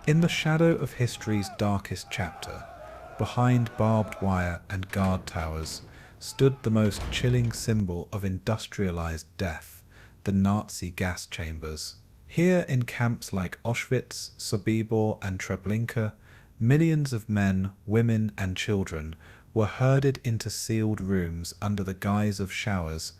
In the shadow of history's darkest chapter, behind barbed wire and guard towers, stood the most chilling symbol of industrialized death, the Nazi gas chambers. Here in camps like Auschwitz, Sobibor and Treblinka, millions of men, women and children were herded into sealed rooms under the guise of showers,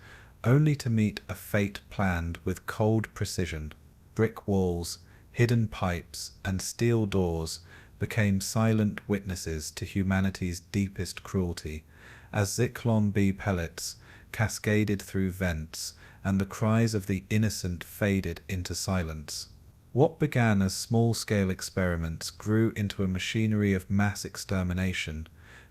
only to meet a fate planned with cold precision. Brick walls, hidden pipes and steel doors became silent witnesses to humanity's deepest cruelty, as Zyklon B pellets cascaded through vents and the cries of the innocent faded into silence. What began as small-scale experiments grew into a machinery of mass extermination,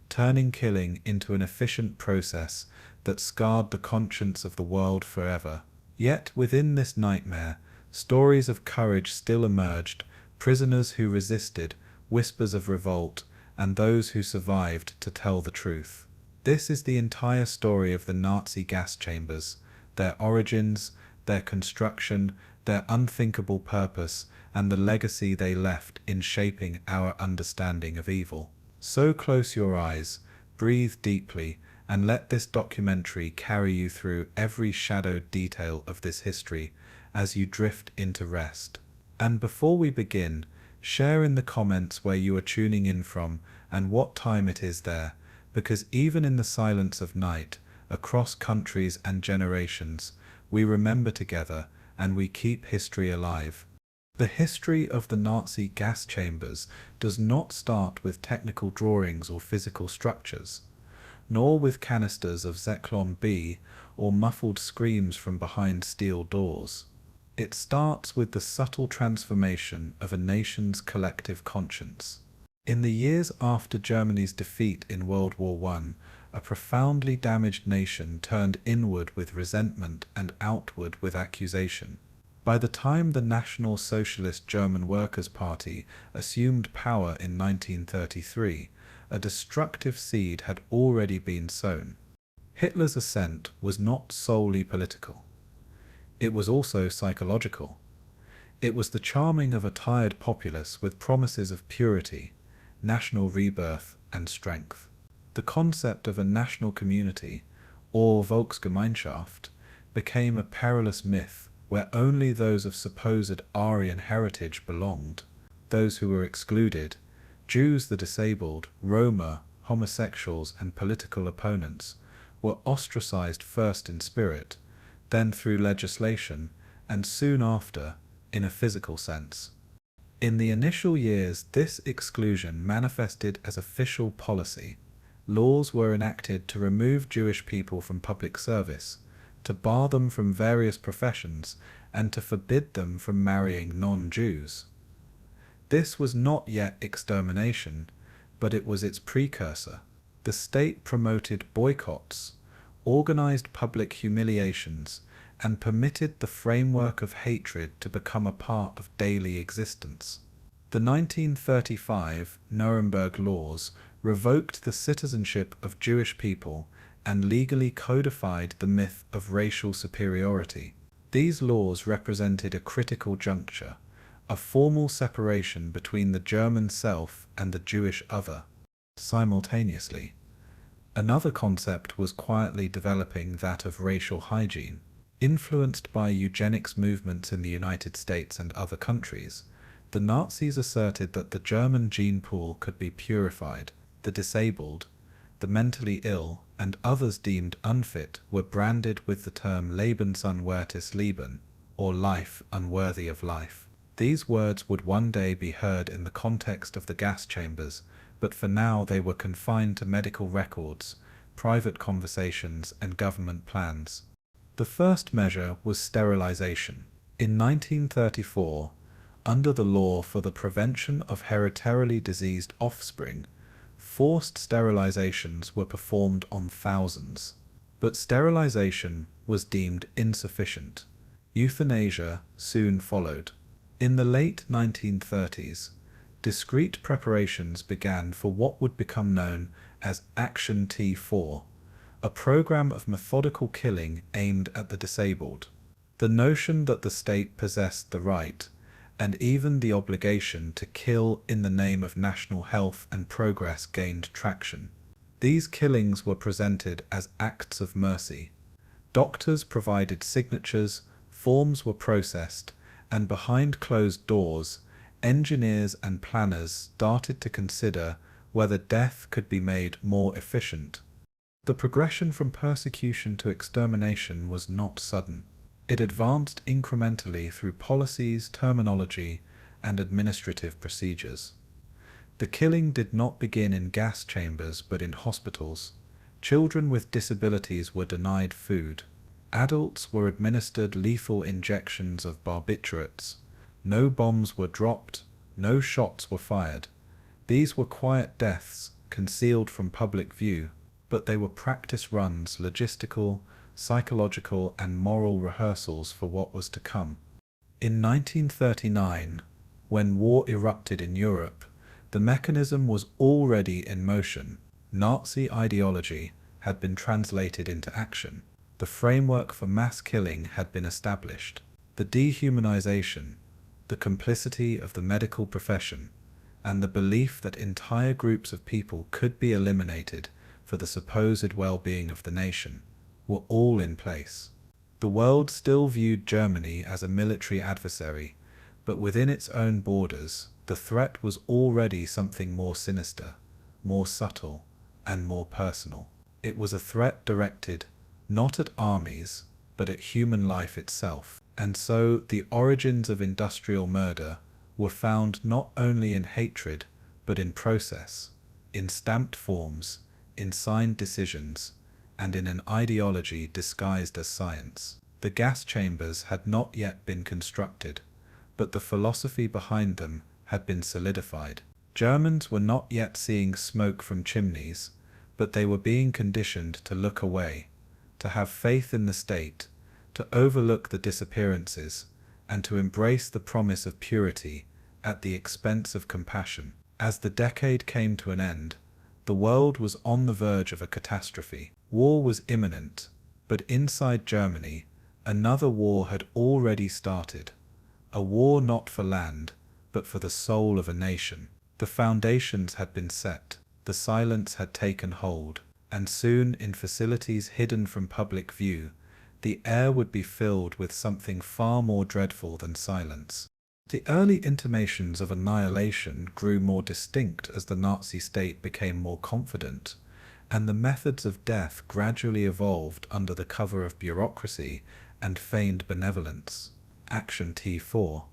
turning killing into an efficient process that scarred the conscience of the world forever. Yet within this nightmare, stories of courage still emerged, prisoners who resisted, whispers of revolt, and those who survived to tell the truth. This is the entire story of the Nazi gas chambers, their origins, their construction, their unthinkable purpose, and the legacy they left in shaping our understanding of evil. So close your eyes, breathe deeply, and let this documentary carry you through every shadowed detail of this history as you drift into rest. And before we begin, share in the comments where you are tuning in from and what time it is there, because even in the silence of night, across countries and generations, we remember together and we keep history alive. The history of the Nazi gas chambers does not start with technical drawings or physical structures, nor with canisters of Zyklon B or muffled screams from behind steel doors. It starts with the subtle transformation of a nation's collective conscience. In the years after Germany's defeat in World War I, a profoundly damaged nation turned inward with resentment and outward with accusation. By the time the National Socialist German Workers' Party assumed power in 1933, a destructive seed had already been sown. Hitler's ascent was not solely political. It was also psychological. It was the charming of a tired populace with promises of purity, national rebirth, and strength. The concept of a national community, or Volksgemeinschaft, became a perilous myth where only those of supposed Aryan heritage belonged. Those who were excluded, Jews, the disabled, Roma, homosexuals, and political opponents, were ostracized first in spirit, then through legislation, and soon after, in a physical sense. In the initial years, this exclusion manifested as official policy. Laws were enacted to remove Jewish people from public service, to bar them from various professions, and to forbid them from marrying non-Jews. This was not yet extermination, but it was its precursor. The state promoted boycotts, organized public humiliations, and permitted the framework of hatred to become a part of daily existence. The 1935 Nuremberg laws revoked the citizenship of Jewish people and legally codified the myth of racial superiority. These laws represented a critical juncture, a formal separation between the German self and the Jewish other. Simultaneously, another concept was quietly developing, that of racial hygiene. Influenced by eugenics movements in the United States and other countries, the Nazis asserted that the German gene pool could be purified. The disabled, the mentally ill, and others deemed unfit were branded with the term Lebensunwertes Leben, or life unworthy of life. These words would one day be heard in the context of the gas chambers, but for now they were confined to medical records, private conversations, and government plans. The first measure was sterilization. In 1934, under the Law for the Prevention of Hereditarily Diseased Offspring, forced sterilizations were performed on thousands. But sterilization was deemed insufficient. Euthanasia soon followed. In the late 1930s, discreet preparations began for what would become known as Action T4, a program of methodical killing aimed at the disabled. The notion that the state possessed the right, and even the obligation to kill in the name of national health and progress gained traction. These killings were presented as acts of mercy. Doctors provided signatures, forms were processed, and behind closed doors, engineers and planners started to consider whether death could be made more efficient. The progression from persecution to extermination was not sudden. It advanced incrementally through policies, terminology, and administrative procedures. The killing did not begin in gas chambers but in hospitals. Children with disabilities were denied food. Adults were administered lethal injections of barbiturates. No bombs were dropped, no shots were fired. These were quiet deaths, concealed from public view, but they were practice runs, logistical, psychological, and moral rehearsals for what was to come. In 1939, when war erupted in Europe, the mechanism was already in motion. Nazi ideology had been translated into action. The framework for mass killing had been established. The dehumanization, the complicity of the medical profession, and the belief that entire groups of people could be eliminated for the supposed well-being of the nation were all in place. The world still viewed Germany as a military adversary, but within its own borders, the threat was already something more sinister, more subtle, and more personal. It was a threat directed not at armies, but at human life itself. And so the origins of industrial murder were found not only in hatred, but in process, in stamped forms, in signed decisions, and in an ideology disguised as science. The gas chambers had not yet been constructed, but the philosophy behind them had been solidified. Germans were not yet seeing smoke from chimneys, but they were being conditioned to look away, to have faith in the state, to overlook the disappearances, and to embrace the promise of purity at the expense of compassion. As the decade came to an end, the world was on the verge of a catastrophe. War was imminent, but inside Germany, another war had already started. A war not for land, but for the soul of a nation. The foundations had been set, the silence had taken hold, and soon, in facilities hidden from public view, the air would be filled with something far more dreadful than silence. The early intimations of annihilation grew more distinct as the Nazi state became more confident, and the methods of death gradually evolved under the cover of bureaucracy and feigned benevolence. Action T4,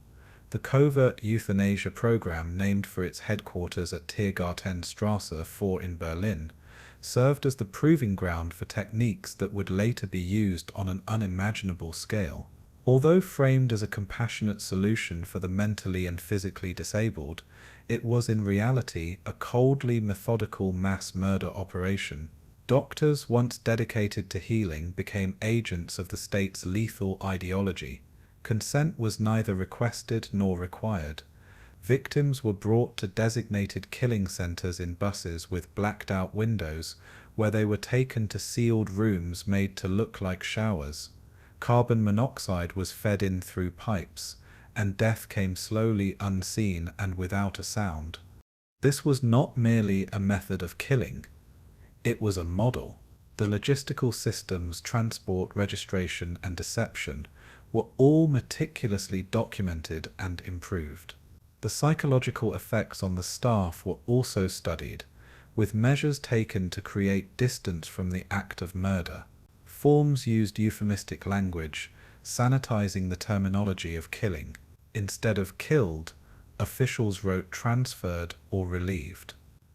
the covert euthanasia program named for its headquarters at Tiergartenstrasse 4 in Berlin, served as the proving ground for techniques that would later be used on an unimaginable scale. Although framed as a compassionate solution for the mentally and physically disabled, it was in reality a coldly methodical mass murder operation. Doctors once dedicated to healing became agents of the state's lethal ideology. Consent was neither requested nor required. Victims were brought to designated killing centers in buses with blacked-out windows, where they were taken to sealed rooms made to look like showers. Carbon monoxide was fed in through pipes, and death came slowly, unseen and without a sound. This was not merely a method of killing. It was a model. The logistical systems, transport, registration, and deception were all meticulously documented and improved. The psychological effects on the staff were also studied, with measures taken to create distance from the act of murder. Forms used euphemistic language, sanitizing the terminology of killing. Instead of killed, officials wrote transferred or relieved.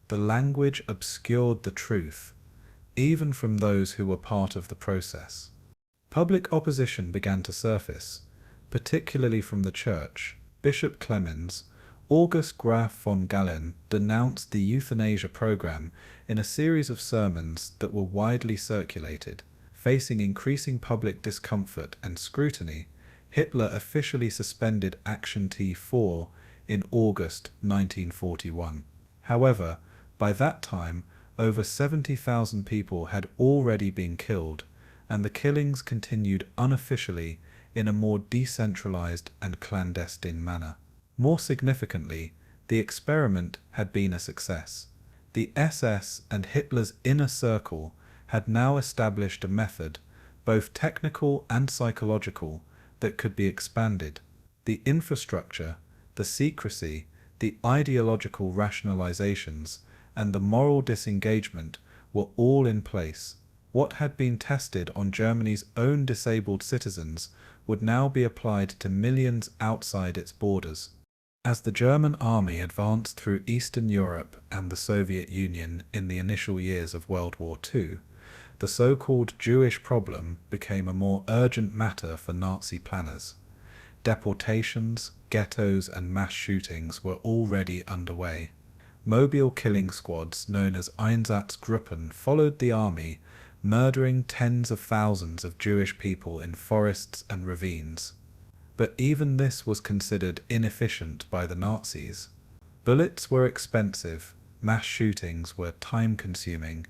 The language obscured the truth, even from those who were part of the process. Public opposition began to surface, particularly from the church. Bishop Clemens, August Graf von Galen, denounced the euthanasia program in a series of sermons that were widely circulated. Facing increasing public discomfort and scrutiny, Hitler officially suspended Action T4 in August 1941. However, by that time, over 70,000 people had already been killed, and the killings continued unofficially in a more decentralized and clandestine manner. More significantly, the experiment had been a success. The SS and Hitler's inner circle had now established a method, both technical and psychological, that could be expanded. The infrastructure, the secrecy, the ideological rationalizations, and the moral disengagement were all in place. What had been tested on Germany's own disabled citizens would now be applied to millions outside its borders. As the German army advanced through Eastern Europe and the Soviet Union in the initial years of World War II, the so-called Jewish problem became a more urgent matter for Nazi planners. Deportations, ghettos, and mass shootings were already underway. Mobile killing squads known as Einsatzgruppen followed the army, murdering tens of thousands of Jewish people in forests and ravines. But even this was considered inefficient by the Nazis. Bullets were expensive, mass shootings were time-consuming,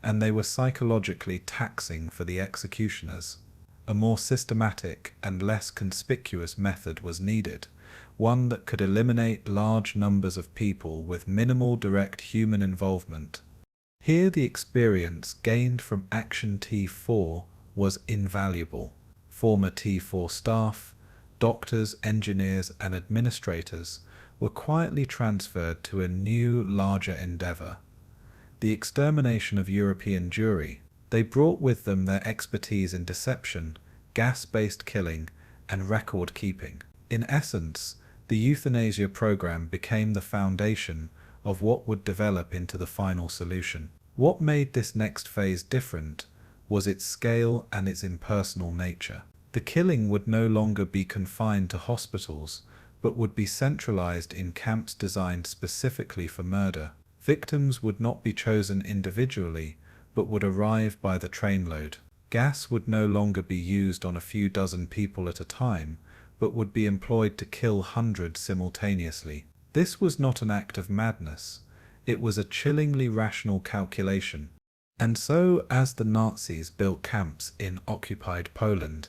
and they were psychologically taxing for the executioners. A more systematic and less conspicuous method was needed, one that could eliminate large numbers of people with minimal direct human involvement. Here the experience gained from Action T4 was invaluable. Former T4 staff, doctors, engineers, and administrators were quietly transferred to a new, larger endeavor: the extermination of European Jewry. They brought with them their expertise in deception, gas-based killing, and record-keeping. In essence, the euthanasia program became the foundation of what would develop into the final solution. What made this next phase different was its scale and its impersonal nature. The killing would no longer be confined to hospitals, but would be centralized in camps designed specifically for murder. Victims would not be chosen individually, but would arrive by the trainload. Gas would no longer be used on a few dozen people at a time, but would be employed to kill hundreds simultaneously. This was not an act of madness. It was a chillingly rational calculation. And so, as the Nazis built camps in occupied Poland,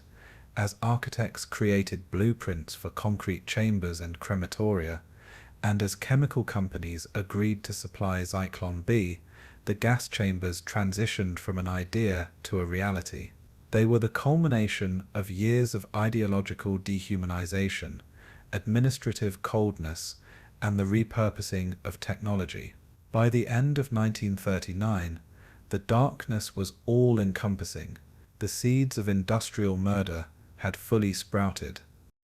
as architects created blueprints for concrete chambers and crematoria, and as chemical companies agreed to supply Zyklon B, the gas chambers transitioned from an idea to a reality. They were the culmination of years of ideological dehumanization, administrative coldness, and the repurposing of technology. By the end of 1939, the darkness was all-encompassing. The seeds of industrial murder had fully sprouted.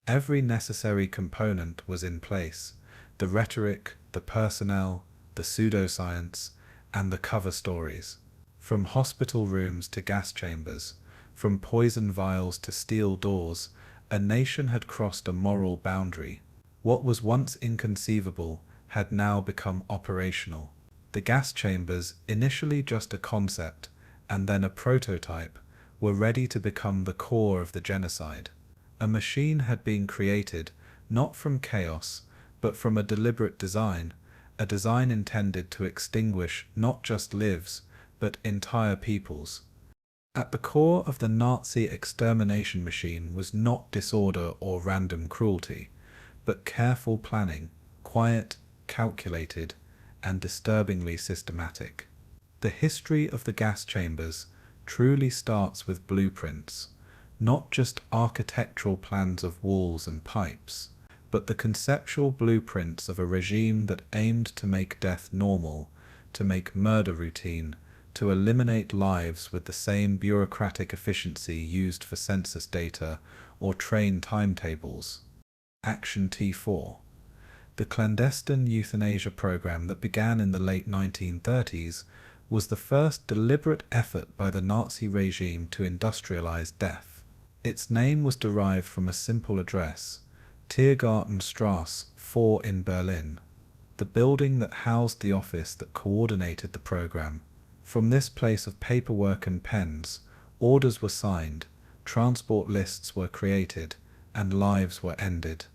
Every necessary component was in place: the rhetoric, the personnel, the pseudoscience, and the cover stories. From hospital rooms to gas chambers, from poison vials to steel doors, a nation had crossed a moral boundary. What was once inconceivable had now become operational. The gas chambers, initially just a concept and then a prototype, were ready to become the core of the genocide. A machine had been created, not from chaos, but from a deliberate design, a design intended to extinguish not just lives, but entire peoples. At the core of the Nazi extermination machine was not disorder or random cruelty, but careful planning, quiet, calculated, and disturbingly systematic. The history of the gas chambers truly starts with blueprints, not just architectural plans of walls and pipes, but the conceptual blueprints of a regime that aimed to make death normal, to make murder routine, to eliminate lives with the same bureaucratic efficiency used for census data or train timetables. Action T4. The clandestine euthanasia program that began in the late 1930s was the first deliberate effort by the Nazi regime to industrialize death. Its name was derived from a simple address: Tiergartenstrasse 4 in Berlin, the building that housed the office that coordinated the program. From this place of paperwork and pens, orders were signed, transport lists were created, and lives were ended.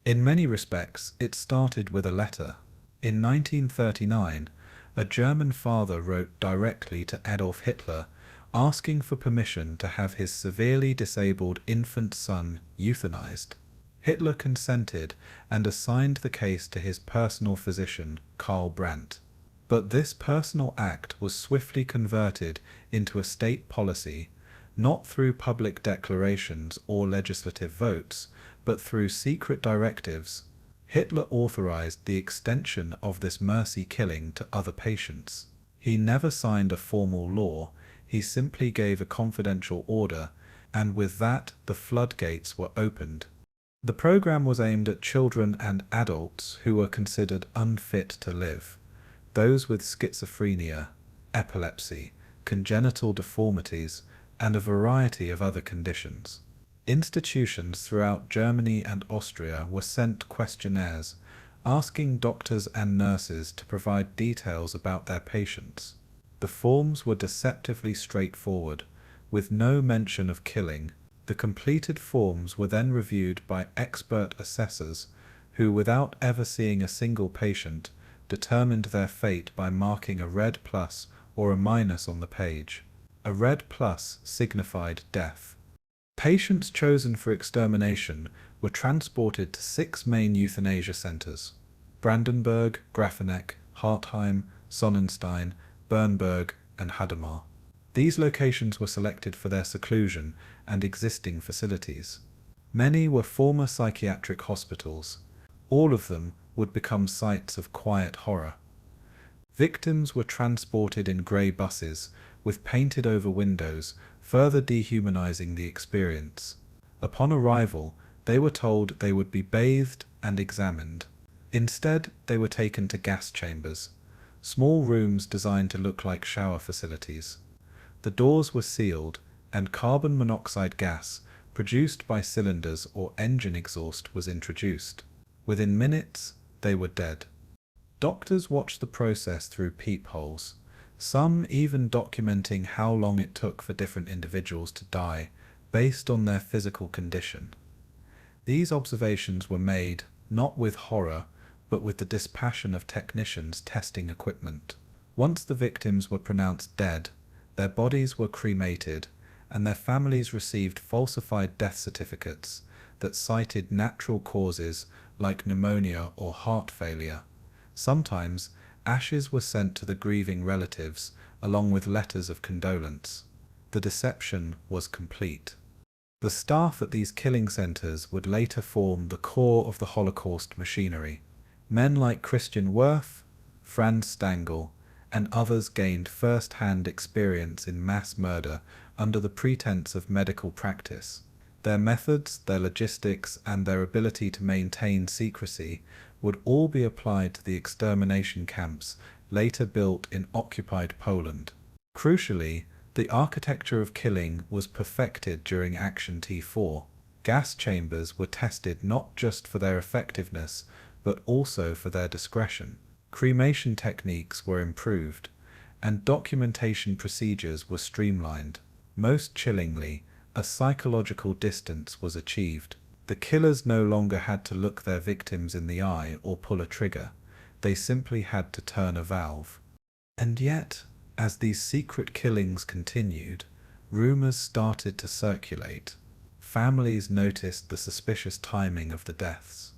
In many respects, it started with a letter. In 1939, a German father wrote directly to Adolf Hitler asking for permission to have his severely disabled infant son euthanized. Hitler consented and assigned the case to his personal physician, Karl Brandt. But this personal act was swiftly converted into a state policy, not through public declarations or legislative votes, but through secret directives. Hitler authorized the extension of this mercy killing to other patients. He never signed a formal law, he simply gave a confidential order, and with that the floodgates were opened. The program was aimed at children and adults who were considered unfit to live, those with schizophrenia, epilepsy, congenital deformities, and a variety of other conditions. Institutions throughout Germany and Austria were sent questionnaires asking doctors and nurses to provide details about their patients. The forms were deceptively straightforward, with no mention of killing. The completed forms were then reviewed by expert assessors who, without ever seeing a single patient, determined their fate by marking a red plus or a minus on the page. A red plus signified death. Patients chosen for extermination were transported to 6 main euthanasia centers: Brandenburg, Grafeneck, Hartheim, Sonnenstein, Bernburg, and Hadamar. These locations were selected for their seclusion and existing facilities. Many were former psychiatric hospitals. All of them would become sites of quiet horror. Victims were transported in grey buses with painted-over windows, further dehumanizing the experience. Upon arrival, they were told they would be bathed and examined. Instead, they were taken to gas chambers, small rooms designed to look like shower facilities. The doors were sealed, and carbon monoxide gas, produced by cylinders or engine exhaust, was introduced. Within minutes, they were dead. Doctors watched the process through peepholes, some even documenting how long it took for different individuals to die based on their physical condition. These observations were made not with horror, but with the dispassion of technicians testing equipment. Once the victims were pronounced dead, their bodies were cremated, and their families received falsified death certificates that cited natural causes like pneumonia or heart failure. Sometimes, ashes were sent to the grieving relatives along with letters of condolence. The deception was complete. The staff at these killing centers would later form the core of the Holocaust machinery. Men like Christian Wirth, Franz Stangl, and others gained first-hand experience in mass murder under the pretense of medical practice. Their methods, their logistics, and their ability to maintain secrecy would all be applied to the extermination camps later built in occupied Poland. Crucially, the architecture of killing was perfected during Action T4. Gas chambers were tested not just for their effectiveness, but also for their discretion. Cremation techniques were improved, and documentation procedures were streamlined. Most chillingly, a psychological distance was achieved. The killers no longer had to look their victims in the eye or pull a trigger. They simply had to turn a valve. And yet, as these secret killings continued, rumors started to circulate. Families noticed the suspicious timing of the deaths.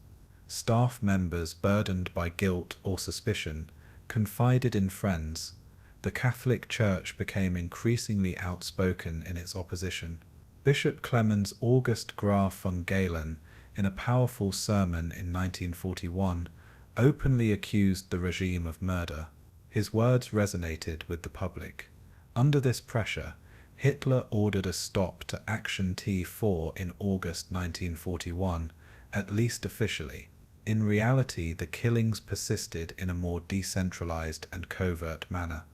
Staff members burdened by guilt or suspicion confided in friends. The Catholic Church became increasingly outspoken in its opposition. Bishop Clemens August Graf von Galen, in a powerful sermon in 1941, openly accused the regime of murder. His words resonated with the public. Under this pressure, Hitler ordered a stop to Action T4 in August 1941, at least officially. In reality, the killings persisted in a more decentralized and covert manner.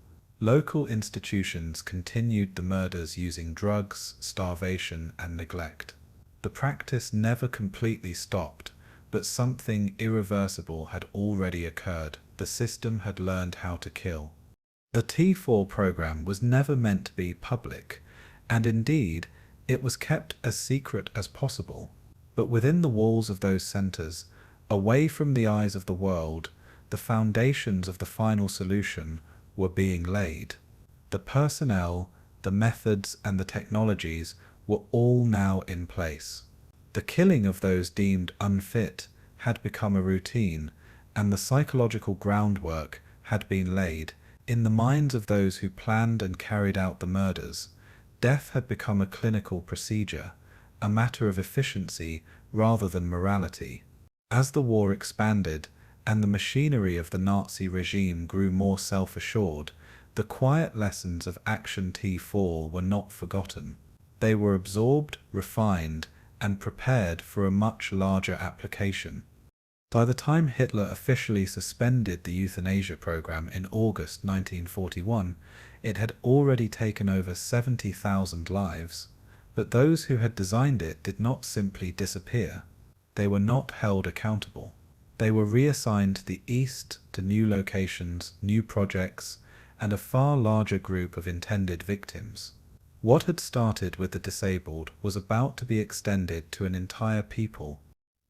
Local institutions continued the murders using drugs, starvation, and neglect. The practice never completely stopped, but something irreversible had already occurred. The system had learned how to kill. The T4 program was never meant to be public, and indeed, it was kept as secret as possible. But within the walls of those centers, away from the eyes of the world, the foundations of the final solution were being laid. The personnel, the methods, and the technologies were all now in place. The killing of those deemed unfit had become a routine, and the psychological groundwork had been laid. In the minds of those who planned and carried out the murders, death had become a clinical procedure, a matter of efficiency rather than morality. As the war expanded, and the machinery of the Nazi regime grew more self-assured, the quiet lessons of Action T4 were not forgotten. They were absorbed, refined, and prepared for a much larger application. By the time Hitler officially suspended the euthanasia program in August 1941, it had already taken over 70,000 lives. But those who had designed it did not simply disappear. They were not held accountable. They were reassigned to the East, to new locations, new projects, and a far larger group of intended victims. What had started with the disabled was about to be extended to an entire people.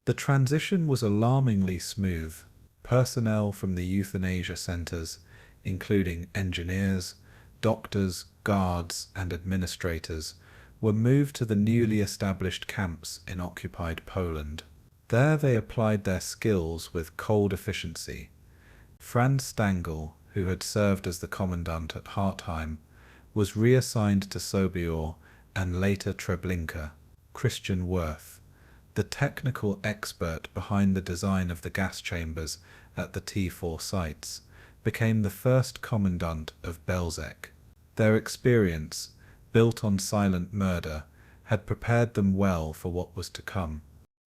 The transition was alarmingly smooth. Personnel from the euthanasia centers, including engineers, doctors, guards, and administrators, were moved to the newly established camps in occupied Poland. There they applied their skills with cold efficiency. Franz Stangl, who had served as the commandant at Hartheim, was reassigned to Sobibor and later Treblinka. Christian Wirth, the technical expert behind the design of the gas chambers at the T4 sites, became the first commandant of Belzec. Their experience, built on silent murder, had prepared them well for what was to come.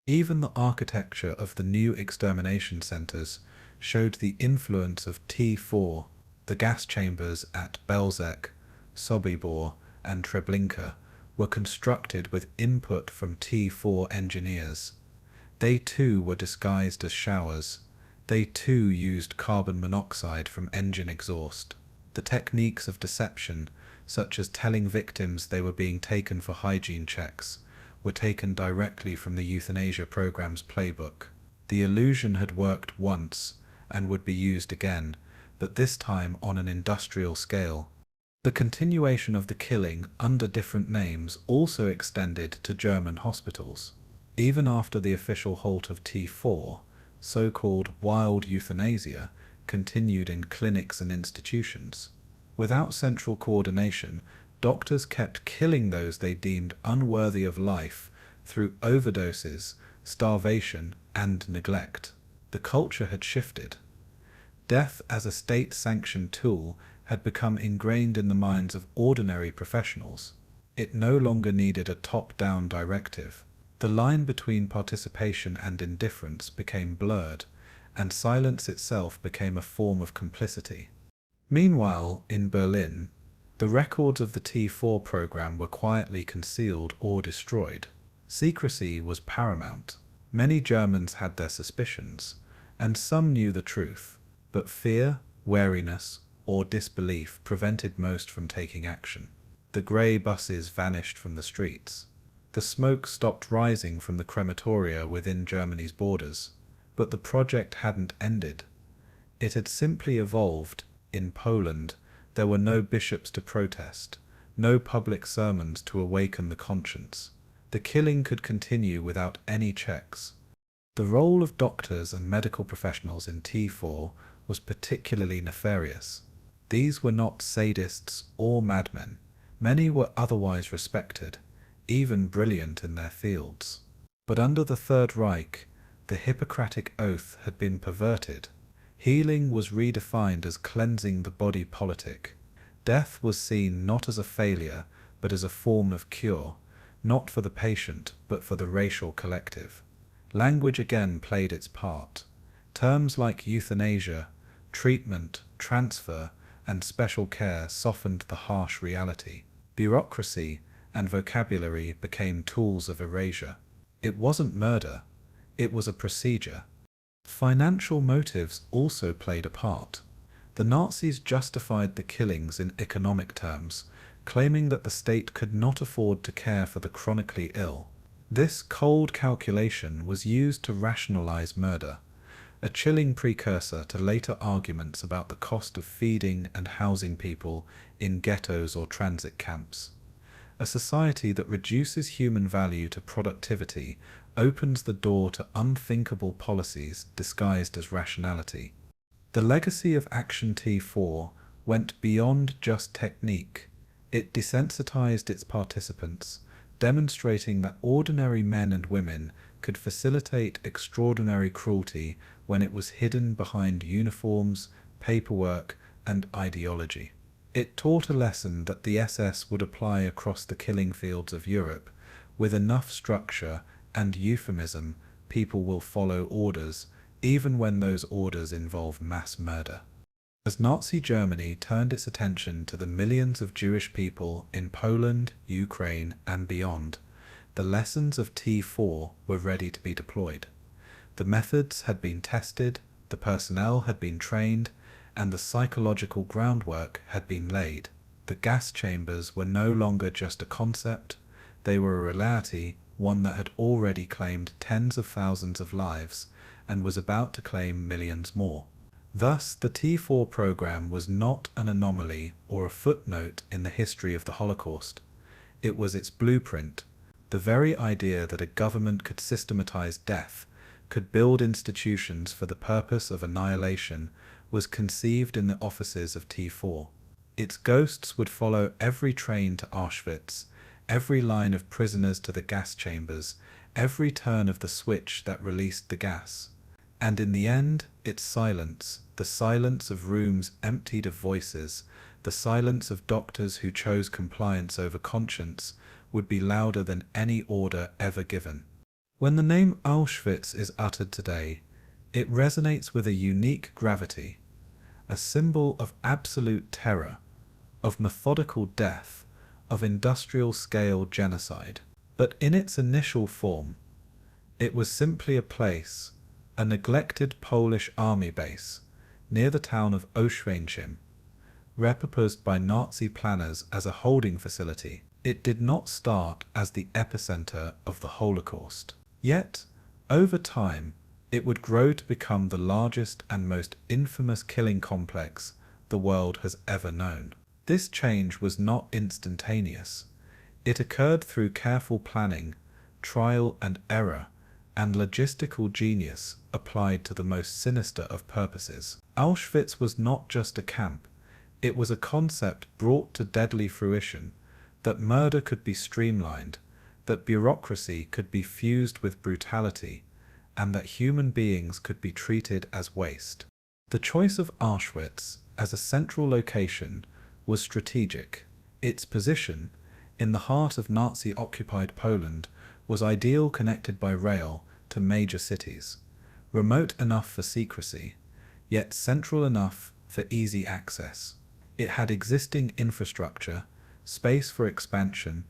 Even the architecture of the new extermination centers showed the influence of T4. The gas chambers at Belzec, Sobibor, and Treblinka were constructed with input from T4 engineers. They too were disguised as showers. They too used carbon monoxide from engine exhaust. The techniques of deception, such as telling victims they were being taken for hygiene checks, were taken directly from the euthanasia program's playbook. The illusion had worked once and would be used again, but this time on an industrial scale. The continuation of the killing under different names also extended to German hospitals. Even after the official halt of T4, so-called wild euthanasia continued in clinics and institutions. Without central coordination, doctors kept killing those they deemed unworthy of life through overdoses, starvation, and neglect. The culture had shifted. Death as a state-sanctioned tool had become ingrained in the minds of ordinary professionals. It no longer needed a top-down directive. The line between participation and indifference became blurred, and silence itself became a form of complicity. Meanwhile, in Berlin, the records of the T4 program were quietly concealed or destroyed. Secrecy was paramount. Many Germans had their suspicions, and some knew the truth, but fear, wariness, or disbelief prevented most from taking action. The grey buses vanished from the streets. The smoke stopped rising from the crematoria within Germany's borders, but the project hadn't ended. It had simply evolved. In Poland, there were no bishops to protest, no public sermons to awaken the conscience. The killing could continue without any checks. The role of doctors and medical professionals in T4 was particularly nefarious. These were not sadists or madmen. Many were otherwise respected, even brilliant in their fields. But under the Third Reich, the Hippocratic Oath had been perverted. Healing was redefined as cleansing the body politic. Death was seen not as a failure, but as a form of cure, not for the patient, but for the racial collective. Language again played its part. Terms like euthanasia, treatment, transfer, and special care softened the harsh reality. Bureaucracy and vocabulary became tools of erasure. It wasn't murder, it was a procedure. Financial motives also played a part. The Nazis justified the killings in economic terms, claiming that the state could not afford to care for the chronically ill. This cold calculation was used to rationalize murder, a chilling precursor to later arguments about the cost of feeding and housing people in ghettos or transit camps. A society that reduces human value to productivity opens the door to unthinkable policies disguised as rationality. The legacy of Action T4 went beyond just technique. It desensitized its participants, demonstrating that ordinary men and women could facilitate extraordinary cruelty when it was hidden behind uniforms, paperwork, and ideology. It taught a lesson that the SS would apply across the killing fields of Europe. With enough structure and euphemism, people will follow orders, even when those orders involve mass murder. As Nazi Germany turned its attention to the millions of Jewish people in Poland, Ukraine, and beyond, the lessons of T4 were ready to be deployed. The methods had been tested, the personnel had been trained, and the psychological groundwork had been laid. The gas chambers were no longer just a concept, they were a reality, one that had already claimed tens of thousands of lives and was about to claim millions more. Thus, the T4 program was not an anomaly or a footnote in the history of the Holocaust. It was its blueprint. The very idea that a government could systematize death, could build institutions for the purpose of annihilation, was conceived in the offices of T4. Its ghosts would follow every train to Auschwitz, every line of prisoners to the gas chambers, every turn of the switch that released the gas. And in the end, its silence, the silence of rooms emptied of voices, the silence of doctors who chose compliance over conscience, would be louder than any order ever given. When the name Auschwitz is uttered today, it resonates with a unique gravity, a symbol of absolute terror, of methodical death, of industrial-scale genocide. But in its initial form, it was simply a place, a neglected Polish army base, near the town of Oświęcim, repurposed by Nazi planners as a holding facility. It did not start as the epicenter of the Holocaust. Yet, over time, it would grow to become the largest and most infamous killing complex the world has ever known. This change was not instantaneous. It occurred through careful planning, trial and error, and logistical genius applied to the most sinister of purposes. Auschwitz was not just a camp, it was a concept brought to deadly fruition, that murder could be streamlined, that bureaucracy could be fused with brutality, and that human beings could be treated as waste. The choice of Auschwitz as a central location was strategic. Its position, in the heart of Nazi-occupied Poland, was ideal, connected by rail to major cities, remote enough for secrecy, yet central enough for easy access. It had existing infrastructure, space for expansion,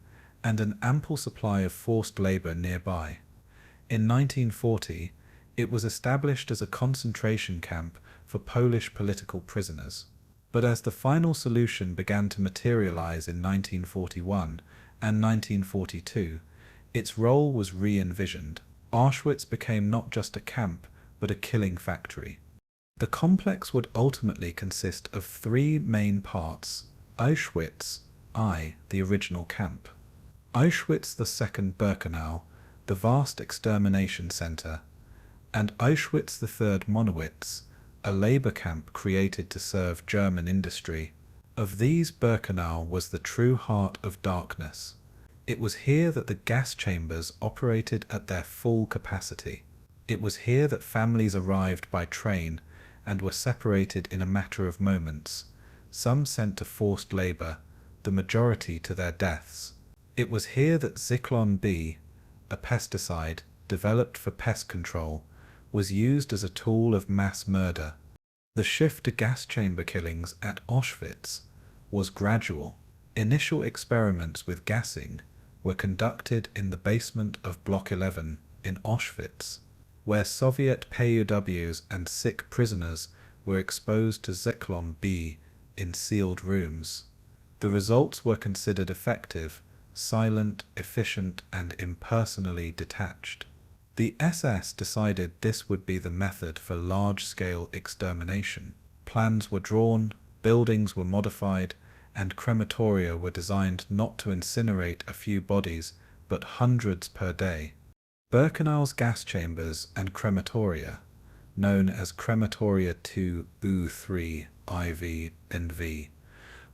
and an ample supply of forced labor nearby. In 1940, it was established as a concentration camp for Polish political prisoners. But as the final solution began to materialize in 1941 and 1942, its role was re-envisioned. Auschwitz became not just a camp, but a killing factory. The complex would ultimately consist of three main parts: Auschwitz I, the original camp; Auschwitz II Birkenau, the vast extermination center; and Auschwitz III Monowitz, a labor camp created to serve German industry. Of these, Birkenau was the true heart of darkness. It was here that the gas chambers operated at their full capacity. It was here that families arrived by train and were separated in a matter of moments, some sent to forced labor, the majority to their deaths. It was here that Zyklon B, a pesticide developed for pest control, was used as a tool of mass murder. The shift to gas chamber killings at Auschwitz was gradual. Initial experiments with gassing were conducted in the basement of Block 11 in Auschwitz, where Soviet POWs and sick prisoners were exposed to Zyklon B in sealed rooms. The results were considered effective, silent, efficient, and impersonally detached. The SS decided this would be the method for large-scale extermination. Plans were drawn, buildings were modified, and crematoria were designed not to incinerate a few bodies, but hundreds per day. Birkenau's gas chambers and crematoria, known as Crematoria 2, U3, IV, and V,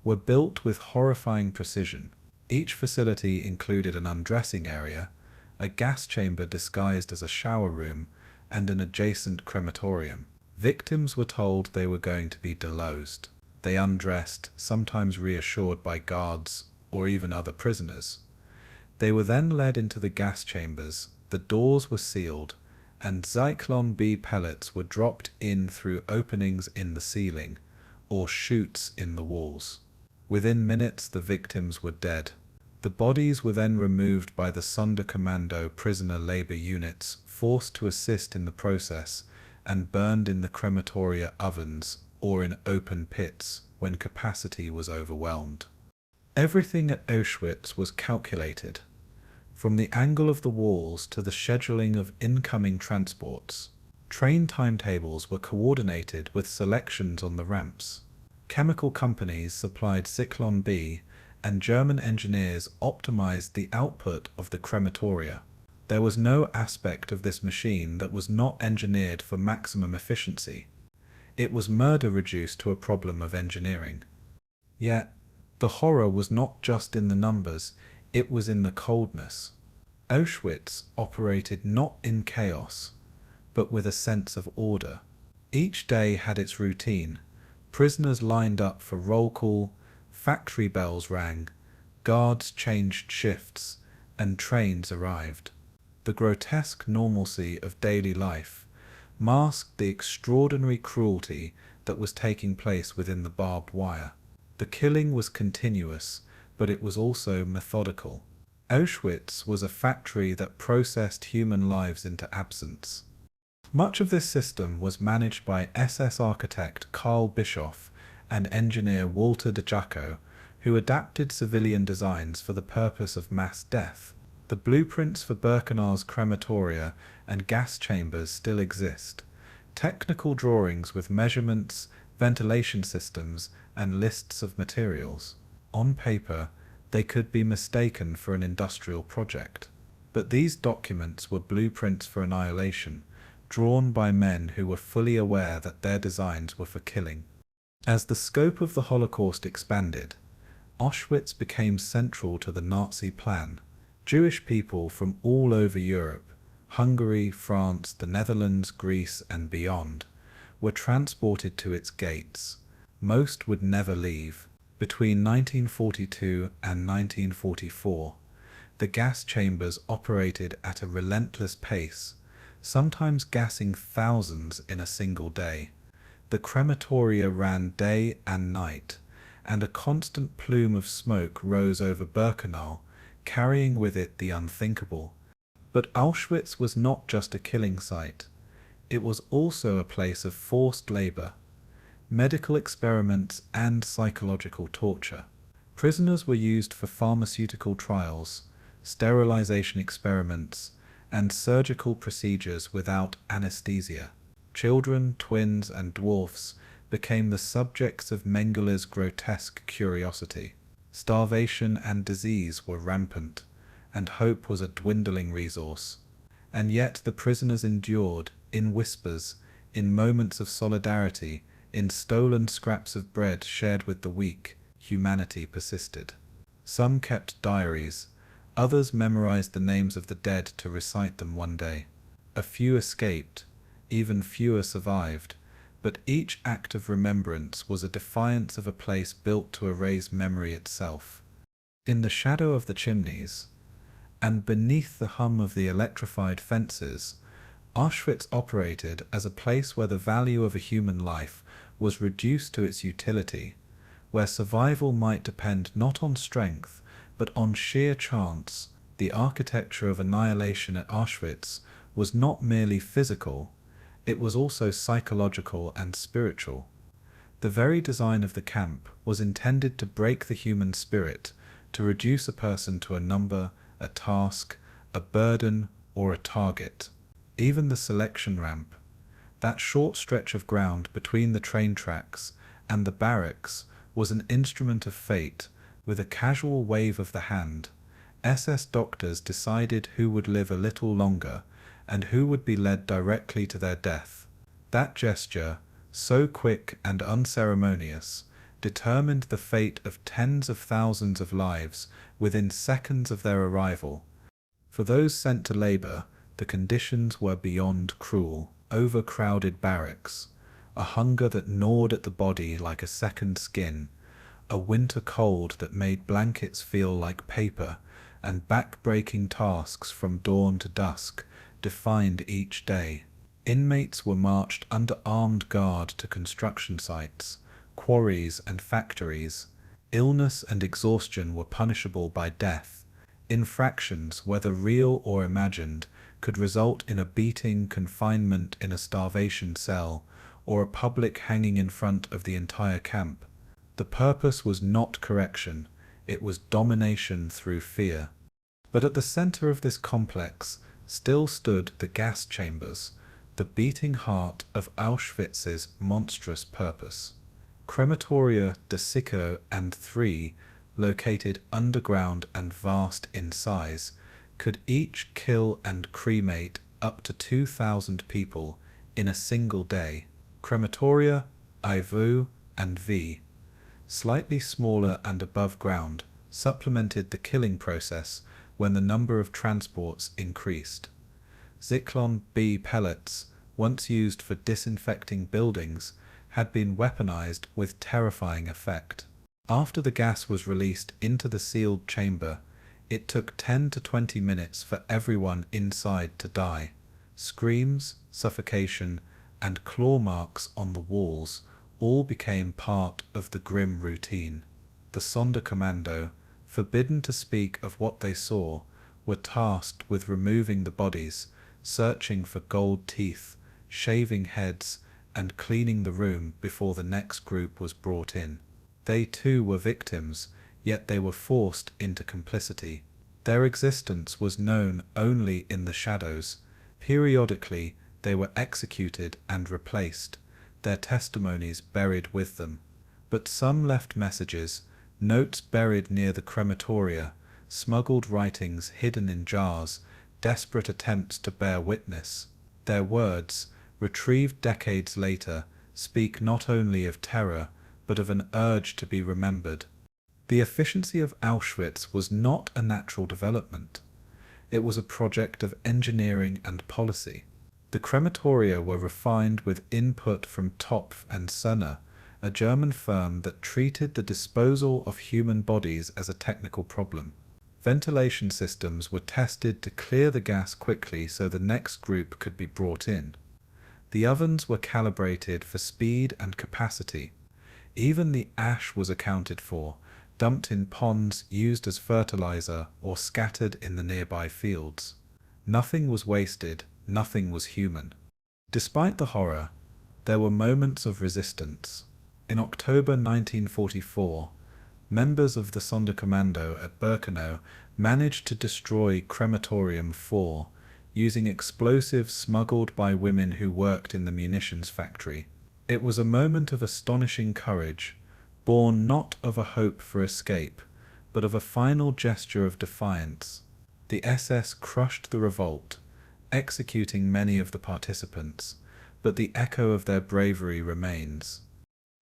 were built with horrifying precision. Each facility included an undressing area, a gas chamber disguised as a shower room, and an adjacent crematorium. Victims were told they were going to be delosed. They undressed, sometimes reassured by guards or even other prisoners. They were then led into the gas chambers, the doors were sealed, and Zyklon B pellets were dropped in through openings in the ceiling or chutes in the walls. Within minutes the victims were dead. The bodies were then removed by the Sonderkommando prisoner labor units, forced to assist in the process, and burned in the crematoria ovens or in open pits when capacity was overwhelmed. Everything at Auschwitz was calculated, from the angle of the walls to the scheduling of incoming transports. Train timetables were coordinated with selections on the ramps. Chemical companies supplied Zyklon B, and German engineers optimized the output of the crematoria. There was no aspect of this machine that was not engineered for maximum efficiency. It was murder reduced to a problem of engineering. Yet, the horror was not just in the numbers, it was in the coldness. Auschwitz operated not in chaos, but with a sense of order. Each day had its routine. Prisoners lined up for roll call, factory bells rang, guards changed shifts, and trains arrived. The grotesque normalcy of daily life masked the extraordinary cruelty that was taking place within the barbed wire. The killing was continuous, but it was also methodical. Auschwitz was a factory that processed human lives into absence. Much of this system was managed by SS architect Karl Bischoff and engineer Walter de Jacco, who adapted civilian designs for the purpose of mass death. The blueprints for Birkenau's crematoria and gas chambers still exist. Technical drawings with measurements, ventilation systems, and lists of materials. On paper, they could be mistaken for an industrial project. But these documents were blueprints for annihilation, drawn by men who were fully aware that their designs were for killing. As the scope of the Holocaust expanded, Auschwitz became central to the Nazi plan. Jewish people from all over Europe, Hungary, France, the Netherlands, Greece, and beyond, were transported to its gates. Most would never leave. Between 1942 and 1944, the gas chambers operated at a relentless pace, sometimes gassing thousands in a single day. The crematoria ran day and night, and a constant plume of smoke rose over Birkenau, carrying with it the unthinkable. But Auschwitz was not just a killing site. It was also a place of forced labor, medical experiments, and psychological torture. Prisoners were used for pharmaceutical trials, sterilization experiments, and surgical procedures without anesthesia. Children, twins, and dwarfs became the subjects of Mengele's grotesque curiosity. Starvation and disease were rampant, and hope was a dwindling resource. And yet the prisoners endured, in whispers, in moments of solidarity, in stolen scraps of bread shared with the weak. Humanity persisted. Some kept diaries, others memorized the names of the dead to recite them one day. A few escaped, even fewer survived, but each act of remembrance was a defiance of a place built to erase memory itself. In the shadow of the chimneys, and beneath the hum of the electrified fences, Auschwitz operated as a place where the value of a human life was reduced to its utility, where survival might depend not on strength, but on sheer chance. The architecture of annihilation at Auschwitz was not merely physical, it was also psychological and spiritual. The very design of the camp was intended to break the human spirit, to reduce a person to a number, a task, a burden, or a target. Even the selection ramp, that short stretch of ground between the train tracks and the barracks, was an instrument of fate. With a casual wave of the hand, SS doctors decided who would live a little longer and who would be led directly to their death. That gesture, so quick and unceremonious, determined the fate of tens of thousands of lives within seconds of their arrival. For those sent to labor, the conditions were beyond cruel. Overcrowded barracks, a hunger that gnawed at the body like a second skin, a winter cold that made blankets feel like paper, and back-breaking tasks from dawn to dusk defined each day. Inmates were marched under armed guard to construction sites, quarries and factories. Illness and exhaustion were punishable by death. Infractions, whether real or imagined, could result in a beating, confinement in a starvation cell, or a public hanging in front of the entire camp. The purpose was not correction, it was domination through fear. But at the center of this complex still stood the gas chambers, the beating heart of Auschwitz's monstrous purpose. Crematoria de Sicko and 3, located underground and vast in size, could each kill and cremate up to 2,000 people in a single day. Crematoria IV and V, slightly smaller and above ground, supplemented the killing process when the number of transports increased. Zyklon B pellets, once used for disinfecting buildings, had been weaponized with terrifying effect. After the gas was released into the sealed chamber, it took 10 to 20 minutes for everyone inside to die. Screams, suffocation, and claw marks on the walls all became part of the grim routine. The Sonderkommando, forbidden to speak of what they saw, were tasked with removing the bodies, searching for gold teeth, shaving heads, and cleaning the room before the next group was brought in. They too were victims, yet they were forced into complicity. Their existence was known only in the shadows. Periodically, they were executed and replaced, their testimonies buried with them. But some left messages, notes buried near the crematoria, smuggled writings hidden in jars, desperate attempts to bear witness. Their words, retrieved decades later, speak not only of terror, but of an urge to be remembered. The efficiency of Auschwitz was not a natural development. It was a project of engineering and policy. The crematoria were refined with input from Topf and Söhne, a German firm that treated the disposal of human bodies as a technical problem. Ventilation systems were tested to clear the gas quickly so the next group could be brought in. The ovens were calibrated for speed and capacity. Even the ash was accounted for, dumped in ponds used as fertilizer or scattered in the nearby fields. Nothing was wasted, nothing was human. Despite the horror, there were moments of resistance. In October 1944, members of the Sonderkommando at Birkenau managed to destroy Crematorium 4 using explosives smuggled by women who worked in the munitions factory. It was a moment of astonishing courage, born not of a hope for escape, but of a final gesture of defiance. The SS crushed the revolt, executing many of the participants, but the echo of their bravery remains.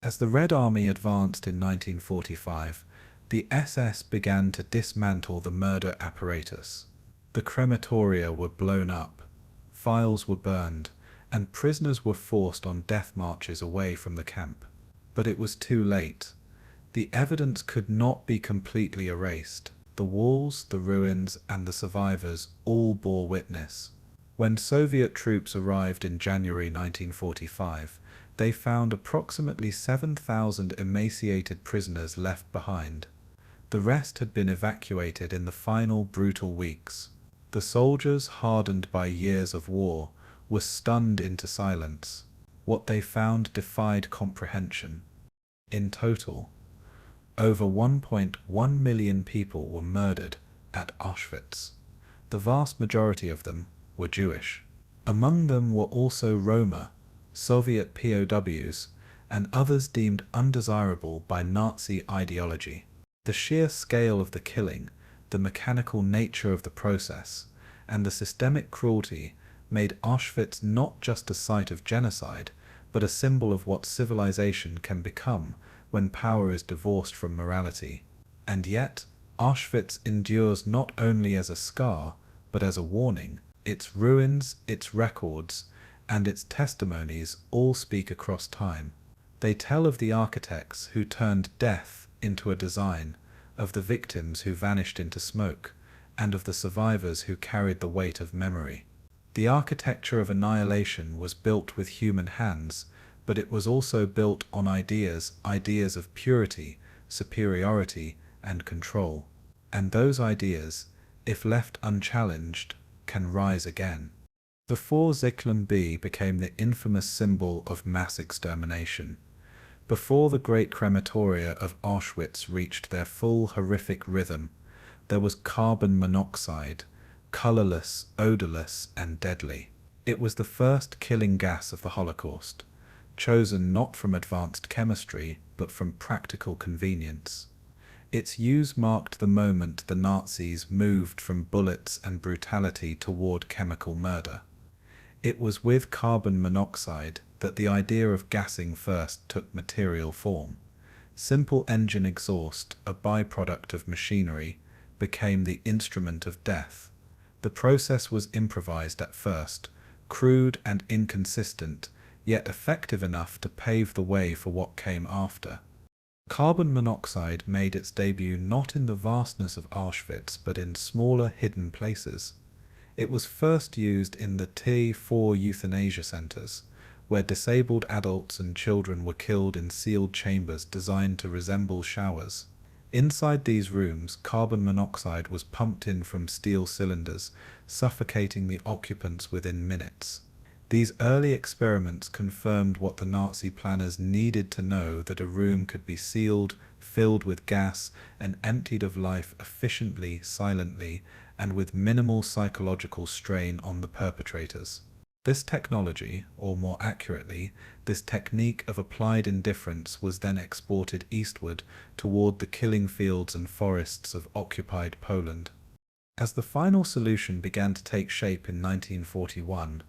As the Red Army advanced in 1945, the SS began to dismantle the murder apparatus. The crematoria were blown up, files were burned, and prisoners were forced on death marches away from the camp. But it was too late. The evidence could not be completely erased. The walls, the ruins, and the survivors all bore witness. When Soviet troops arrived in January 1945, they found approximately 7,000 emaciated prisoners left behind. The rest had been evacuated in the final brutal weeks. The soldiers, hardened by years of war, were stunned into silence. What they found defied comprehension. In total, over 1.1 million people were murdered at Auschwitz. The vast majority of them were Jewish. Among them were also Roma, Soviet POWs, and others deemed undesirable by Nazi ideology. The sheer scale of the killing, the mechanical nature of the process, and the systemic cruelty made Auschwitz not just a site of genocide, but a symbol of what civilization can become when power is divorced from morality. And yet, Auschwitz endures not only as a scar, but as a warning. Its ruins, its records, and its testimonies all speak across time. They tell of the architects who turned death into a design, of the victims who vanished into smoke, and of the survivors who carried the weight of memory. The architecture of annihilation was built with human hands, but it was also built on ideas of purity, superiority, and control. And those ideas, if left unchallenged, can rise again. The 4 Zyklon B became the infamous symbol of mass extermination. Before the great crematoria of Auschwitz reached their full horrific rhythm, there was carbon monoxide, colorless, odorless, and deadly. It was the first killing gas of the Holocaust, chosen not from advanced chemistry, but from practical convenience. Its use marked the moment the Nazis moved from bullets and brutality toward chemical murder. It was with carbon monoxide that the idea of gassing first took material form. Simple engine exhaust, a byproduct of machinery, became the instrument of death. The process was improvised at first, crude and inconsistent, yet effective enough to pave the way for what came after. Carbon monoxide made its debut not in the vastness of Auschwitz, but in smaller hidden places. It was first used in the T4 euthanasia centers, where disabled adults and children were killed in sealed chambers designed to resemble showers. Inside these rooms, carbon monoxide was pumped in from steel cylinders, suffocating the occupants within minutes. These early experiments confirmed what the Nazi planners needed to know, that a room could be sealed, filled with gas, and emptied of life efficiently, silently, and with minimal psychological strain on the perpetrators. This technology, or more accurately, this technique of applied indifference, was then exported eastward toward the killing fields and forests of occupied Poland. As the final solution began to take shape in 1941,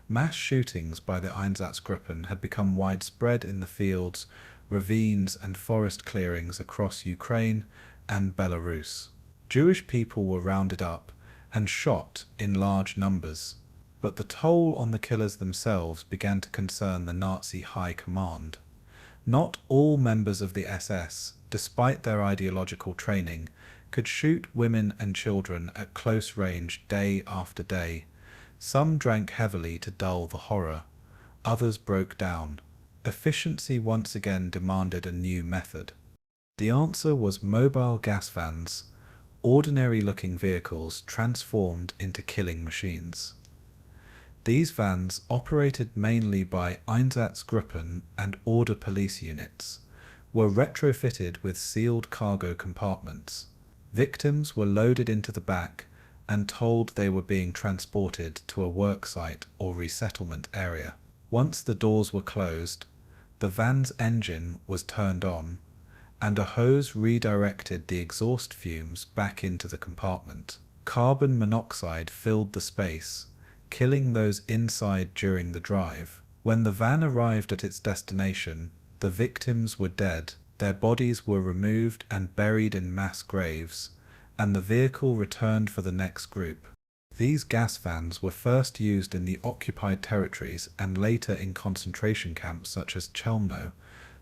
mass shootings by the Einsatzgruppen had become widespread in the fields, ravines, and forest clearings across Ukraine and Belarus. Jewish people were rounded up and shot in large numbers. But the toll on the killers themselves began to concern the Nazi high command. Not all members of the SS, despite their ideological training, could shoot women and children at close range day after day. Some drank heavily to dull the horror. Others broke down. Efficiency once again demanded a new method. The answer was mobile gas vans, ordinary-looking vehicles transformed into killing machines. These vans, operated mainly by Einsatzgruppen and order police units, were retrofitted with sealed cargo compartments. Victims were loaded into the back and told they were being transported to a worksite or resettlement area. Once the doors were closed, the van's engine was turned on, and a hose redirected the exhaust fumes back into the compartment. Carbon monoxide filled the space, killing those inside during the drive. When the van arrived at its destination, the victims were dead, their bodies were removed and buried in mass graves, and the vehicle returned for the next group. These gas vans were first used in the occupied territories and later in concentration camps such as Chelmno,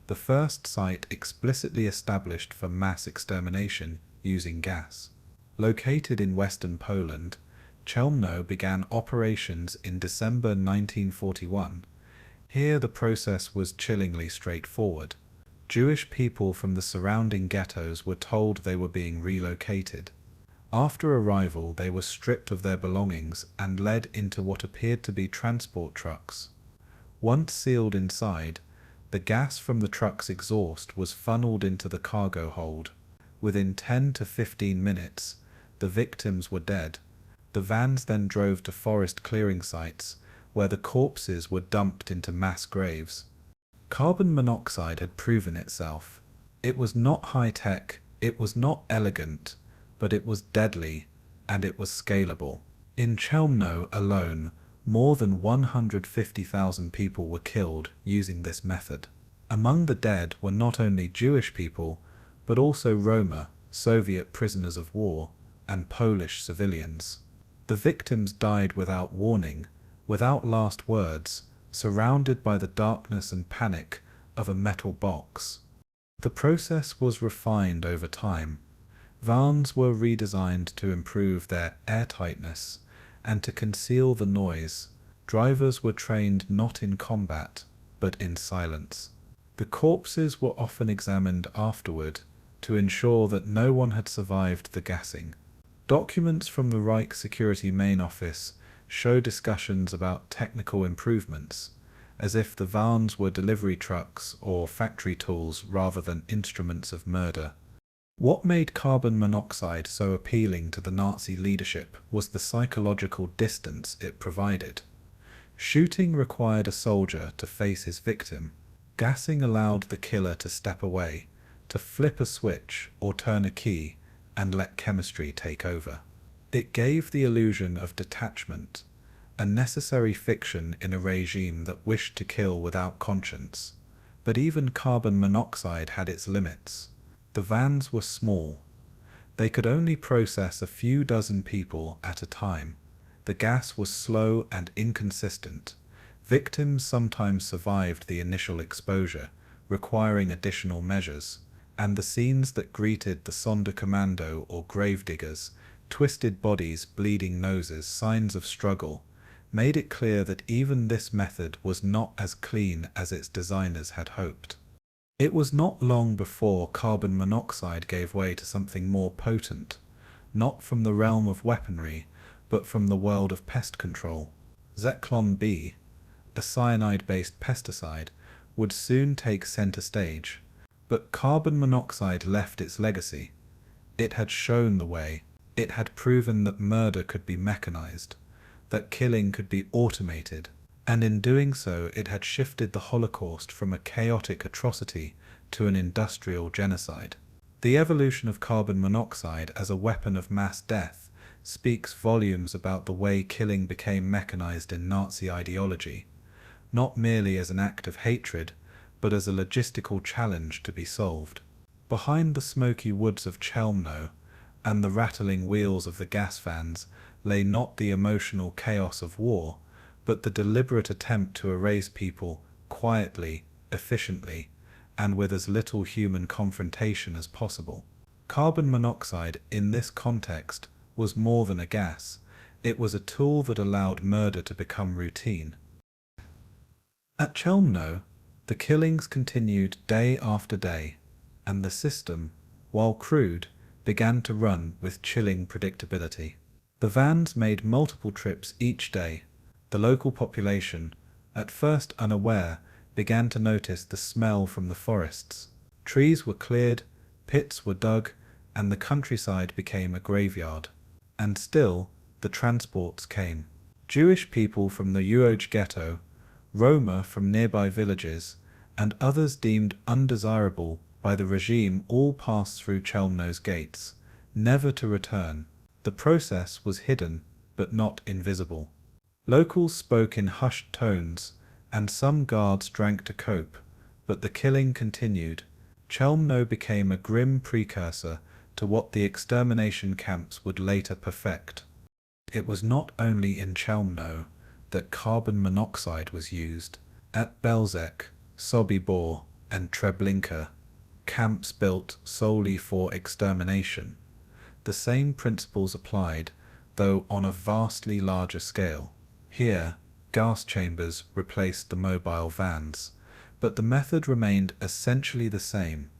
the first site explicitly established for mass extermination using gas. Located in western Poland, Chelmno began operations in December 1941. Here the process was chillingly straightforward. Jewish people from the surrounding ghettos were told they were being relocated. After arrival, they were stripped of their belongings and led into what appeared to be transport trucks. Once sealed inside, the gas from the truck's exhaust was funneled into the cargo hold. Within 10 to 15 minutes, the victims were dead. The vans then drove to forest clearing sites, where the corpses were dumped into mass graves. Carbon monoxide had proven itself. It was not high-tech, it was not elegant, but it was deadly, and it was scalable. In Chelmno alone, more than 150,000 people were killed using this method. Among the dead were not only Jewish people, but also Roma, Soviet prisoners of war, and Polish civilians. The victims died without warning, without last words, surrounded by the darkness and panic of a metal box. The process was refined over time. Vans were redesigned to improve their airtightness and to conceal the noise. Drivers were trained not in combat, but in silence. The corpses were often examined afterward to ensure that no one had survived the gassing. Documents from the Reich Security Main Office show discussions about technical improvements, as if the vans were delivery trucks or factory tools rather than instruments of murder. What made carbon monoxide so appealing to the Nazi leadership was the psychological distance it provided. Shooting required a soldier to face his victim. Gassing allowed the killer to step away, to flip a switch or turn a key and let chemistry take over. It gave the illusion of detachment, a necessary fiction in a regime that wished to kill without conscience. But even carbon monoxide had its limits. The vans were small. They could only process a few dozen people at a time. The gas was slow and inconsistent. Victims sometimes survived the initial exposure, requiring additional measures, and the scenes that greeted the Sonderkommando or gravediggers, twisted bodies, bleeding noses, signs of struggle, made it clear that even this method was not as clean as its designers had hoped. It was not long before carbon monoxide gave way to something more potent, not from the realm of weaponry, but from the world of pest control. Zyklon B, a cyanide-based pesticide, would soon take center stage. But carbon monoxide left its legacy. It had shown the way. It had proven that murder could be mechanized, that killing could be automated, and in doing so it had shifted the Holocaust from a chaotic atrocity to an industrial genocide. The evolution of carbon monoxide as a weapon of mass death speaks volumes about the way killing became mechanized in Nazi ideology, not merely as an act of hatred, but as a logistical challenge to be solved. Behind the smoky woods of Chelmno and the rattling wheels of the gas vans lay not the emotional chaos of war, but the deliberate attempt to erase people quietly, efficiently, and with as little human confrontation as possible. Carbon monoxide, in this context, was more than a gas. It was a tool that allowed murder to become routine. At Chelmno, the killings continued day after day, and the system, while crude, began to run with chilling predictability. The vans made multiple trips each day. The local population, at first unaware, began to notice the smell from the forests. Trees were cleared, pits were dug, and the countryside became a graveyard. And still, the transports came. Jewish people from the Uoj ghetto, Roma from nearby villages, and others deemed undesirable by the regime all passed through Chelmno's gates, never to return. The process was hidden, but not invisible. Locals spoke in hushed tones, and some guards drank to cope, but the killing continued. Chelmno became a grim precursor to what the extermination camps would later perfect. It was not only in Chelmno that carbon monoxide was used. At Belzec, Sobibor, and Treblinka, camps built solely for extermination, the same principles applied, though on a vastly larger scale. Here, gas chambers replaced the mobile vans, but the method remained essentially the same.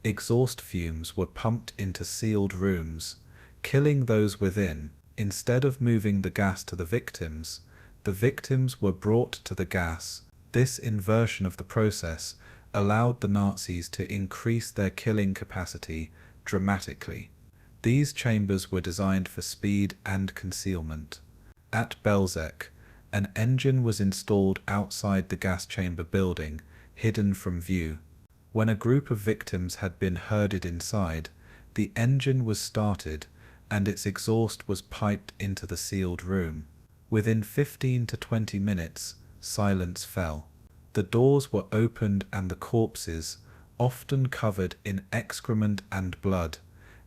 Exhaust fumes were pumped into sealed rooms, killing those within. Instead of moving the gas to the victims were brought to the gas. This inversion of the process allowed the Nazis to increase their killing capacity dramatically. These chambers were designed for speed and concealment. At Belzec, an engine was installed outside the gas chamber building, hidden from view. When a group of victims had been herded inside, the engine was started and its exhaust was piped into the sealed room. Within 15 to 20 minutes, silence fell. The doors were opened and the corpses, often covered in excrement and blood,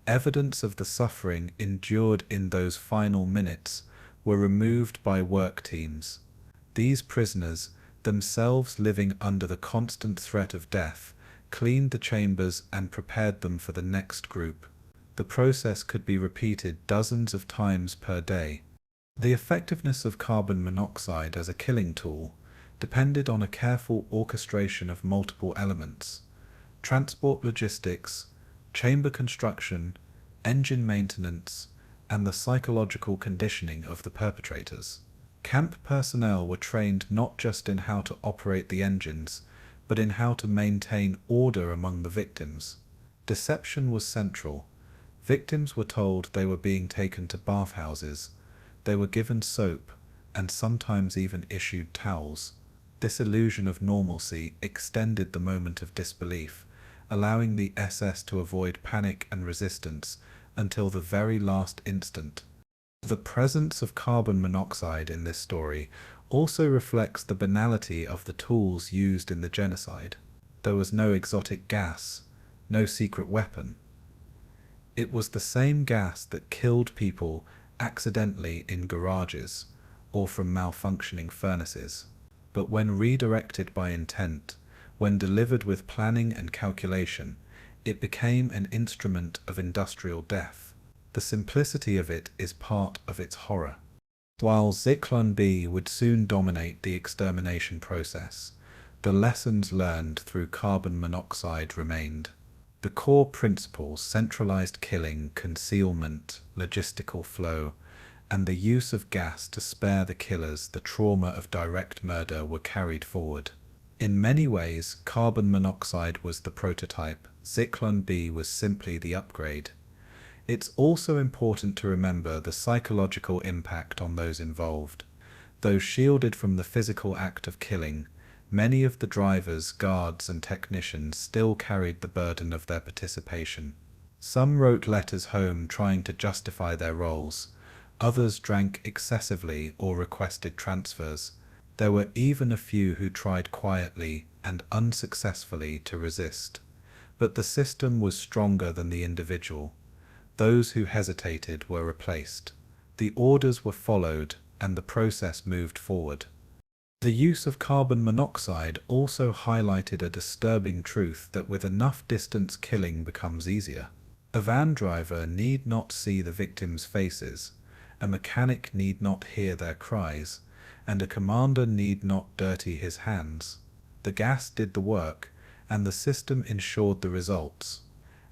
evidence of the suffering endured in those final minutes, were removed by work teams. These prisoners, themselves living under the constant threat of death, cleaned the chambers and prepared them for the next group. The process could be repeated dozens of times per day. The effectiveness of carbon monoxide as a killing tool depended on a careful orchestration of multiple elements: transport logistics, chamber construction, engine maintenance, and the psychological conditioning of the perpetrators. Camp personnel were trained not just in how to operate the engines, but in how to maintain order among the victims. Deception was central. Victims were told they were being taken to bathhouses. They were given soap, and sometimes even issued towels. This illusion of normalcy extended the moment of disbelief, allowing the SS to avoid panic and resistance until the very last instant. The presence of carbon monoxide in this story also reflects the banality of the tools used in the genocide. There was no exotic gas, no secret weapon. It was the same gas that killed people accidentally in garages or from malfunctioning furnaces. But when redirected by intent, when delivered with planning and calculation, it became an instrument of industrial death. The simplicity of it is part of its horror. While Zyklon B would soon dominate the extermination process, the lessons learned through carbon monoxide remained. The core principles: centralized killing, concealment, logistical flow, and the use of gas to spare the killers the trauma of direct murder were carried forward. In many ways, carbon monoxide was the prototype. Zyklon B was simply the upgrade. It's also important to remember the psychological impact on those involved. Though shielded from the physical act of killing, many of the drivers, guards, and technicians still carried the burden of their participation. Some wrote letters home trying to justify their roles. Others drank excessively or requested transfers. There were even a few who tried quietly and unsuccessfully to resist. But the system was stronger than the individual. Those who hesitated were replaced. The orders were followed, and the process moved forward. The use of carbon monoxide also highlighted a disturbing truth that with enough distance, killing becomes easier. A van driver need not see the victims' faces, a mechanic need not hear their cries, and a commander need not dirty his hands. The gas did the work, and the system ensured the results.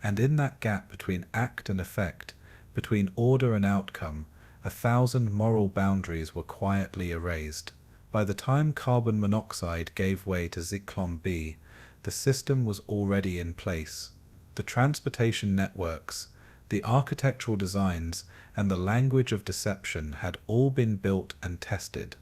And in that gap between act and effect, between order and outcome, 1,000 moral boundaries were quietly erased. By the time carbon monoxide gave way to Zyklon B, the system was already in place. The transportation networks, the architectural designs, and the language of deception had all been built and tested.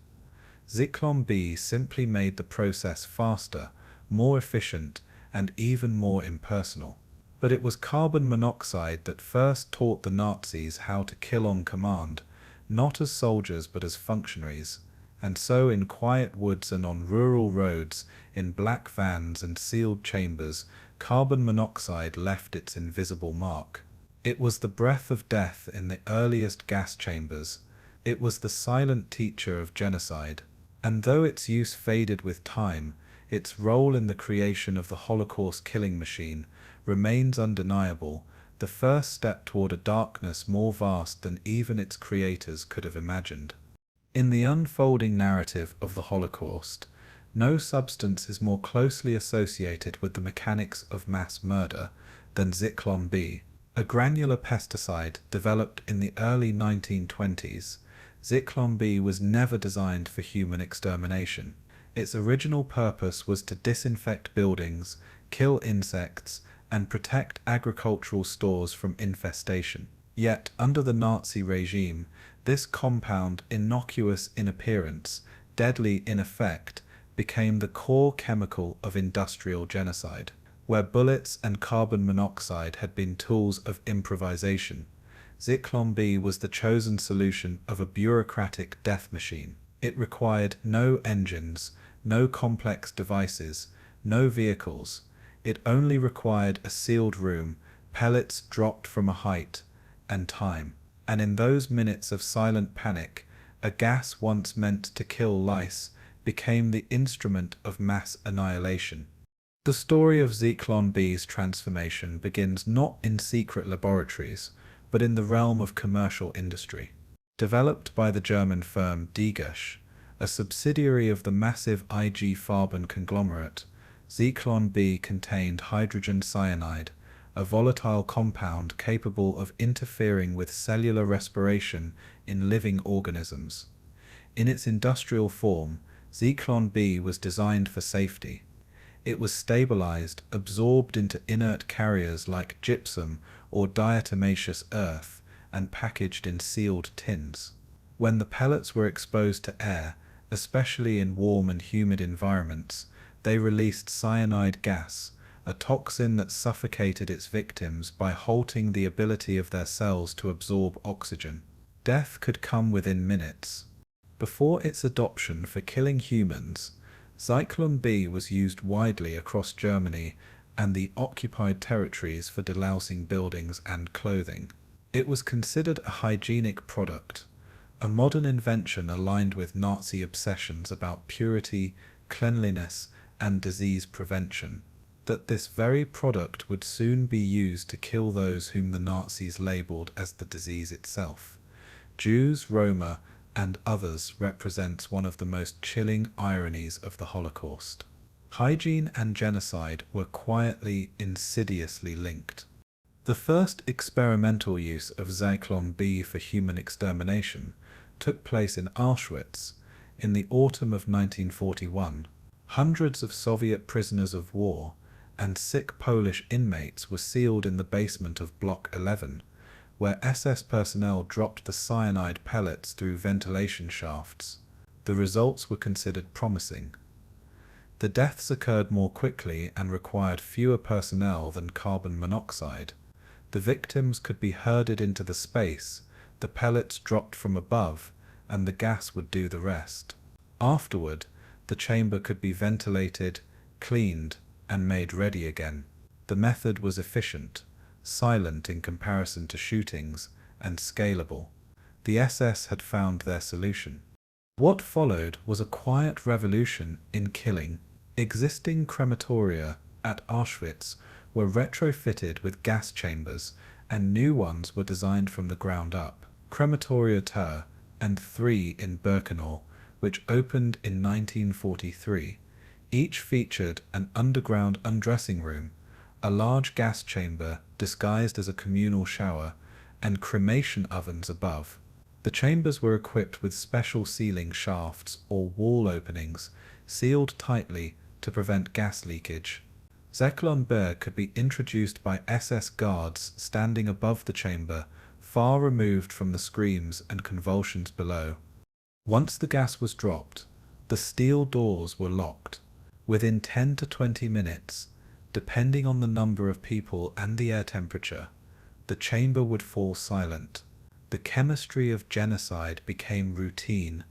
Zyklon B simply made the process faster, more efficient, and even more impersonal. But it was carbon monoxide that first taught the Nazis how to kill on command, not as soldiers but as functionaries. And so in quiet woods and on rural roads, in black vans and sealed chambers, carbon monoxide left its invisible mark. It was the breath of death in the earliest gas chambers. It was the silent teacher of genocide. And though its use faded with time, its role in the creation of the Holocaust killing machine remains undeniable, the first step toward a darkness more vast than even its creators could have imagined. In the unfolding narrative of the Holocaust, no substance is more closely associated with the mechanics of mass murder than Zyklon B, a granular pesticide developed in the early 1920s. Zyklon B was never designed for human extermination. Its original purpose was to disinfect buildings, kill insects, and protect agricultural stores from infestation. Yet, under the Nazi regime, this compound, innocuous in appearance, deadly in effect, became the core chemical of industrial genocide. Where bullets and carbon monoxide had been tools of improvisation, Zyklon B was the chosen solution of a bureaucratic death machine. It required no engines, no complex devices, no vehicles. It only required a sealed room, pellets dropped from a height, and time. And in those minutes of silent panic, a gas once meant to kill lice became the instrument of mass annihilation. The story of Zyklon B's transformation begins not in secret laboratories, but in the realm of commercial industry. Developed by the German firm Degusch, a subsidiary of the massive IG Farben conglomerate, Zyklon B contained hydrogen cyanide, a volatile compound capable of interfering with cellular respiration in living organisms. In its industrial form, Zyklon B was designed for safety. It was stabilized, absorbed into inert carriers like gypsum or diatomaceous earth, and packaged in sealed tins. When the pellets were exposed to air, especially in warm and humid environments, they released cyanide gas, a toxin that suffocated its victims by halting the ability of their cells to absorb oxygen. Death could come within minutes. Before its adoption for killing humans, Zyklon B was used widely across Germany and the occupied territories for delousing buildings and clothing. It was considered a hygienic product, a modern invention aligned with Nazi obsessions about purity, cleanliness, and disease prevention. That this very product would soon be used to kill those whom the Nazis labeled as the disease itself. Jews, Roma, and others represents one of the most chilling ironies of the Holocaust. Hygiene and genocide were quietly, insidiously linked. The first experimental use of Zyklon B for human extermination took place in Auschwitz in the autumn of 1941. Hundreds of Soviet prisoners of war and sick Polish inmates were sealed in the basement of Block 11, where SS personnel dropped the cyanide pellets through ventilation shafts. The results were considered promising. The deaths occurred more quickly and required fewer personnel than carbon monoxide. The victims could be herded into the space, the pellets dropped from above, and the gas would do the rest. Afterward, the chamber could be ventilated, cleaned, and made ready again. The method was efficient, silent in comparison to shootings, and scalable. The SS had found their solution. What followed was a quiet revolution in killing. Existing crematoria at Auschwitz were retrofitted with gas chambers, and new ones were designed from the ground up. Crematoria 2 and 3 in Birkenau, which opened in 1943, each featured an underground undressing room, a large gas chamber disguised as a communal shower, and cremation ovens above. The chambers were equipped with special ceiling shafts or wall openings, sealed tightly to prevent gas leakage. Zyklon B could be introduced by SS guards standing above the chamber, far removed from the screams and convulsions below. Once the gas was dropped, the steel doors were locked. Within 10 to 20 minutes, depending on the number of people and the air temperature, the chamber would fall silent. The chemistry of genocide became routine.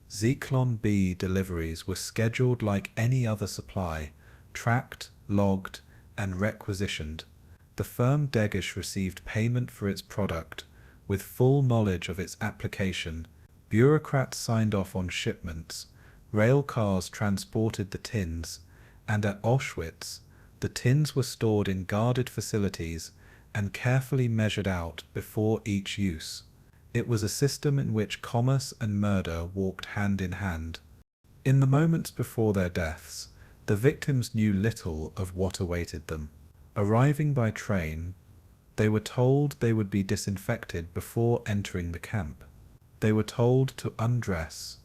Zyklon B deliveries were scheduled like any other supply, tracked, logged, and requisitioned. The firm Degusch received payment for its product, with full knowledge of its application. Bureaucrats signed off on shipments, rail cars transported the tins, and at Auschwitz, the tins were stored in guarded facilities and carefully measured out before each use. It was a system in which commerce and murder walked hand in hand. In the moments before their deaths, the victims knew little of what awaited them. Arriving by train, they were told they would be disinfected before entering the camp. They were told to undress,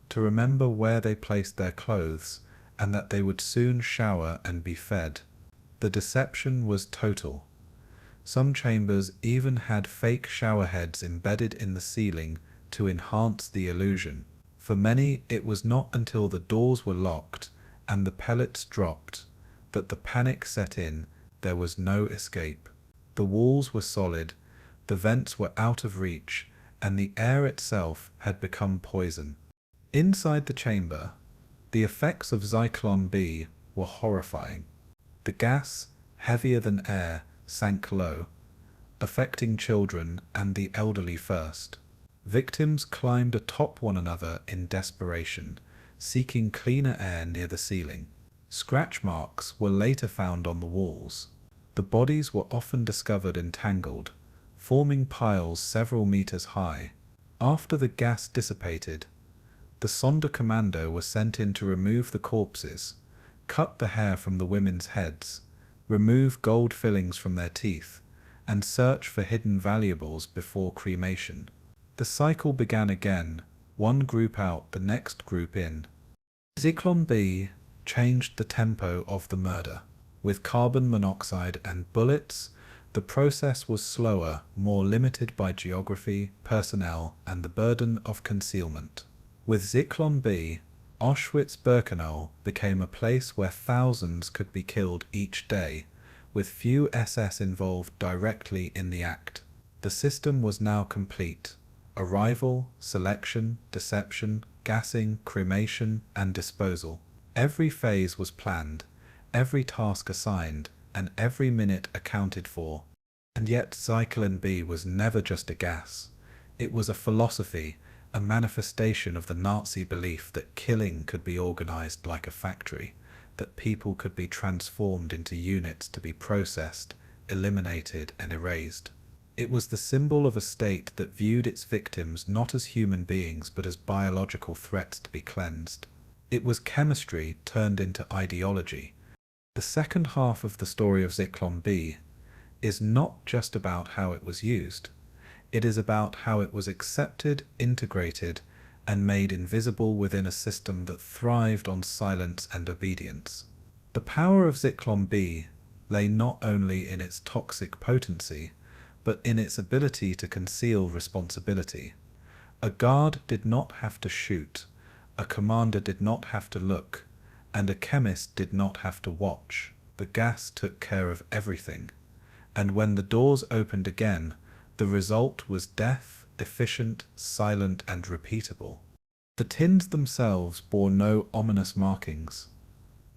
to remember where they placed their clothes, and that they would soon shower and be fed. The deception was total. Some chambers even had fake shower heads embedded in the ceiling to enhance the illusion. For many, it was not until the doors were locked and the pellets dropped that the panic set in. There was no escape. The walls were solid, the vents were out of reach, and the air itself had become poison. Inside the chamber, the effects of Zyklon B were horrifying. The gas, heavier than air, sank low, affecting children and the elderly first. Victims climbed atop one another in desperation, seeking cleaner air near the ceiling. Scratch marks were later found on the walls. The bodies were often discovered entangled, forming piles several meters high. After the gas dissipated, the Sonderkommando were sent in to remove the corpses, cut the hair from the women's heads, remove gold fillings from their teeth, and search for hidden valuables before cremation. The cycle began again, one group out, the next group in. Zyklon B changed the tempo of the murder. With carbon monoxide and bullets, the process was slower, more limited by geography, personnel, and the burden of concealment. With Zyklon B, Auschwitz-Birkenau became a place where thousands could be killed each day, with few SS involved directly in the act. The system was now complete. Arrival, selection, deception, gassing, cremation, and disposal. Every phase was planned, every task assigned, and every minute accounted for. And yet Zyklon B was never just a gas. It was a philosophy, a manifestation of the Nazi belief that killing could be organized like a factory, that people could be transformed into units to be processed, eliminated, and erased. It was the symbol of a state that viewed its victims not as human beings but as biological threats to be cleansed. It was chemistry turned into ideology. The second half of the story of Zyklon B is not just about how it was used. It is about how it was accepted, integrated, and made invisible within a system that thrived on silence and obedience. The power of Zyklon B lay not only in its toxic potency, but in its ability to conceal responsibility. A guard did not have to shoot, a commander did not have to look, and a chemist did not have to watch. The gas took care of everything. And when the doors opened again, the result was death, efficient, silent, and repeatable. The tins themselves bore no ominous markings.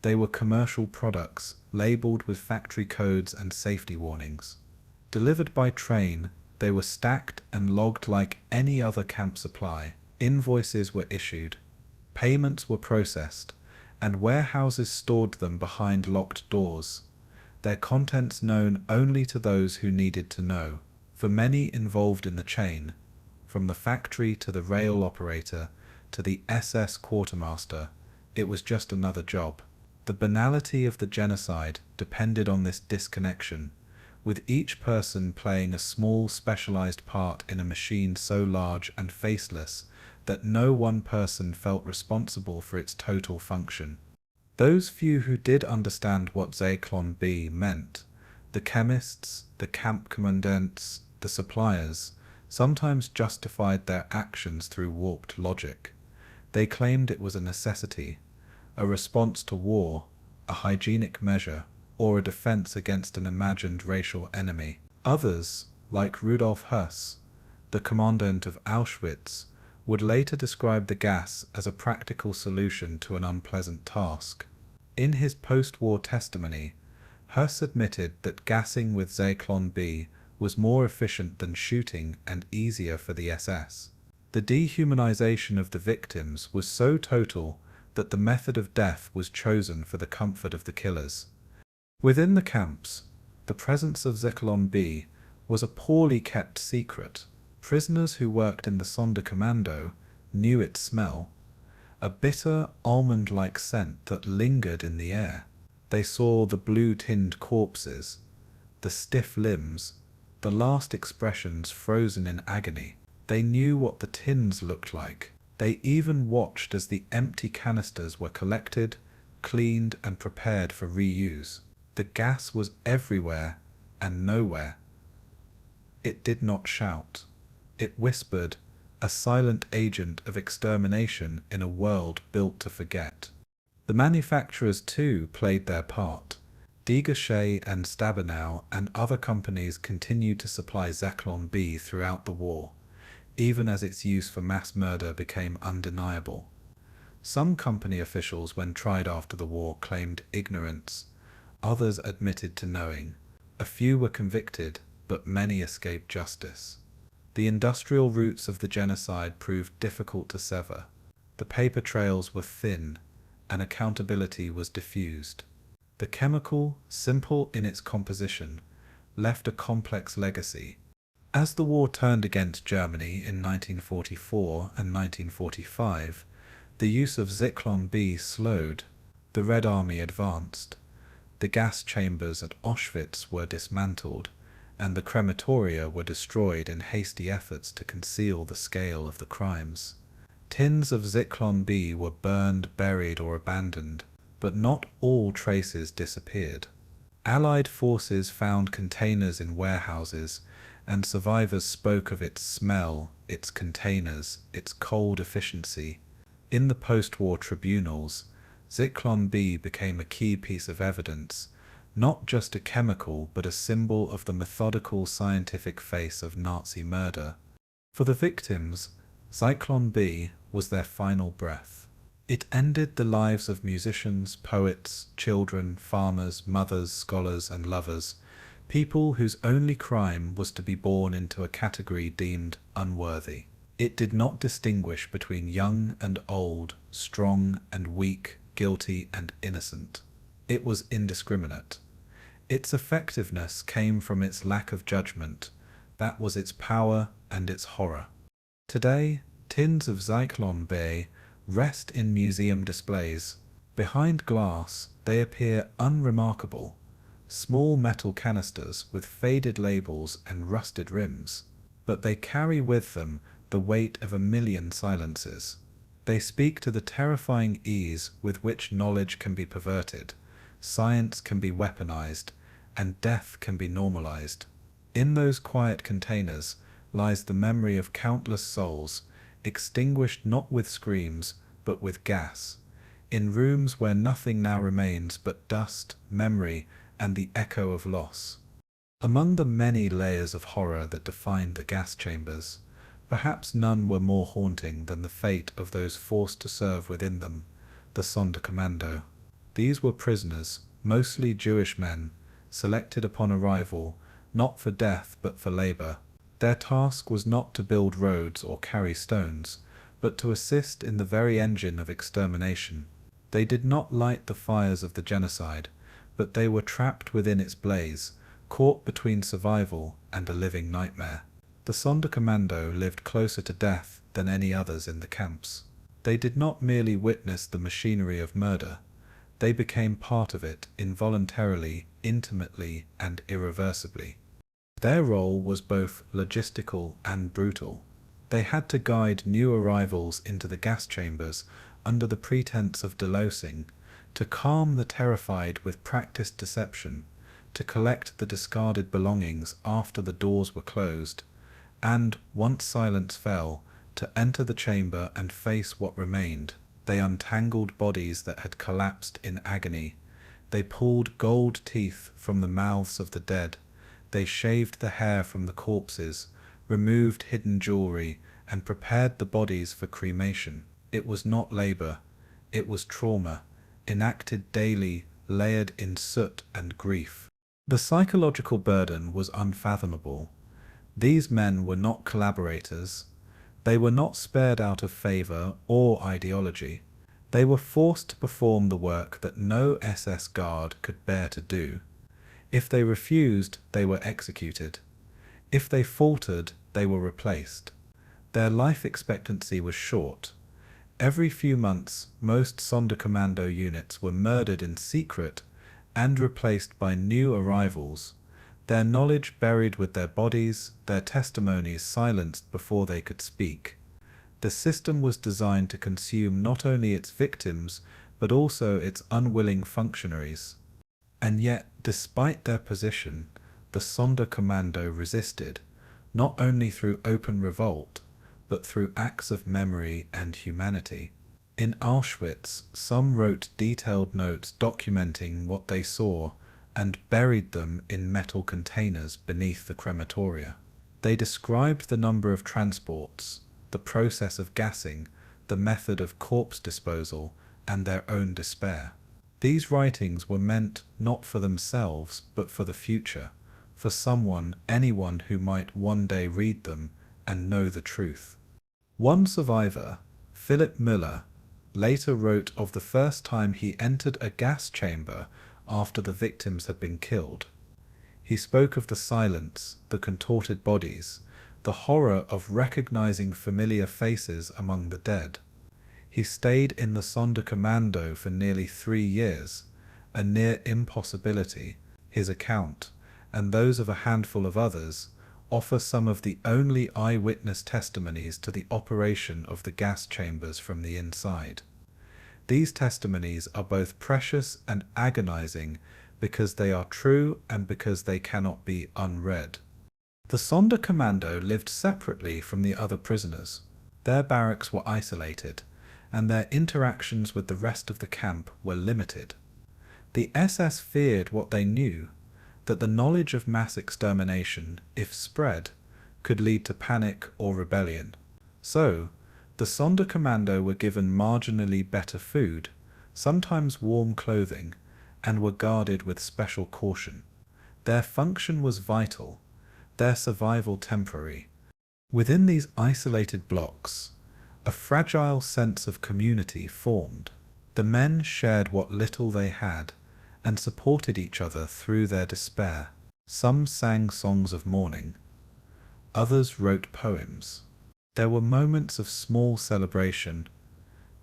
They were commercial products, labeled with factory codes and safety warnings. Delivered by train, they were stacked and logged like any other camp supply. Invoices were issued, payments were processed, and warehouses stored them behind locked doors, their contents known only to those who needed to know. For many involved in the chain, from the factory to the rail operator to the SS quartermaster, it was just another job. The banality of the genocide depended on this disconnection, with each person playing a small specialized part in a machine so large and faceless that no one person felt responsible for its total function. Those few who did understand what Zyklon B meant, the chemists, the camp commandants, the suppliers, sometimes justified their actions through warped logic. They claimed it was a necessity, a response to war, a hygienic measure, or a defense against an imagined racial enemy. Others, like Rudolf Höss, the commandant of Auschwitz, would later describe the gas as a practical solution to an unpleasant task. In his post-war testimony, Höss admitted that gassing with Zyklon B was more efficient than shooting and easier for the SS. The dehumanization of the victims was so total that the method of death was chosen for the comfort of the killers. Within the camps, the presence of Zyklon B was a poorly kept secret. Prisoners who worked in the Sonderkommando knew its smell, a bitter, almond-like scent that lingered in the air. They saw the blue-tinned corpses, the stiff limbs, the last expressions frozen in agony. They knew what the tins looked like. They even watched as the empty canisters were collected, cleaned, and prepared for reuse. The gas was everywhere and nowhere. It did not shout. It whispered, a silent agent of extermination in a world built to forget. The manufacturers too played their part. Degerche and Stabenow and other companies continued to supply Zyklon B throughout the war, even as its use for mass murder became undeniable. Some company officials, when tried after the war, claimed ignorance. Others admitted to knowing. A few were convicted, but many escaped justice. The industrial roots of the genocide proved difficult to sever. The paper trails were thin, and accountability was diffused. The chemical, simple in its composition, left a complex legacy. As the war turned against Germany in 1944 and 1945, the use of Zyklon B slowed. The Red Army advanced. The gas chambers at Auschwitz were dismantled, and the crematoria were destroyed in hasty efforts to conceal the scale of the crimes. Tins of Zyklon B were burned, buried, or abandoned, but not all traces disappeared. Allied forces found containers in warehouses, and survivors spoke of its smell, its containers, its cold efficiency. In the post-war tribunals, Zyklon B became a key piece of evidence, not just a chemical but a symbol of the methodical scientific face of Nazi murder. For the victims, Zyklon B was their final breath. It ended the lives of musicians, poets, children, farmers, mothers, scholars, and lovers, people whose only crime was to be born into a category deemed unworthy. It did not distinguish between young and old, strong and weak, guilty and innocent. It was indiscriminate. Its effectiveness came from its lack of judgment. That was its power and its horror. Today, tins of Zyklon B rest in museum displays. Behind glass, they appear unremarkable. Small metal canisters with faded labels and rusted rims. But they carry with them the weight of 1,000,000 silences. They speak to the terrifying ease with which knowledge can be perverted, science can be weaponized, and death can be normalized. In those quiet containers lies the memory of countless souls, extinguished not with screams, but with gas, in rooms where nothing now remains but dust, memory, and the echo of loss. Among the many layers of horror that defined the gas chambers, perhaps none were more haunting than the fate of those forced to serve within them, the Sonderkommando. These were prisoners, mostly Jewish men, selected upon arrival, not for death but for labor. Their task was not to build roads or carry stones, but to assist in the very engine of extermination. They did not light the fires of the genocide, but they were trapped within its blaze, caught between survival and a living nightmare. The Sonderkommando lived closer to death than any others in the camps. They did not merely witness the machinery of murder, they became part of it involuntarily, intimately, and irreversibly. Their role was both logistical and brutal. They had to guide new arrivals into the gas chambers under the pretense of delousing, to calm the terrified with practiced deception, to collect the discarded belongings after the doors were closed, and, once silence fell, to enter the chamber and face what remained. They untangled bodies that had collapsed in agony. They pulled gold teeth from the mouths of the dead. They shaved the hair from the corpses, removed hidden jewelry, and prepared the bodies for cremation. It was not labor, it was trauma, enacted daily, layered in soot and grief. The psychological burden was unfathomable. These men were not collaborators. They were not spared out of favor or ideology. They were forced to perform the work that no SS guard could bear to do. If they refused, they were executed. If they faltered, they were replaced. Their life expectancy was short. Every few months, most Sonderkommando units were murdered in secret and replaced by new arrivals, their knowledge buried with their bodies, their testimonies silenced before they could speak. The system was designed to consume not only its victims, but also its unwilling functionaries. And yet, despite their position, the Sonderkommando resisted, not only through open revolt, but through acts of memory and humanity. In Auschwitz, some wrote detailed notes documenting what they saw and buried them in metal containers beneath the crematoria. They described the number of transports, the process of gassing, the method of corpse disposal, and their own despair. These writings were meant not for themselves, but for the future, for anyone who might one day read them and know the truth. One survivor, Philip Müller, later wrote of the first time he entered a gas chamber after the victims had been killed. He spoke of the silence, the contorted bodies, the horror of recognizing familiar faces among the dead. He stayed in the Sonderkommando for nearly 3 years, a near impossibility. His account, and those of a handful of others, offer some of the only eyewitness testimonies to the operation of the gas chambers from the inside. These testimonies are both precious and agonizing because they are true and because they cannot be unread. The Sonderkommando lived separately from the other prisoners. Their barracks were isolated, and their interactions with the rest of the camp were limited. The SS feared what they knew, that the knowledge of mass extermination, if spread, could lead to panic or rebellion. So, the Sonderkommando were given marginally better food, sometimes warm clothing, and were guarded with special caution. Their function was vital, their survival temporary. Within these isolated blocks, a fragile sense of community formed. The men shared what little they had and supported each other through their despair. Some sang songs of mourning, others wrote poems. There were moments of small celebration,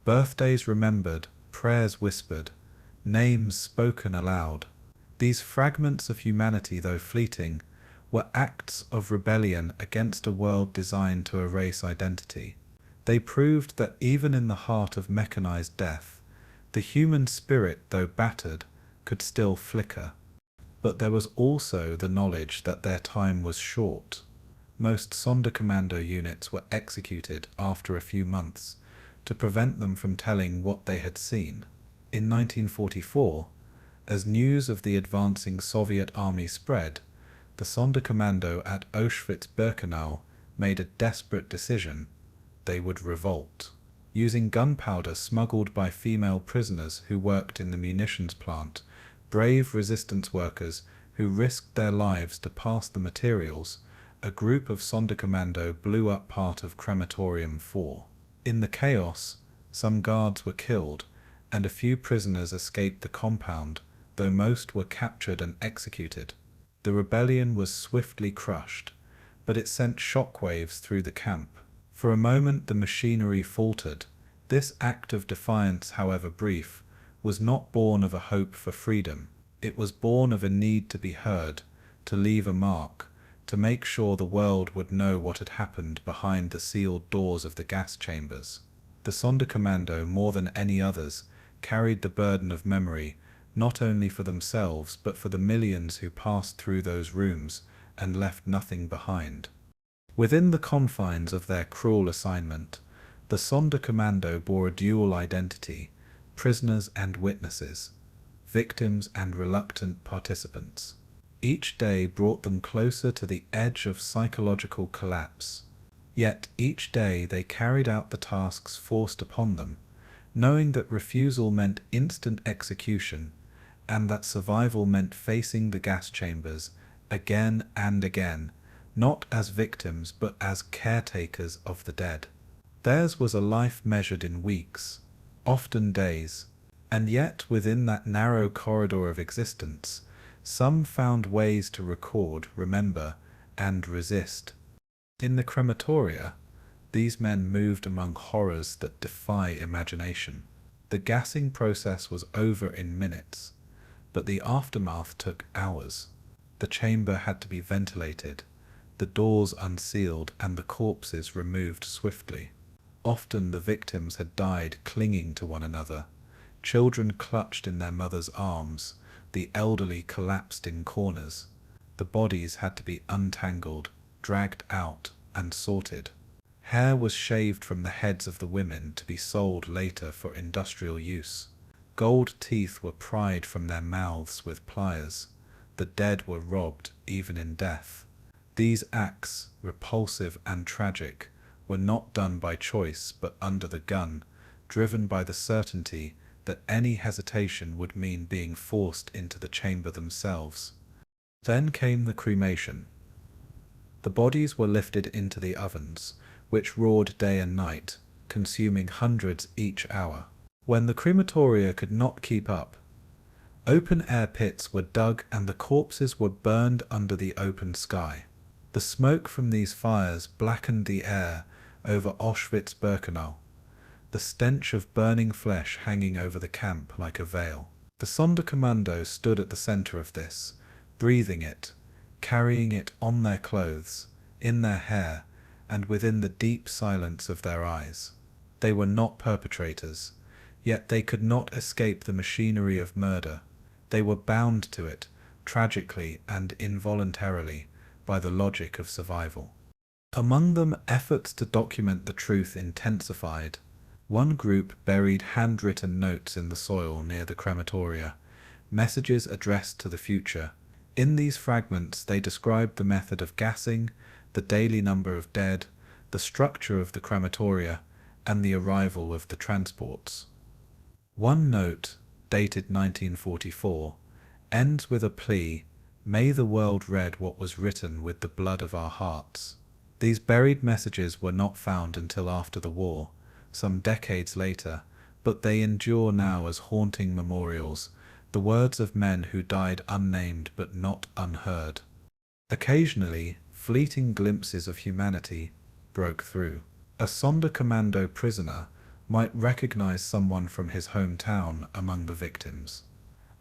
birthdays remembered, prayers whispered, names spoken aloud. These fragments of humanity, though fleeting, were acts of rebellion against a world designed to erase identity. They proved that even in the heart of mechanized death, the human spirit, though battered, could still flicker. But there was also the knowledge that their time was short. Most Sonderkommando units were executed after a few months to prevent them from telling what they had seen. In 1944, as news of the advancing Soviet army spread, the Sonderkommando at Auschwitz-Birkenau made a desperate decision. They would revolt. Using gunpowder smuggled by female prisoners who worked in the munitions plant, brave resistance workers who risked their lives to pass the materials, a group of Sonderkommando blew up part of Crematorium 4. In the chaos, some guards were killed, and a few prisoners escaped the compound, though most were captured and executed. The rebellion was swiftly crushed, but it sent shockwaves through the camp. For a moment the machinery faltered. This act of defiance, however brief, was not born of a hope for freedom. It was born of a need to be heard, to leave a mark, to make sure the world would know what had happened behind the sealed doors of the gas chambers. The Sonderkommando, more than any others, carried the burden of memory, not only for themselves but for the millions who passed through those rooms and left nothing behind. Within the confines of their cruel assignment, the Sonderkommando bore a dual identity: prisoners and witnesses, victims and reluctant participants. Each day brought them closer to the edge of psychological collapse. Yet each day they carried out the tasks forced upon them, knowing that refusal meant instant execution, and that survival meant facing the gas chambers again and again, not as victims but as caretakers of the dead. Theirs was a life measured in weeks, often days, and yet within that narrow corridor of existence, some found ways to record, remember, and resist. In the crematoria, these men moved among horrors that defy imagination. The gassing process was over in minutes, but the aftermath took hours. The chamber had to be ventilated, the doors unsealed, and the corpses removed swiftly. Often the victims had died clinging to one another. Children clutched in their mothers' arms, the elderly collapsed in corners. The bodies had to be untangled, dragged out, and sorted. Hair was shaved from the heads of the women to be sold later for industrial use. Gold teeth were pried from their mouths with pliers. The dead were robbed even in death. These acts, repulsive and tragic, were not done by choice but under the gun, driven by the certainty that any hesitation would mean being forced into the chamber themselves. Then came the cremation. The bodies were lifted into the ovens, which roared day and night, consuming hundreds each hour. When the crematoria could not keep up, open-air pits were dug and the corpses were burned under the open sky. The smoke from these fires blackened the air over Auschwitz-Birkenau, the stench of burning flesh hanging over the camp like a veil. The Sonderkommando stood at the center of this, breathing it, carrying it on their clothes, in their hair, and within the deep silence of their eyes. They were not perpetrators, yet they could not escape the machinery of murder. They were bound to it, tragically and involuntarily, by the logic of survival. Among them, efforts to document the truth intensified. One group buried handwritten notes in the soil near the crematoria, messages addressed to the future. In these fragments they described the method of gassing, the daily number of dead, the structure of the crematoria, and the arrival of the transports. One note, dated 1944, ends with a plea, "May the world read what was written with the blood of our hearts." These buried messages were not found until after the war, some decades later, but they endure now as haunting memorials, the words of men who died unnamed but not unheard. Occasionally, fleeting glimpses of humanity broke through. A Sonderkommando prisoner might recognize someone from his hometown among the victims.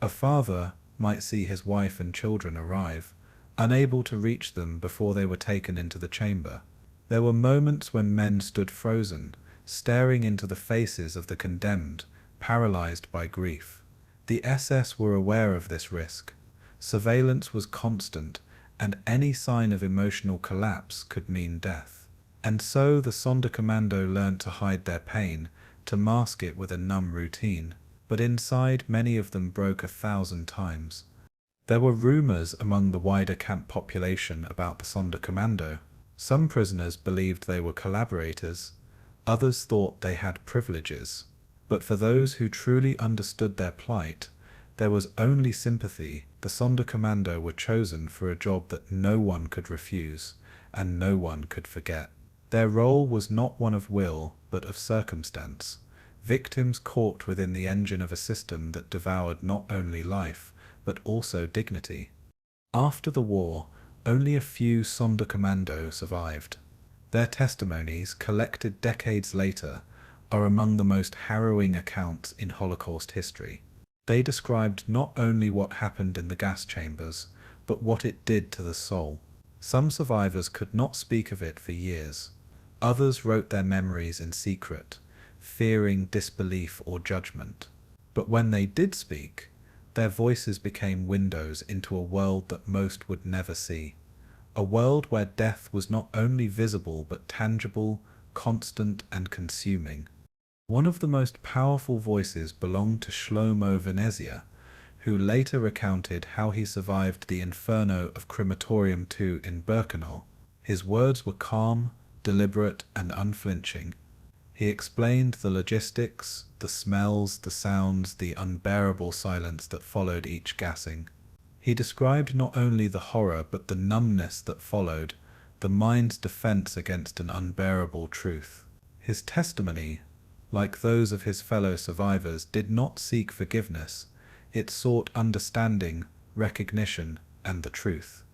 A father might see his wife and children arrive, unable to reach them before they were taken into the chamber. There were moments when men stood frozen, staring into the faces of the condemned, paralyzed by grief. The SS were aware of this risk. Surveillance was constant, and any sign of emotional collapse could mean death. And so the Sonderkommando learned to hide their pain, to mask it with a numb routine. But inside, many of them broke 1,000 times. There were rumors among the wider camp population about the Sonderkommando. Some prisoners believed they were collaborators, others thought they had privileges. But for those who truly understood their plight, there was only sympathy. The Sonderkommando were chosen for a job that no one could refuse, and no one could forget. Their role was not one of will, but of circumstance. Victims caught within the engine of a system that devoured not only life, but also dignity. After the war, only a few Sonderkommando survived. Their testimonies, collected decades later, are among the most harrowing accounts in Holocaust history. They described not only what happened in the gas chambers, but what it did to the soul. Some survivors could not speak of it for years. Others wrote their memories in secret, fearing disbelief or judgment. But when they did speak, their voices became windows into a world that most would never see. A world where death was not only visible but tangible, constant and consuming. One of the most powerful voices belonged to Chelmno Venezia, who later recounted how he survived the inferno of Crematorium II in Birkenau. His words were calm, deliberate and unflinching. He explained the logistics, the smells, the sounds, the unbearable silence that followed each gassing. He described not only the horror but the numbness that followed, the mind's defense against an unbearable truth. His testimony, like those of his fellow survivors, did not seek forgiveness. It sought understanding, recognition, and the truth.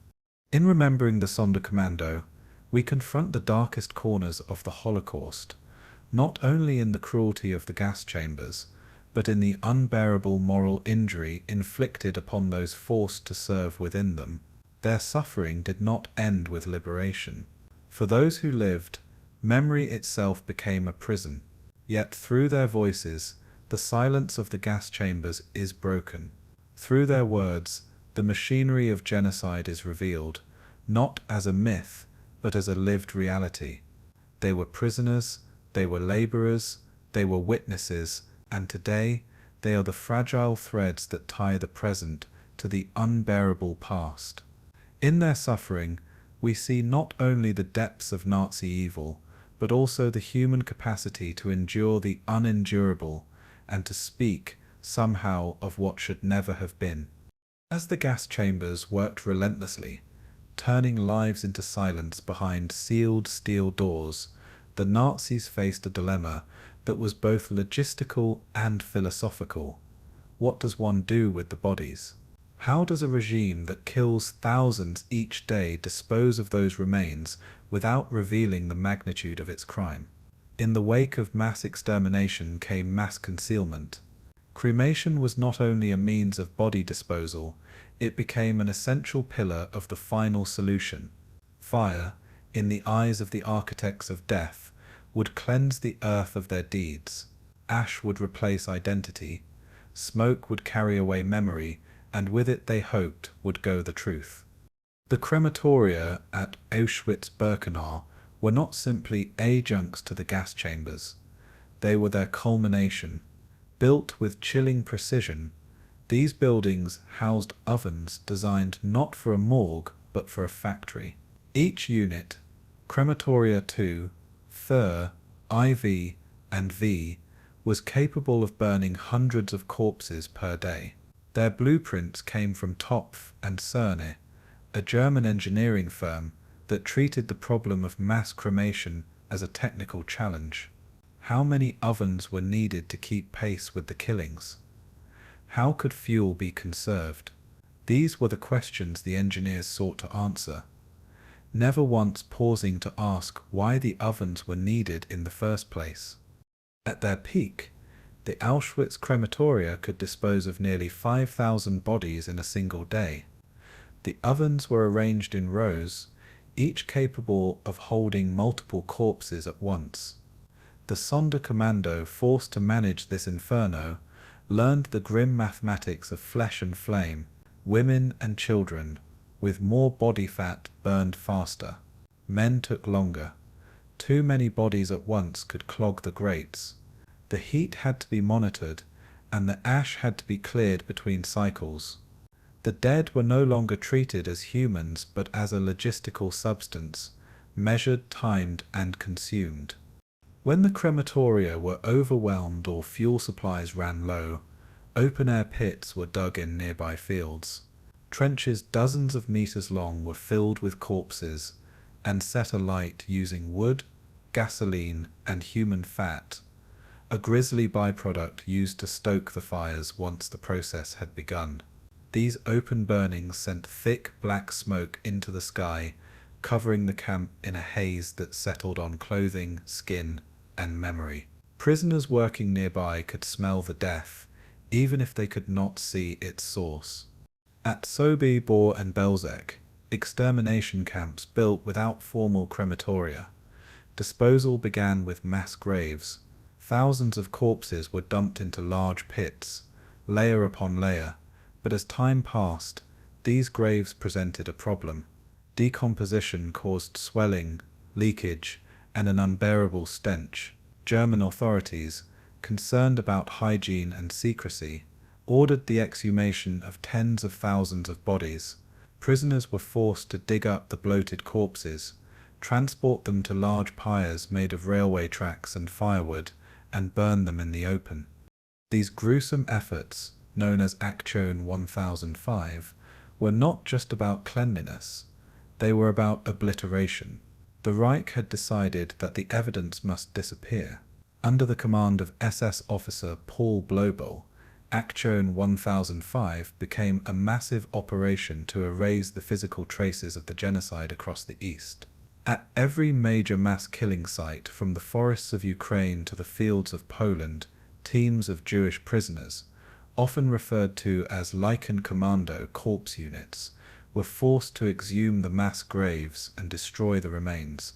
In remembering the Sonderkommando, we confront the darkest corners of the Holocaust, not only in the cruelty of the gas chambers, but in the unbearable moral injury inflicted upon those forced to serve within them. Their suffering did not end with liberation. For those who lived, memory itself became a prison. Yet through their voices, the silence of the gas chambers is broken. Through their words, the machinery of genocide is revealed, not as a myth, but as a lived reality. They were prisoners, they were laborers, they were witnesses, and today they are the fragile threads that tie the present to the unbearable past. In their suffering, we see not only the depths of Nazi evil, but also the human capacity to endure the unendurable and to speak, somehow, of what should never have been. As the gas chambers worked relentlessly, turning lives into silence behind sealed steel doors, the Nazis faced a dilemma that was both logistical and philosophical. What does one do with the bodies? How does a regime that kills thousands each day dispose of those remains without revealing the magnitude of its crime? In the wake of mass extermination came mass concealment. Cremation was not only a means of body disposal, it became an essential pillar of the final solution. Fire, in the eyes of the architects of death, would cleanse the earth of their deeds. Ash would replace identity. Smoke would carry away memory, and with it, they hoped, would go the truth. The crematoria at Auschwitz-Birkenau were not simply adjuncts to the gas chambers. They were their culmination. Built with chilling precision, these buildings housed ovens designed not for a morgue but for a factory. Each unit, crematoria 2, Thur, IV, and V, was capable of burning hundreds of corpses per day. Their blueprints came from Topf and Cerne, a German engineering firm that treated the problem of mass cremation as a technical challenge. How many ovens were needed to keep pace with the killings? How could fuel be conserved? These were the questions the engineers sought to answer, never once pausing to ask why the ovens were needed in the first place. At their peak, the Auschwitz crematoria could dispose of nearly 5,000 bodies in a single day. The ovens were arranged in rows, each capable of holding multiple corpses at once. The Sonderkommando, forced to manage this inferno, learned the grim mathematics of flesh and flame. Women and children, with more body fat, burned faster. Men took longer. Too many bodies at once could clog the grates. The heat had to be monitored, and the ash had to be cleared between cycles. The dead were no longer treated as humans but as a logistical substance, measured, timed, and consumed. When the crematoria were overwhelmed or fuel supplies ran low, open-air pits were dug in nearby fields. Trenches dozens of meters long were filled with corpses and set alight using wood, gasoline, and human fat, a grisly byproduct used to stoke the fires once the process had begun. These open burnings sent thick black smoke into the sky, covering the camp in a haze that settled on clothing, skin, and memory. Prisoners working nearby could smell the death, even if they could not see its source. At Sobibor and Belzec, extermination camps built without formal crematoria, disposal began with mass graves. Thousands of corpses were dumped into large pits, layer upon layer, but as time passed, these graves presented a problem. Decomposition caused swelling, leakage, and an unbearable stench. German authorities, concerned about hygiene and secrecy, ordered the exhumation of tens of thousands of bodies. Prisoners were forced to dig up the bloated corpses, transport them to large pyres made of railway tracks and firewood, and burn them in the open. These gruesome efforts, known as Aktion 1005, were not just about cleanliness, they were about obliteration. The Reich had decided that the evidence must disappear. Under the command of SS officer Paul Blobel, Aktion 1005 became a massive operation to erase the physical traces of the genocide across the East. At every major mass killing site, from the forests of Ukraine to the fields of Poland, teams of Jewish prisoners, often referred to as Leichen Kommando corpse units, were forced to exhume the mass graves and destroy the remains.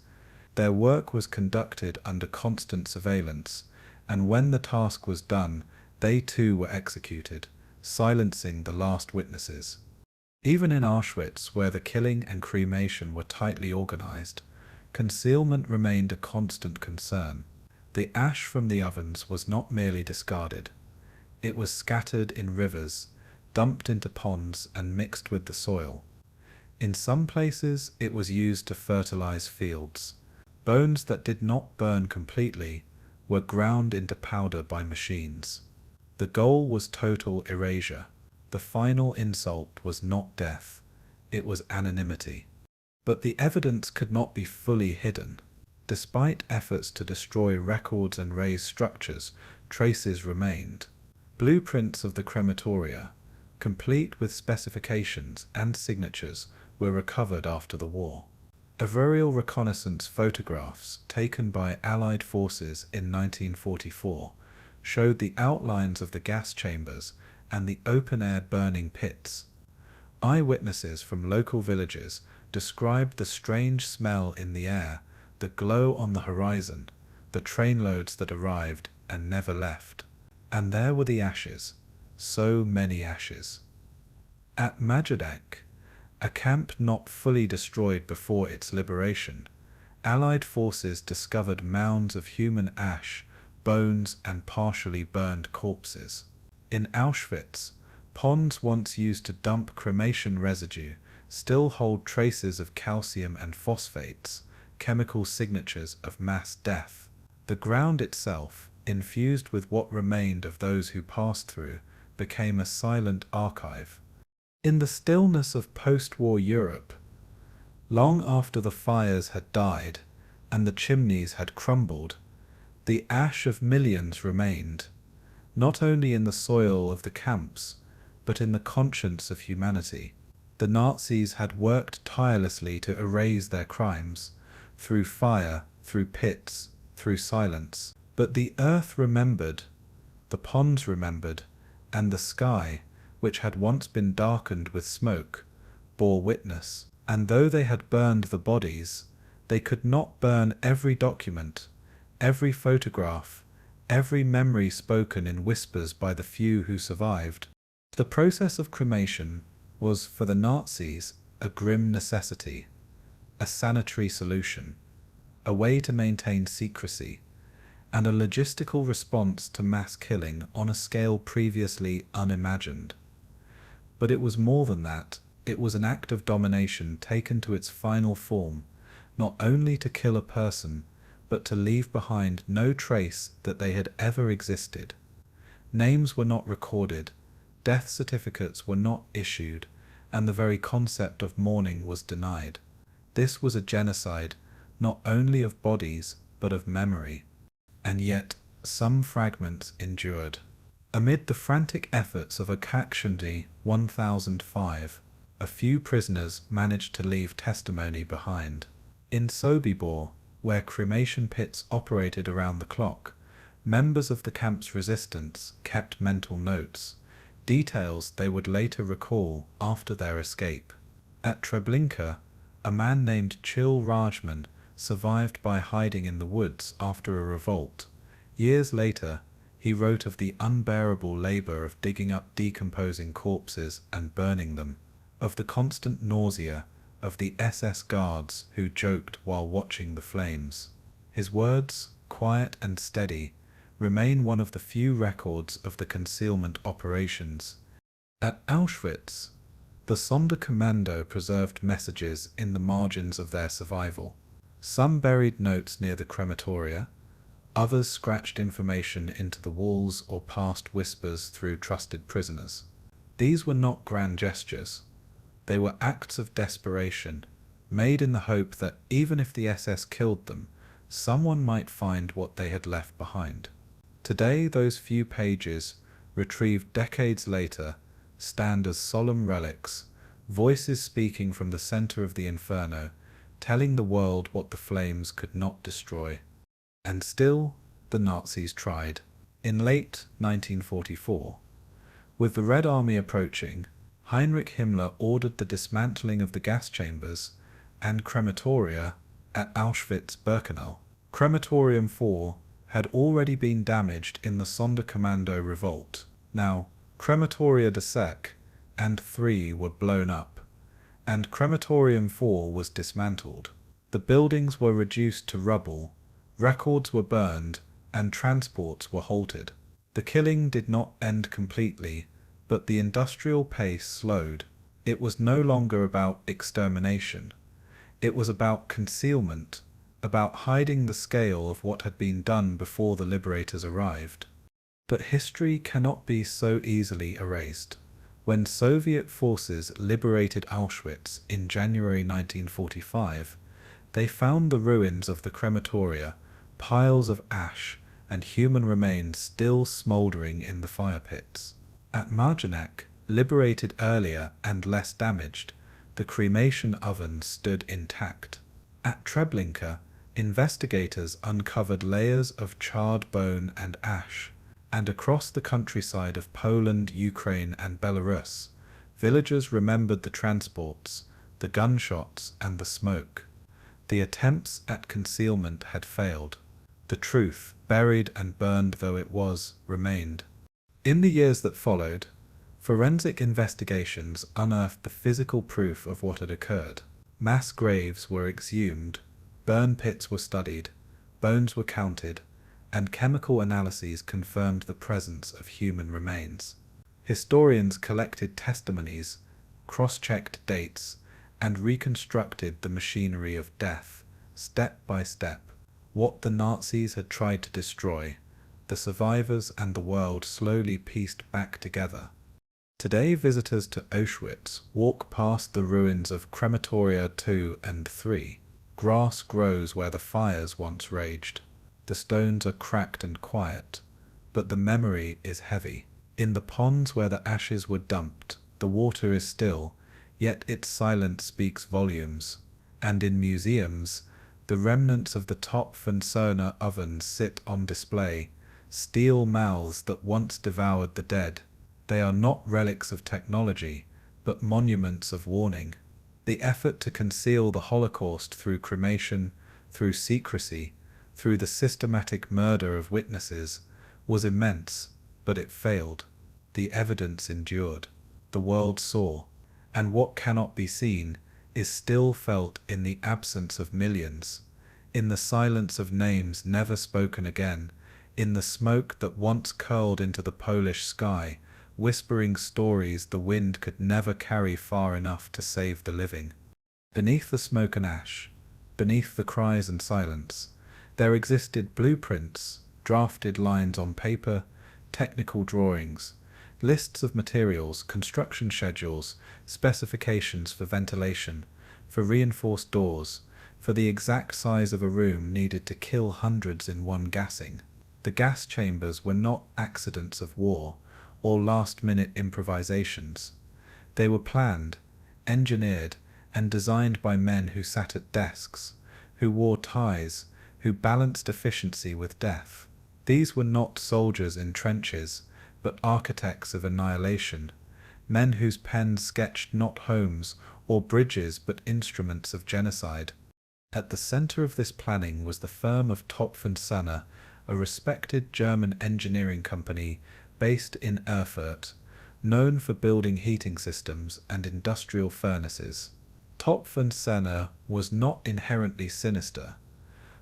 Their work was conducted under constant surveillance, and when the task was done, they too were executed, silencing the last witnesses. Even in Auschwitz, where the killing and cremation were tightly organized, Concealment remained a constant concern. The ash from the ovens was not merely discarded. It was scattered in rivers, dumped into ponds and mixed with the soil. In some places it was used to fertilize fields. Bones that did not burn completely were ground into powder by machines. The goal was total erasure. The final insult was not death, it was anonymity. But the evidence could not be fully hidden. Despite efforts to destroy records and raze structures, traces remained. Blueprints of the crematoria, complete with specifications and signatures, were recovered after the war. Aerial reconnaissance photographs taken by Allied forces in 1944 showed the outlines of the gas chambers and the open-air burning pits. Eyewitnesses from local villages described the strange smell in the air, the glow on the horizon, the trainloads that arrived and never left. And there were the ashes, so many ashes. At Majdanek, a camp not fully destroyed before its liberation, Allied forces discovered mounds of human ash, bones and partially burned corpses. In Auschwitz, ponds once used to dump cremation residue still hold traces of calcium and phosphates, chemical signatures of mass death. The ground itself, infused with what remained of those who passed through, became a silent archive. In the stillness of post-war Europe, long after the fires had died and the chimneys had crumbled, the ash of millions remained, not only in the soil of the camps, but in the conscience of humanity. The Nazis had worked tirelessly to erase their crimes, through fire, through pits, through silence. But the earth remembered, the ponds remembered, and the sky, which had once been darkened with smoke, bore witness. And though they had burned the bodies, they could not burn every document, every photograph, every memory spoken in whispers by the few who survived. The process of cremation was, for the Nazis, a grim necessity, a sanitary solution, a way to maintain secrecy, and a logistical response to mass killing on a scale previously unimagined. But it was more than that. It was an act of domination taken to its final form, not only to kill a person, but to leave behind no trace that they had ever existed. Names were not recorded, death certificates were not issued, and the very concept of mourning was denied. This was a genocide, not only of bodies, but of memory. And yet, some fragments endured. Amid the frantic efforts of Auschwitz 1005, a few prisoners managed to leave testimony behind. In Sobibor, where cremation pits operated around the clock, members of the camp's resistance kept mental notes, details they would later recall after their escape. At Treblinka, a man named Chelmno survived by hiding in the woods after a revolt. Years later, he wrote of the unbearable labor of digging up decomposing corpses and burning them, of the constant nausea of the SS guards who joked while watching the flames. His words, quiet and steady, remain one of the few records of the concealment operations. At Auschwitz, the Sonderkommando preserved messages in the margins of their survival. Some buried notes near the crematoria, others scratched information into the walls or passed whispers through trusted prisoners. These were not grand gestures. They were acts of desperation, made in the hope that even if the SS killed them, someone might find what they had left behind. Today, those few pages, retrieved decades later, stand as solemn relics, voices speaking from the center of the inferno, telling the world what the flames could not destroy. And still, the Nazis tried. In late 1944, with the Red Army approaching, Heinrich Himmler ordered the dismantling of the gas chambers and crematoria at Auschwitz-Birkenau. Crematorium 4 had already been damaged in the Sonderkommando revolt. Now, Crematoria 2 and 3 were blown up, and Crematorium 4 was dismantled. The buildings were reduced to rubble, records were burned, and transports were halted. The killing did not end completely, but the industrial pace slowed. It was no longer about extermination. It was about concealment, about hiding the scale of what had been done before the liberators arrived. But history cannot be so easily erased. When Soviet forces liberated Auschwitz in January 1945, they found the ruins of the crematoria, piles of ash, and human remains still smouldering in the fire pits. At Majdanek, liberated earlier and less damaged, the cremation ovens stood intact. At Treblinka, investigators uncovered layers of charred bone and ash, and across the countryside of Poland, Ukraine, and Belarus, villagers remembered the transports, the gunshots, and the smoke. The attempts at concealment had failed. The truth, buried and burned though it was, remained. In the years that followed, forensic investigations unearthed the physical proof of what had occurred. Mass graves were exhumed, burn pits were studied, bones were counted, and chemical analyses confirmed the presence of human remains. Historians collected testimonies, cross-checked dates, and reconstructed the machinery of death, step by step. What the Nazis had tried to destroy, the survivors and the world slowly pieced back together. Today, visitors to Auschwitz walk past the ruins of Crematoria 2 and 3. Grass grows where the fires once raged. The stones are cracked and quiet, but the memory is heavy. In the ponds where the ashes were dumped, the water is still, yet its silence speaks volumes. And in museums, the remnants of the Topf-and-Söhne ovens sit on display, steel mouths that once devoured the dead. They are not relics of technology, but monuments of warning. The effort to conceal the Holocaust through cremation, through secrecy, through the systematic murder of witnesses, was immense, but it failed. The evidence endured. The world saw, and what cannot be seen is still felt in the absence of millions, in the silence of names never spoken again, in the smoke that once curled into the Polish sky, whispering stories the wind could never carry far enough to save the living. Beneath the smoke and ash, beneath the cries and silence, there existed blueprints, drafted lines on paper, technical drawings, lists of materials, construction schedules, specifications for ventilation, for reinforced doors, for the exact size of a room needed to kill hundreds in one gassing. The gas chambers were not accidents of war or last-minute improvisations. They were planned, engineered, and designed by men who sat at desks, who wore ties, who balanced efficiency with death. These were not soldiers in trenches, but architects of annihilation, men whose pens sketched not homes or bridges but instruments of genocide. At the center of this planning was the firm of Topf-and-Söhne, a respected German engineering company based in Erfurt, known for building heating systems and industrial furnaces. Topf-and-Söhne was not inherently sinister,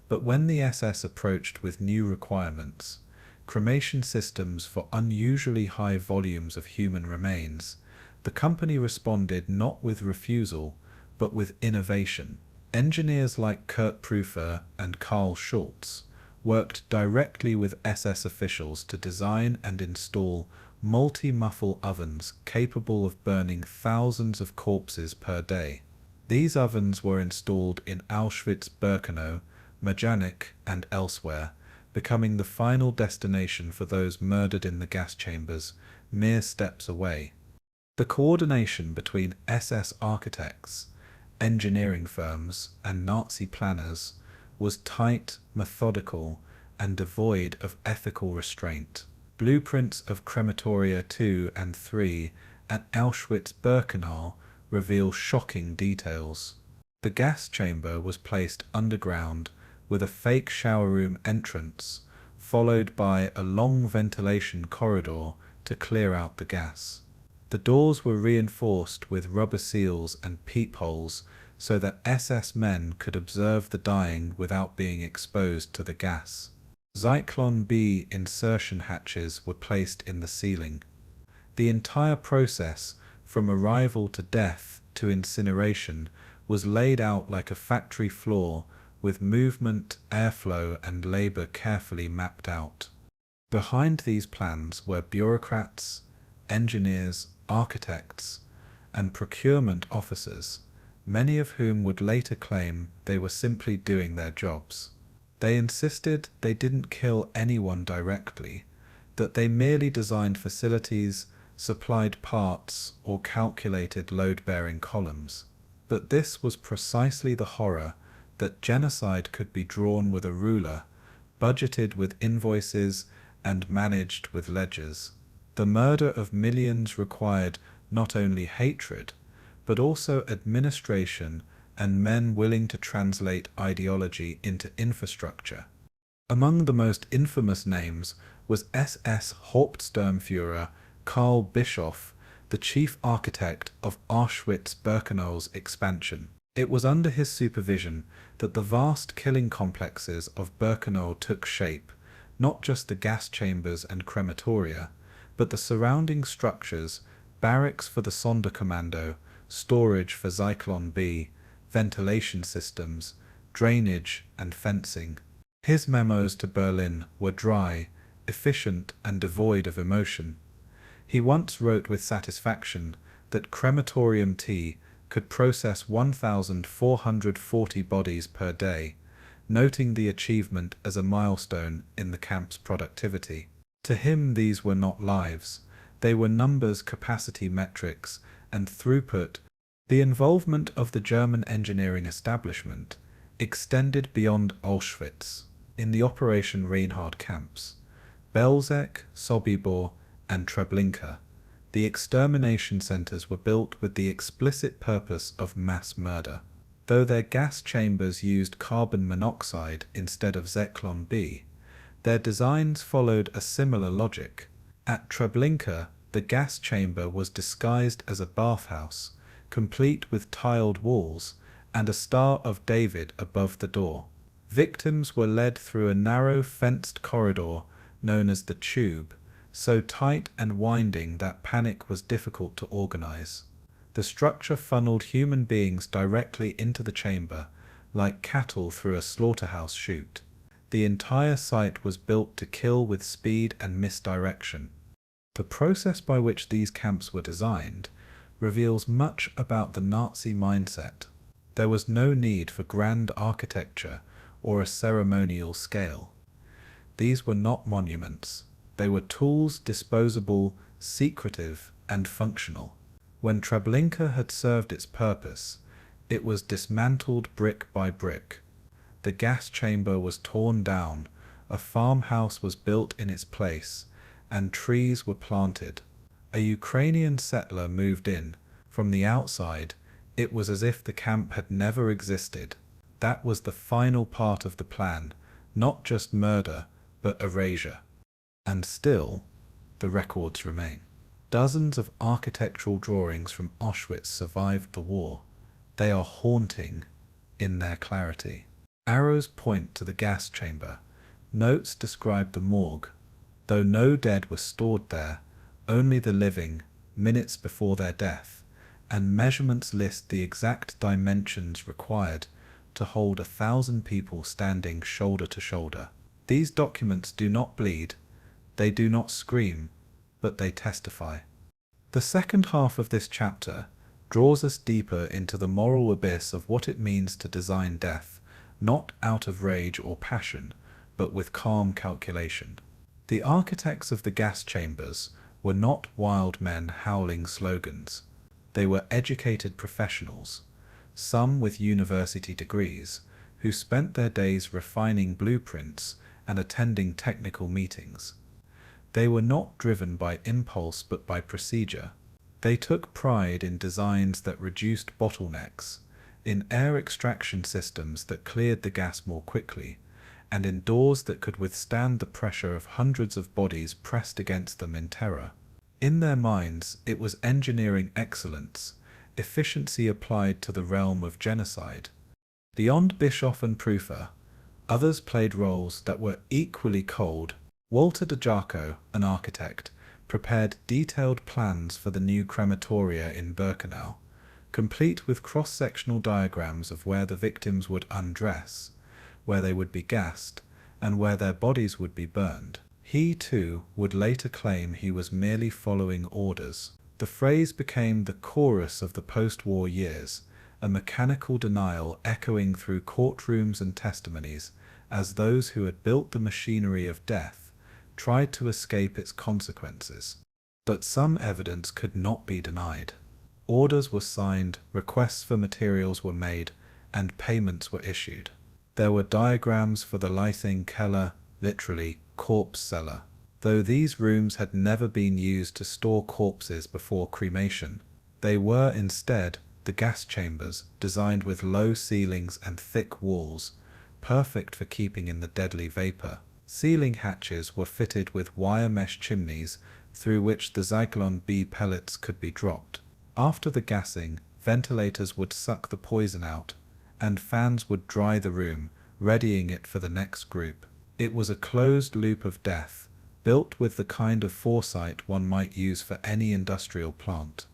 but when the SS approached with new requirements, cremation systems for unusually high volumes of human remains, the company responded not with refusal, but with innovation. Engineers like Kurt Prüfer and Karl Schulz worked directly with SS officials to design and install multi-muffle ovens capable of burning thousands of corpses per day. These ovens were installed in Auschwitz-Birkenau, Majdanek, and elsewhere, becoming the final destination for those murdered in the gas chambers, mere steps away. The coordination between SS architects, engineering firms, and Nazi planners was tight, methodical, and devoid of ethical restraint. Blueprints of Crematoria 2 and 3 at Auschwitz-Birkenau reveal shocking details. The gas chamber was placed underground with a fake shower room entrance, followed by a long ventilation corridor to clear out the gas. The doors were reinforced with rubber seals and peepholes so that SS men could observe the dying without being exposed to the gas. Zyklon B insertion hatches were placed in the ceiling. The entire process, from arrival to death to incineration, was laid out like a factory floor, with movement, airflow, and labor carefully mapped out. Behind these plans were bureaucrats, engineers, architects, and procurement officers, many of whom would later claim they were simply doing their jobs. They insisted they didn't kill anyone directly, that they merely designed facilities, supplied parts, or calculated load-bearing columns. But this was precisely the horror, that genocide could be drawn with a ruler, budgeted with invoices, and managed with ledgers. The murder of millions required not only hatred, but also administration and men willing to translate ideology into infrastructure. Among the most infamous names was SS Hauptsturmführer Karl Bischoff, the chief architect of Auschwitz-Birkenau's expansion. It was under his supervision that the vast killing complexes of Birkenau took shape, not just the gas chambers and crematoria, but the surrounding structures, barracks for the Sonderkommando, storage for Zyklon B, ventilation systems, drainage, and fencing. His memos to Berlin were dry, efficient, and devoid of emotion. He once wrote with satisfaction that Crematorium T could process 1,440 bodies per day, noting the achievement as a milestone in the camp's productivity. To him, these were not lives. They were numbers, capacity metrics, and throughput. The involvement of the German engineering establishment extended beyond Auschwitz. In the Operation Reinhard camps, Belzec, Sobibor, and Treblinka, the extermination centers were built with the explicit purpose of mass murder. Though their gas chambers used carbon monoxide instead of Zyklon B, their designs followed a similar logic. At Treblinka, the gas chamber was disguised as a bathhouse, complete with tiled walls and a Star of David above the door. Victims were led through a narrow fenced corridor known as the tube, so tight and winding that panic was difficult to organize. The structure funneled human beings directly into the chamber, like cattle through a slaughterhouse chute. The entire site was built to kill with speed and misdirection. The process by which these camps were designed reveals much about the Nazi mindset. There was no need for grand architecture or a ceremonial scale. These were not monuments. They were tools, disposable, secretive, and functional. When Treblinka had served its purpose, it was dismantled brick by brick. The gas chamber was torn down, a farmhouse was built in its place, and trees were planted. A Ukrainian settler moved in. From the outside, it was as if the camp had never existed. That was the final part of the plan, not just murder, but erasure. And still, the records remain. Dozens of architectural drawings from Auschwitz survived the war. They are haunting in their clarity. Arrows point to the gas chamber. Notes describe the morgue. Though no dead were stored there, only the living, minutes before their death, and measurements list the exact dimensions required to hold 1,000 people standing shoulder to shoulder. These documents do not bleed, they do not scream, but they testify. The second half of this chapter draws us deeper into the moral abyss of what it means to design death, not out of rage or passion, but with calm calculation. The architects of the gas chambers were not wild men howling slogans. They were educated professionals, some with university degrees, who spent their days refining blueprints and attending technical meetings. They were not driven by impulse but by procedure. They took pride in designs that reduced bottlenecks, in air extraction systems that cleared the gas more quickly, and in doors that could withstand the pressure of hundreds of bodies pressed against them in terror. In their minds, it was engineering excellence, efficiency applied to the realm of genocide. Beyond Bischoff and Prufer, others played roles that were equally cold. Walter de Jaco, an architect, prepared detailed plans for the new crematoria in Birkenau, complete with cross-sectional diagrams of where the victims would undress, where they would be gassed, and where their bodies would be burned. He, too, would later claim he was merely following orders. The phrase became the chorus of the post-war years, a mechanical denial echoing through courtrooms and testimonies as those who had built the machinery of death tried to escape its consequences. But some evidence could not be denied. Orders were signed, requests for materials were made, and payments were issued. There were diagrams for the Leithing Keller, literally corpse cellar. Though these rooms had never been used to store corpses before cremation, they were instead the gas chambers, designed with low ceilings and thick walls, perfect for keeping in the deadly vapor. Ceiling hatches were fitted with wire mesh chimneys through which the Zyklon B pellets could be dropped. After the gassing, ventilators would suck the poison out, and fans would dry the room, readying it for the next group. It was a closed loop of death, built with the kind of foresight one might use for any industrial plant.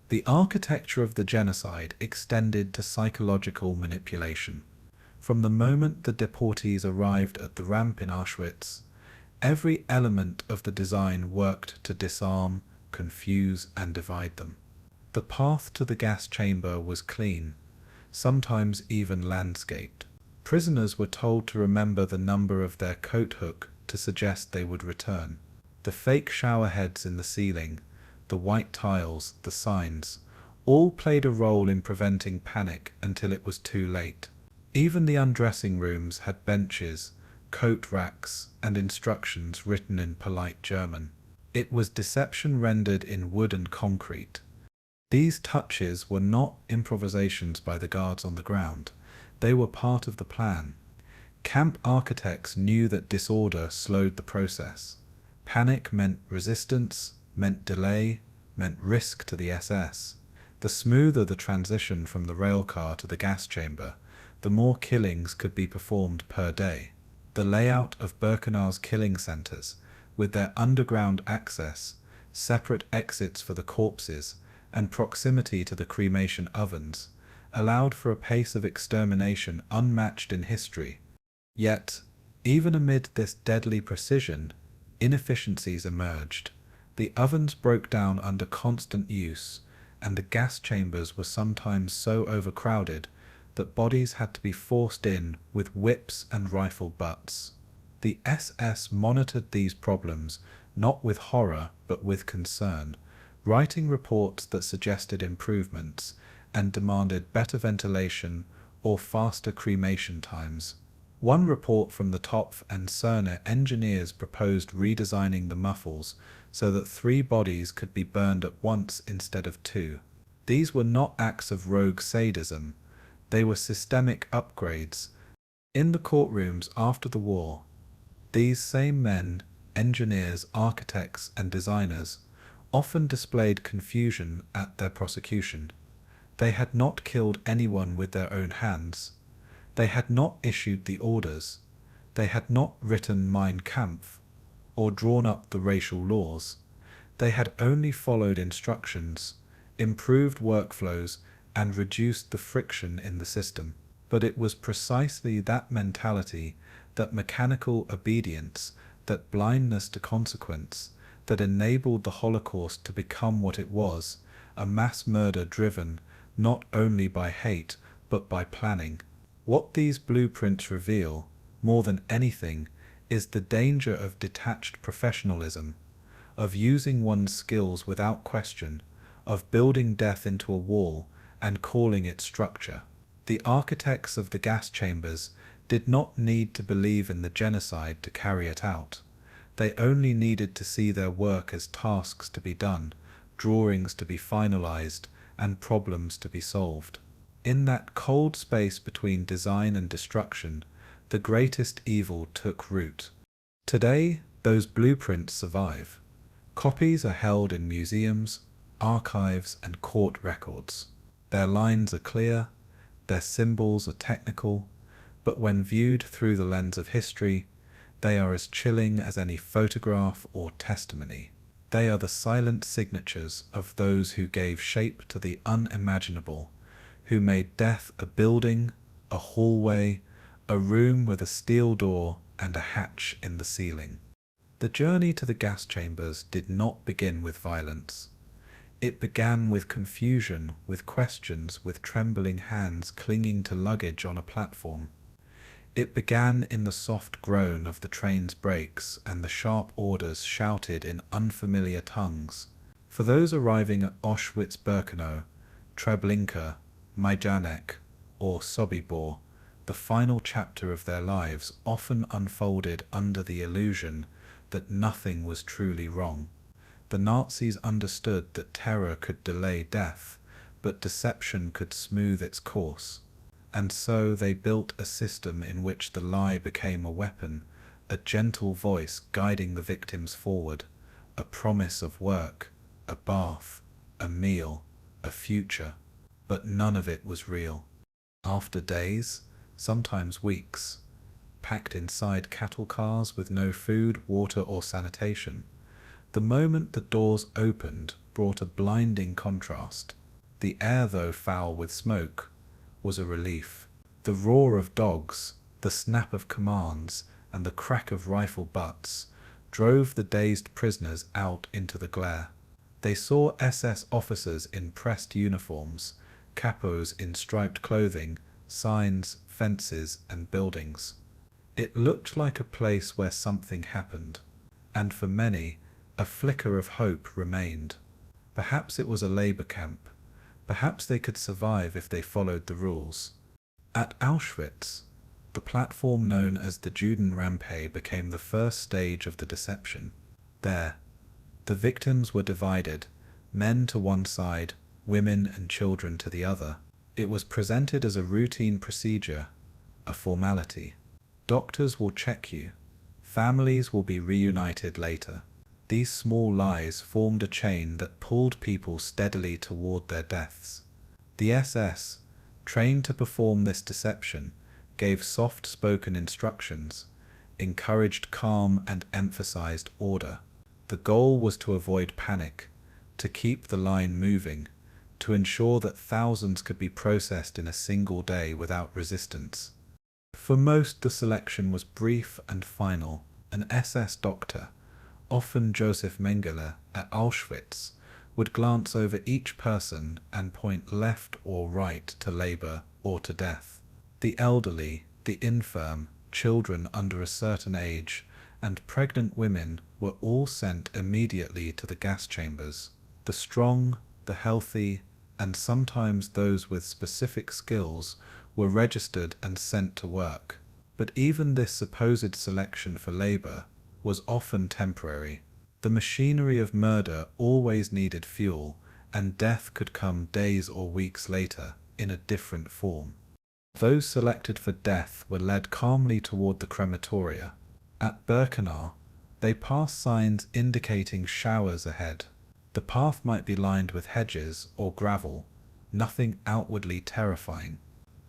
The architecture of the genocide extended to psychological manipulation. From the moment the deportees arrived at the ramp in Auschwitz, every element of the design worked to disarm, confuse, and divide them. The path to the gas chamber was clean, sometimes even landscaped. Prisoners were told to remember the number of their coat hook to suggest they would return. The fake shower heads in the ceiling, the white tiles, the signs, all played a role in preventing panic until it was too late. Even the undressing rooms had benches, coat racks, and instructions written in polite German. It was deception rendered in wood and concrete. These touches were not improvisations by the guards on the ground. They were part of the plan. Camp architects knew that disorder slowed the process. Panic meant resistance, meant delay, meant risk to the SS. The smoother the transition from the railcar to the gas chamber, the more killings could be performed per day. The layout of Birkenau's killing centers, with their underground access, separate exits for the corpses, and proximity to the cremation ovens, allowed for a pace of extermination unmatched in history. Yet, even amid this deadly precision, inefficiencies emerged. The ovens broke down under constant use, and the gas chambers were sometimes so overcrowded that bodies had to be forced in with whips and rifle butts. The SS monitored these problems not with horror but with concern, writing reports that suggested improvements and demanded better ventilation or faster cremation times. One report from the Topf and Cerner engineers proposed redesigning the muffles so that 3 bodies could be burned at once instead of 2. These were not acts of rogue sadism, they were systemic upgrades. In the courtrooms after the war, these same men, engineers, architects, and designers, often displayed confusion at their prosecution. They had not killed anyone with their own hands. They had not issued the orders. They had not written Mein Kampf or drawn up the racial laws. They had only followed instructions, improved workflows, and reduced the friction in the system. But it was precisely that mentality, that mechanical obedience, that blindness to consequence, that enabled the Holocaust to become what it was, a mass murder driven not only by hate but by planning. What these blueprints reveal, more than anything, is the danger of detached professionalism, of using one's skills without question, of building death into a wall and calling it structure. The architects of the gas chambers did not need to believe in the genocide to carry it out. They only needed to see their work as tasks to be done, drawings to be finalized, and problems to be solved. In that cold space between design and destruction, the greatest evil took root. Today, those blueprints survive. Copies are held in museums, archives, and court records. Their lines are clear, their symbols are technical, but when viewed through the lens of history, they are as chilling as any photograph or testimony. They are the silent signatures of those who gave shape to the unimaginable, who made death a building, a hallway, a room with a steel door and a hatch in the ceiling. The journey to the gas chambers did not begin with violence. It began with confusion, with questions, with trembling hands clinging to luggage on a platform. It began in the soft groan of the train's brakes and the sharp orders shouted in unfamiliar tongues. For those arriving at Auschwitz-Birkenau, Treblinka, Majdanek, or Sobibor, the final chapter of their lives often unfolded under the illusion that nothing was truly wrong. The Nazis understood that terror could delay death, but deception could smooth its course. And so they built a system in which the lie became a weapon, a gentle voice guiding the victims forward, a promise of work, a bath, a meal, a future. But none of it was real. After days, sometimes weeks, packed inside cattle cars with no food, water, or sanitation, the moment the doors opened brought a blinding contrast. The air, though foul with smoke, was a relief. The roar of dogs, the snap of commands, and the crack of rifle butts drove the dazed prisoners out into the glare. They saw SS officers in pressed uniforms, capos in striped clothing, signs, fences, and buildings. It looked like a place where something happened, and for many, a flicker of hope remained. Perhaps it was a labor camp. Perhaps they could survive if they followed the rules. At Auschwitz, the platform known as the Judenrampe became the first stage of the deception. There, the victims were divided, men to one side, women and children to the other. It was presented as a routine procedure, a formality. Doctors will check you. Families will be reunited later. These small lies formed a chain that pulled people steadily toward their deaths. The SS, trained to perform this deception, gave soft-spoken instructions, encouraged calm and emphasized order. The goal was to avoid panic, to keep the line moving, to ensure that thousands could be processed in a single day without resistance. For most, the selection was brief and final. An SS doctor, often Joseph Mengele at Auschwitz, would glance over each person and point left or right to labor or to death. The elderly, the infirm, children under a certain age, and pregnant women were all sent immediately to the gas chambers. The strong, the healthy, and sometimes those with specific skills were registered and sent to work. But even this supposed selection for labor was often temporary. The machinery of murder always needed fuel, and death could come days or weeks later in a different form. Those selected for death were led calmly toward the crematoria. At Birkenau, they passed signs indicating showers ahead. The path might be lined with hedges or gravel, nothing outwardly terrifying.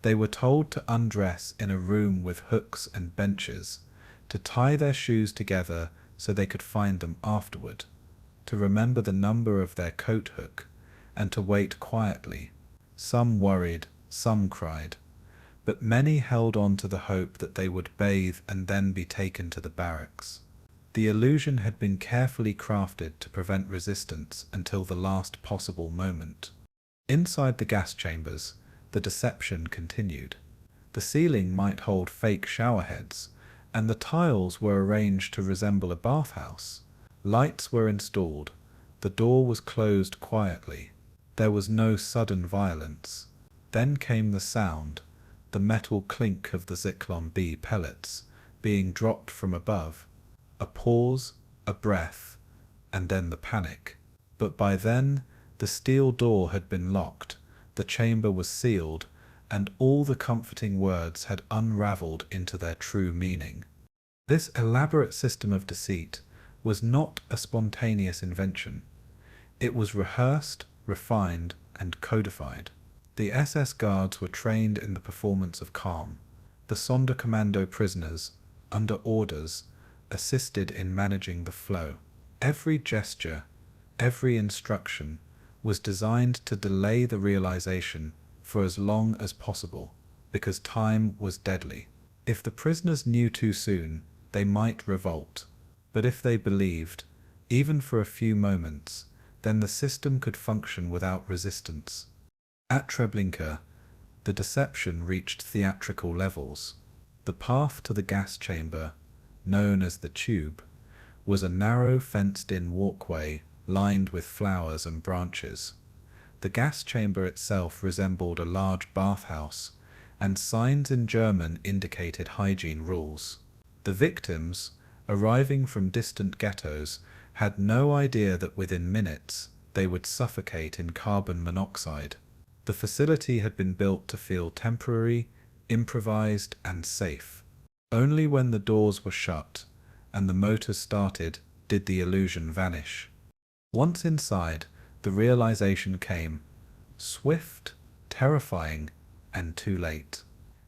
They were told to undress in a room with hooks and benches, to tie their shoes together so they could find them afterward, to remember the number of their coat hook, and to wait quietly. Some worried, some cried, but many held on to the hope that they would bathe and then be taken to the barracks. The illusion had been carefully crafted to prevent resistance until the last possible moment. Inside the gas chambers, the deception continued. The ceiling might hold fake showerheads, and the tiles were arranged to resemble a bathhouse. Lights were installed. The door was closed quietly. There was no sudden violence. Then came the sound, the metal clink of the Zyklon B pellets being dropped from above. A pause, a breath, and then the panic. But by then, the steel door had been locked, the chamber was sealed, and all the comforting words had unraveled into their true meaning. This elaborate system of deceit was not a spontaneous invention. It was rehearsed, refined, and codified. The SS guards were trained in the performance of calm. The Sonderkommando prisoners, under orders, assisted in managing the flow. Every gesture, every instruction, was designed to delay the realization for as long as possible, because time was deadly. If the prisoners knew too soon, they might revolt. But if they believed, even for a few moments, then the system could function without resistance. At Treblinka, the deception reached theatrical levels. The path to the gas chamber, known as the tube, was a narrow fenced-in walkway lined with flowers and branches. The gas chamber itself resembled a large bathhouse, and signs in German indicated hygiene rules. The victims, arriving from distant ghettos, had no idea that within minutes they would suffocate in carbon monoxide. The facility had been built to feel temporary, improvised, and safe. Only when the doors were shut and the motors started did the illusion vanish. Once inside, the realization came, swift, terrifying, and too late.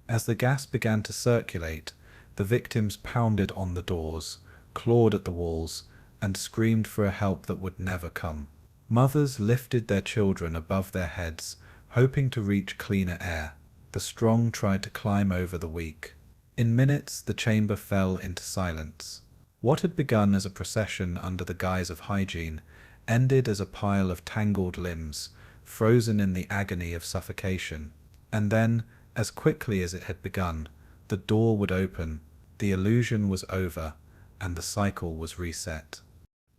As the gas began to circulate, the victims pounded on the doors, clawed at the walls, and screamed for a help that would never come. Mothers lifted their children above their heads, hoping to reach cleaner air. The strong tried to climb over the weak. In minutes, the chamber fell into silence. What had begun as a procession under the guise of hygiene ended as a pile of tangled limbs, frozen in the agony of suffocation. And then, as quickly as it had begun, the door would open, the illusion was over, and the cycle was reset.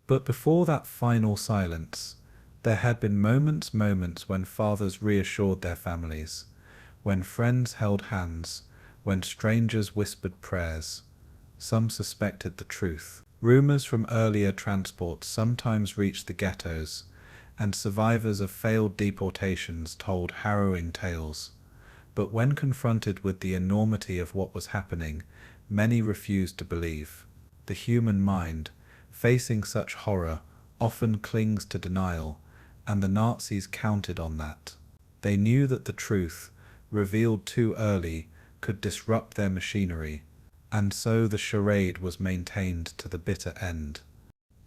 But before that final silence, there had been moments when fathers reassured their families, when friends held hands, when strangers whispered prayers. Some suspected the truth. Rumors from earlier transports sometimes reached the ghettos, and survivors of failed deportations told harrowing tales. But when confronted with the enormity of what was happening, many refused to believe. The human mind, facing such horror, often clings to denial, and the Nazis counted on that. They knew that the truth, revealed too early, could disrupt their machinery, and so the charade was maintained to the bitter end.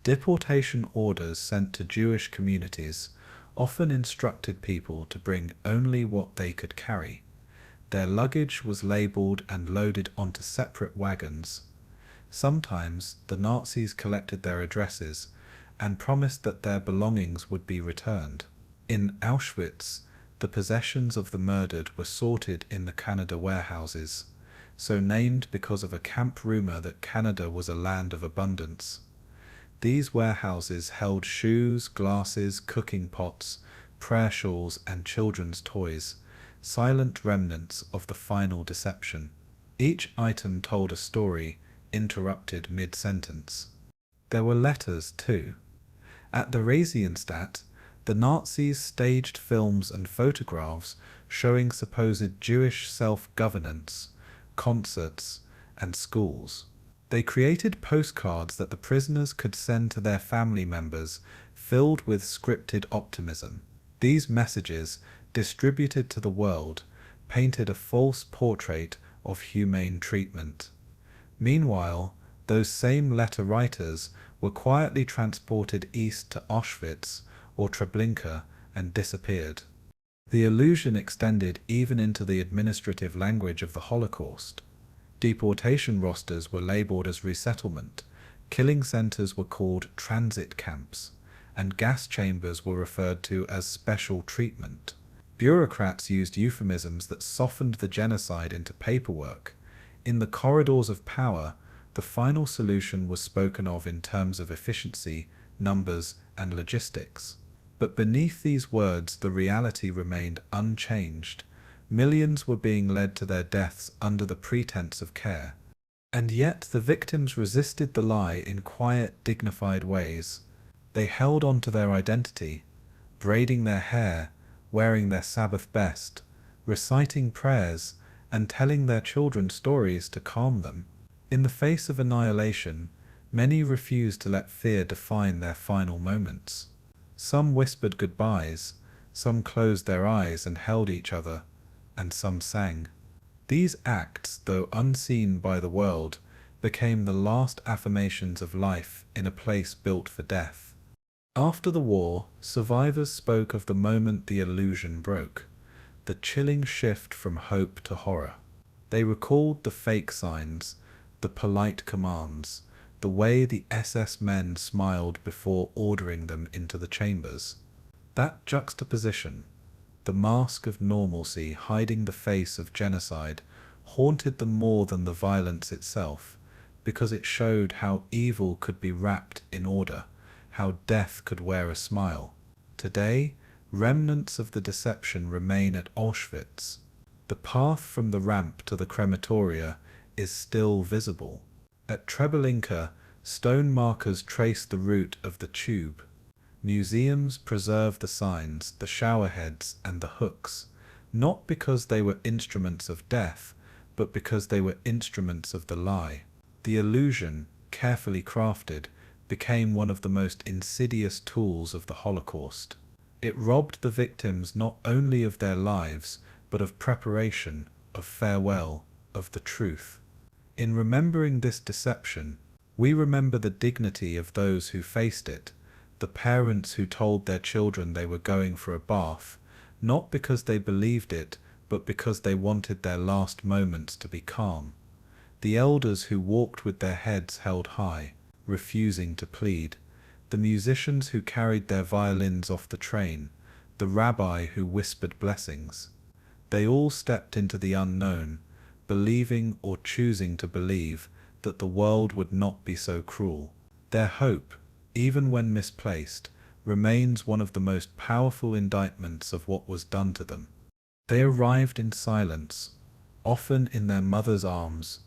Deportation orders sent to Jewish communities often instructed people to bring only what they could carry. Their luggage was labeled and loaded onto separate wagons. Sometimes the Nazis collected their addresses and promised that their belongings would be returned. In Auschwitz, the possessions of the murdered were sorted in the Canada warehouses, so named because of a camp rumor that Canada was a land of abundance. These warehouses held shoes, glasses, cooking pots, prayer shawls, and children's toys, silent remnants of the final deception. Each item told a story, interrupted mid-sentence. There were letters, too. At the Theresienstadt, the Nazis staged films and photographs showing supposed Jewish self-governance, concerts, and schools. They created postcards that the prisoners could send to their family members, filled with scripted optimism. These messages, distributed to the world, painted a false portrait of humane treatment. Meanwhile, those same letter writers were quietly transported east to Auschwitz or Treblinka and disappeared. The illusion extended even into the administrative language of the Holocaust. Deportation rosters were labeled as resettlement, killing centers were called transit camps, and gas chambers were referred to as special treatment. Bureaucrats used euphemisms that softened the genocide into paperwork. In the corridors of power, the final solution was spoken of in terms of efficiency, numbers, and logistics. But beneath these words, the reality remained unchanged. Millions were being led to their deaths under the pretense of care. And yet the victims resisted the lie in quiet, dignified ways. They held on to their identity, braiding their hair, wearing their Sabbath best, reciting prayers, and telling their children stories to calm them. In the face of annihilation, many refused to let fear define their final moments. Some whispered goodbyes, Some closed their eyes and held each other, and some sang. These acts, though unseen by the world, became the last affirmations of life in a place built for death. After the war, survivors spoke of the moment the illusion broke, the chilling shift from hope to horror. They recalled the fake signs, the polite commands, the way the SS men smiled before ordering them into the chambers. That juxtaposition, the mask of normalcy hiding the face of genocide, haunted them more than the violence itself, because it showed how evil could be wrapped in order, how death could wear a smile. Today, remnants of the deception remain at Auschwitz. The path from the ramp to the crematoria is still visible. At Treblinka, stone markers trace the route of the tube. Museums preserve the signs, the showerheads, and the hooks, not because they were instruments of death, but because they were instruments of the lie. The illusion, carefully crafted, became one of the most insidious tools of the Holocaust. It robbed the victims not only of their lives, but of preparation, of farewell, of the truth. In remembering this deception, we remember the dignity of those who faced it, the parents who told their children they were going for a bath, not because they believed it, but because they wanted their last moments to be calm. The elders who walked with their heads held high, refusing to plead, the musicians who carried their violins off the train, the rabbi who whispered blessings. They all stepped into the unknown, believing or choosing to believe that the world would not be so cruel. Their hope, even when misplaced, remains one of the most powerful indictments of what was done to them. They arrived in silence, often in their mother's arms,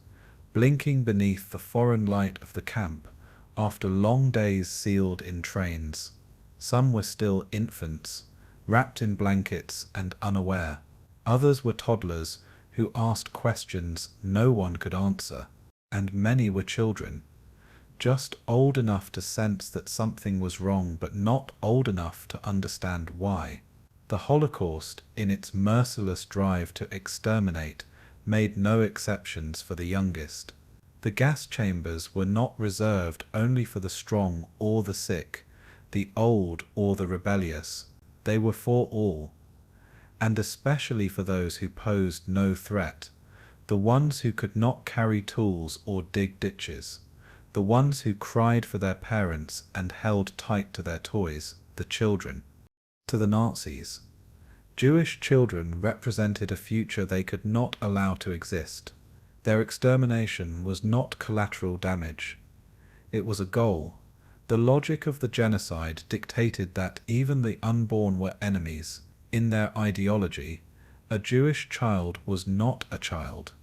blinking beneath the foreign light of the camp, after long days sealed in trains. Some were still infants, wrapped in blankets and unaware. Others were toddlers who asked questions no one could answer, and many were children, just old enough to sense that something was wrong but not old enough to understand why. The Holocaust, in its merciless drive to exterminate, made no exceptions for the youngest. The gas chambers were not reserved only for the strong or the sick, the old or the rebellious. They were for all, and especially for those who posed no threat, the ones who could not carry tools or dig ditches, the ones who cried for their parents and held tight to their toys, the children. To the Nazis, Jewish children represented a future they could not allow to exist. Their extermination was not collateral damage. It was a goal. The logic of the genocide dictated that even the unborn were enemies. In their ideology, a Jewish child was not a child.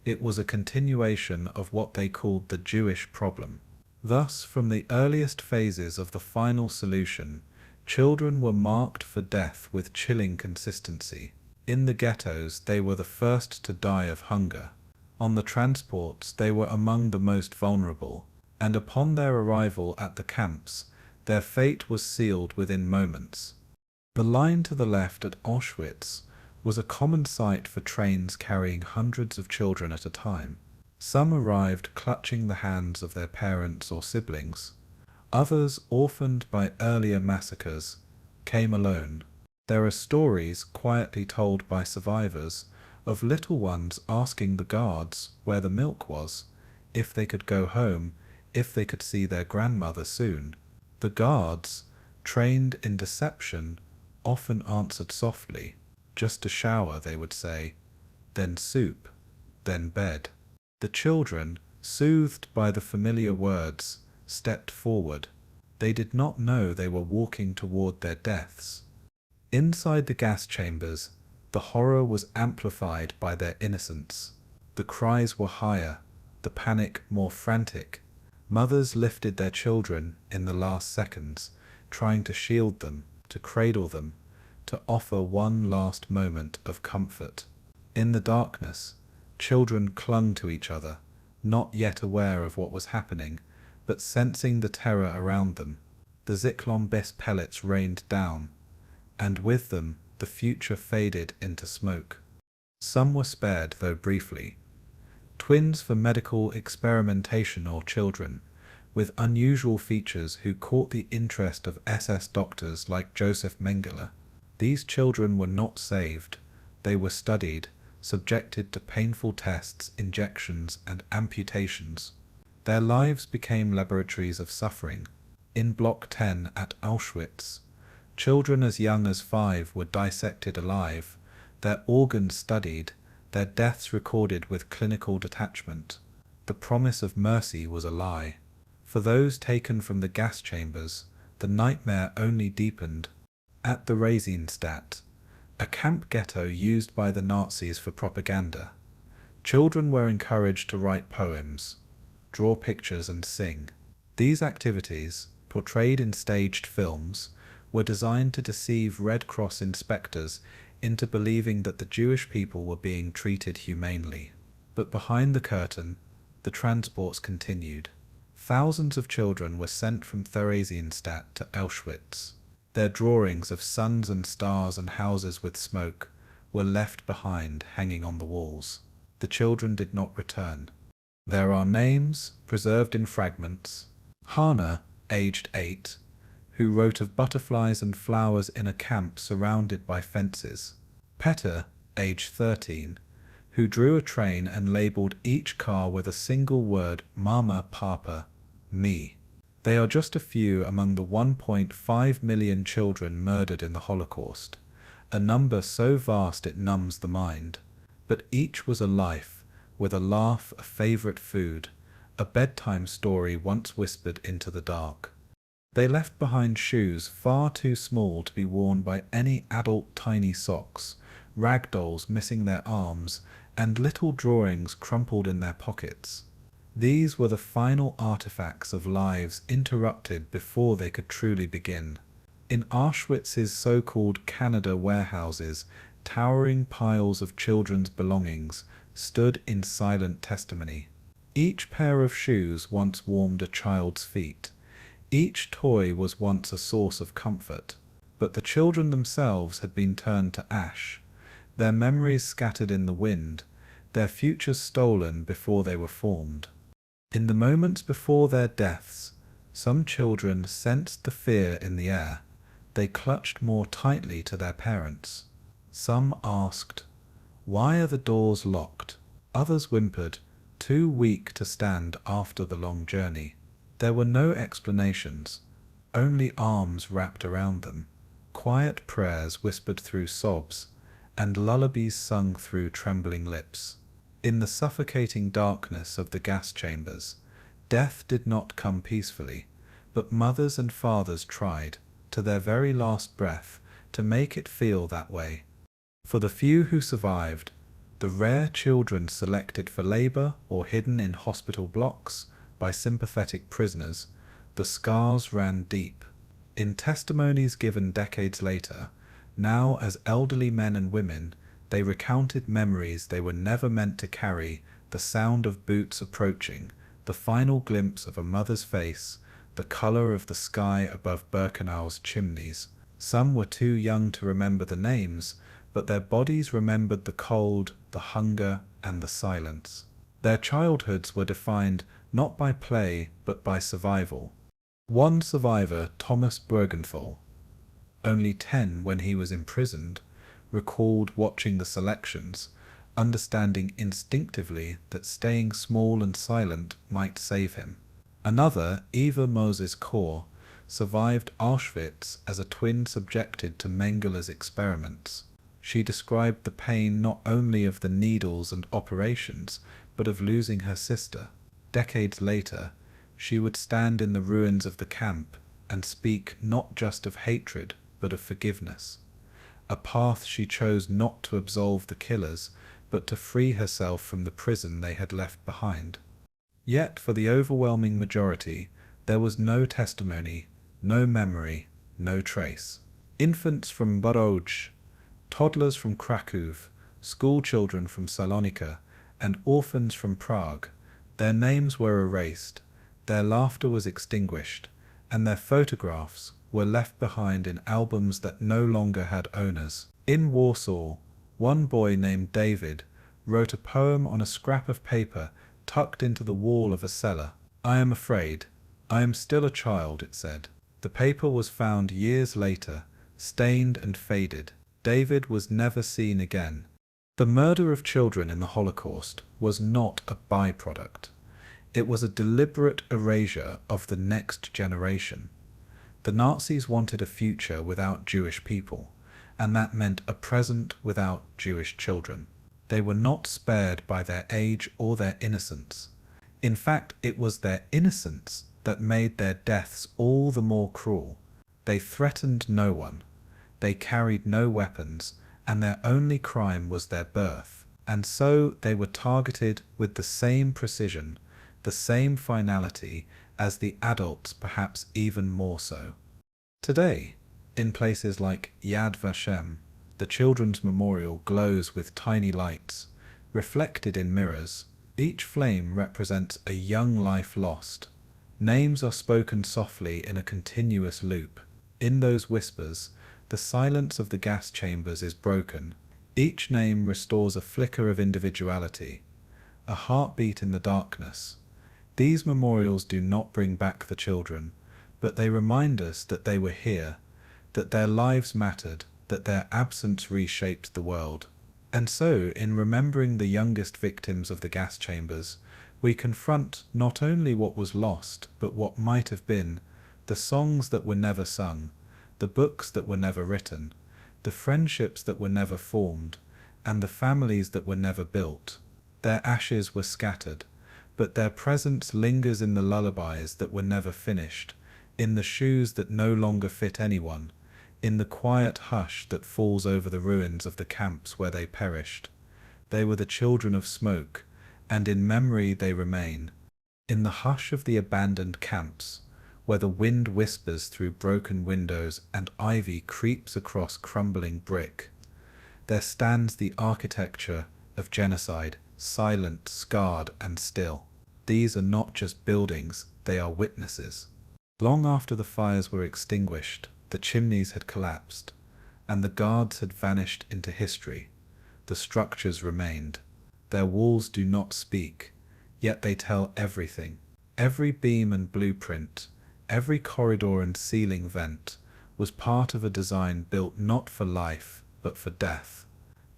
It was a continuation of what they called the Jewish problem. Thus, from the earliest phases of the final solution, children were marked for death with chilling consistency. In the ghettos, they were the first to die of hunger. On the transports, they were among the most vulnerable, and upon their arrival at the camps, their fate was sealed within moments. The line to the left at Auschwitz was a common sight for trains carrying hundreds of children at a time. Some arrived clutching the hands of their parents or siblings. Others, orphaned by earlier massacres, came alone. There are stories, quietly told by survivors, of little ones asking the guards where the milk was, if they could go home, if they could see their grandmother soon. The guards, trained in deception, often answered softly. Just a shower, they would say, then soup, then bed. The children, soothed by the familiar words, stepped forward. They did not know they were walking toward their deaths. Inside the gas chambers, the horror was amplified by their innocence. The cries were higher, the panic more frantic. Mothers lifted their children in the last seconds, trying to shield them, to cradle them, to offer one last moment of comfort. In the darkness, children clung to each other, not yet aware of what was happening, but sensing the terror around them. The Zyklon bis pellets rained down. and with them the future faded into smoke. Some were spared, though briefly. Twins for medical experimentation or children with unusual features who caught the interest of SS doctors like Joseph Mengele. These children were not saved. They were studied, subjected to painful tests, injections, and amputations. Their lives became laboratories of suffering. In Block 10 at Auschwitz, children as young as 5 were dissected alive, their organs studied, their deaths recorded with clinical detachment. The promise of mercy was a lie. For those taken from the gas chambers, the nightmare only deepened. At the Theresienstadt, a camp ghetto used by the Nazis for propaganda, children were encouraged to write poems, draw pictures, and sing. These activities, portrayed in staged films, were designed to deceive Red Cross inspectors into believing that the Jewish people were being treated humanely. But behind the curtain, the transports continued. Thousands of children were sent from Theresienstadt to Auschwitz. Their drawings of suns and stars and houses with smoke were left behind, hanging on the walls. The children did not return. There are names, preserved in fragments. Hannah, aged 8, who wrote of butterflies and flowers in a camp surrounded by fences. Petter, aged 13, who drew a train and labeled each car with a single word, Mama, Papa, me. They are just a few among the 1.5 million children murdered in the Holocaust, a number so vast it numbs the mind. But each was a life, with a laugh, a favorite food, a bedtime story once whispered into the dark. They left behind shoes far too small to be worn by any adult, tiny socks, rag dolls missing their arms, and little drawings crumpled in their pockets. These were the final artifacts of lives interrupted before they could truly begin. In Auschwitz's so-called Canada warehouses, towering piles of children's belongings stood in silent testimony. Each pair of shoes once warmed a child's feet. Each toy was once a source of comfort. But the children themselves had been turned to ash, their memories scattered in the wind, their futures stolen before they were formed. In the moments before their deaths, some children sensed the fear in the air. They clutched more tightly to their parents. Some asked, "Why are the doors locked?" Others whimpered, too weak to stand after the long journey. There were no explanations, only arms wrapped around them, quiet prayers whispered through sobs, and lullabies sung through trembling lips. In the suffocating darkness of the gas chambers, death did not come peacefully, but mothers and fathers tried, to their very last breath, to make it feel that way. For the few who survived, the rare children selected for labor or hidden in hospital blocks by sympathetic prisoners, the scars ran deep. In testimonies given decades later, now as elderly men and women, they recounted memories they were never meant to carry, the sound of boots approaching, the final glimpse of a mother's face, the color of the sky above Birkenau's chimneys. Some were too young to remember the names, but their bodies remembered the cold, the hunger, and the silence. Their childhoods were defined not by play, but by survival. One survivor, Thomas Bergenthal, only 10 when he was imprisoned, recalled watching the selections, understanding instinctively that staying small and silent might save him. Another, Eva Moses Kor, survived Auschwitz as a twin subjected to Mengele's experiments. She described the pain not only of the needles and operations, but of losing her sister. Decades later, she would stand in the ruins of the camp and speak not just of hatred, but of forgiveness. A path she chose not to absolve the killers, but to free herself from the prison they had left behind. Yet for the overwhelming majority, there was no testimony, no memory, no trace. Infants from Bureaucracy, toddlers from Krakow, schoolchildren from Salonika, and orphans from Prague, their names were erased, their laughter was extinguished, and their photographs, were left behind in albums that no longer had owners. In Warsaw, one boy named David wrote a poem on a scrap of paper tucked into the wall of a cellar. "I am afraid. I am still a child," it said. The paper was found years later, stained and faded. David was never seen again. The murder of children in the Holocaust was not a byproduct. It was a deliberate erasure of the next generation. The Nazis wanted a future without Jewish people, and that meant a present without Jewish children. They were not spared by their age or their innocence. In fact, it was their innocence that made their deaths all the more cruel. They threatened no one. They carried no weapons, and their only crime was their birth. And so they were targeted with the same precision, the same finality as the adults, perhaps even more so. Today, in places like Yad Vashem, the children's memorial glows with tiny lights, reflected in mirrors. Each flame represents a young life lost. Names are spoken softly in a continuous loop. In those whispers, the silence of the gas chambers is broken. Each name restores a flicker of individuality, a heartbeat in the darkness. These memorials do not bring back the children, but they remind us that they were here, that their lives mattered, that their absence reshaped the world. And so, in remembering the youngest victims of the gas chambers, we confront not only what was lost, but what might have been, the songs that were never sung, the books that were never written, the friendships that were never formed, and the families that were never built. Their ashes were scattered, but their presence lingers in the lullabies that were never finished, in the shoes that no longer fit anyone, in the quiet hush that falls over the ruins of the camps where they perished. They were the children of smoke, and in memory they remain. In the hush of the abandoned camps, where the wind whispers through broken windows and ivy creeps across crumbling brick, there stands the architecture of genocide, silent, scarred, and still. These are not just buildings, they are witnesses. Long after the fires were extinguished, the chimneys had collapsed, and the guards had vanished into history. The structures remained. Their walls do not speak, yet they tell everything. Every beam and blueprint, every corridor and ceiling vent was part of a design built not for life, but for death.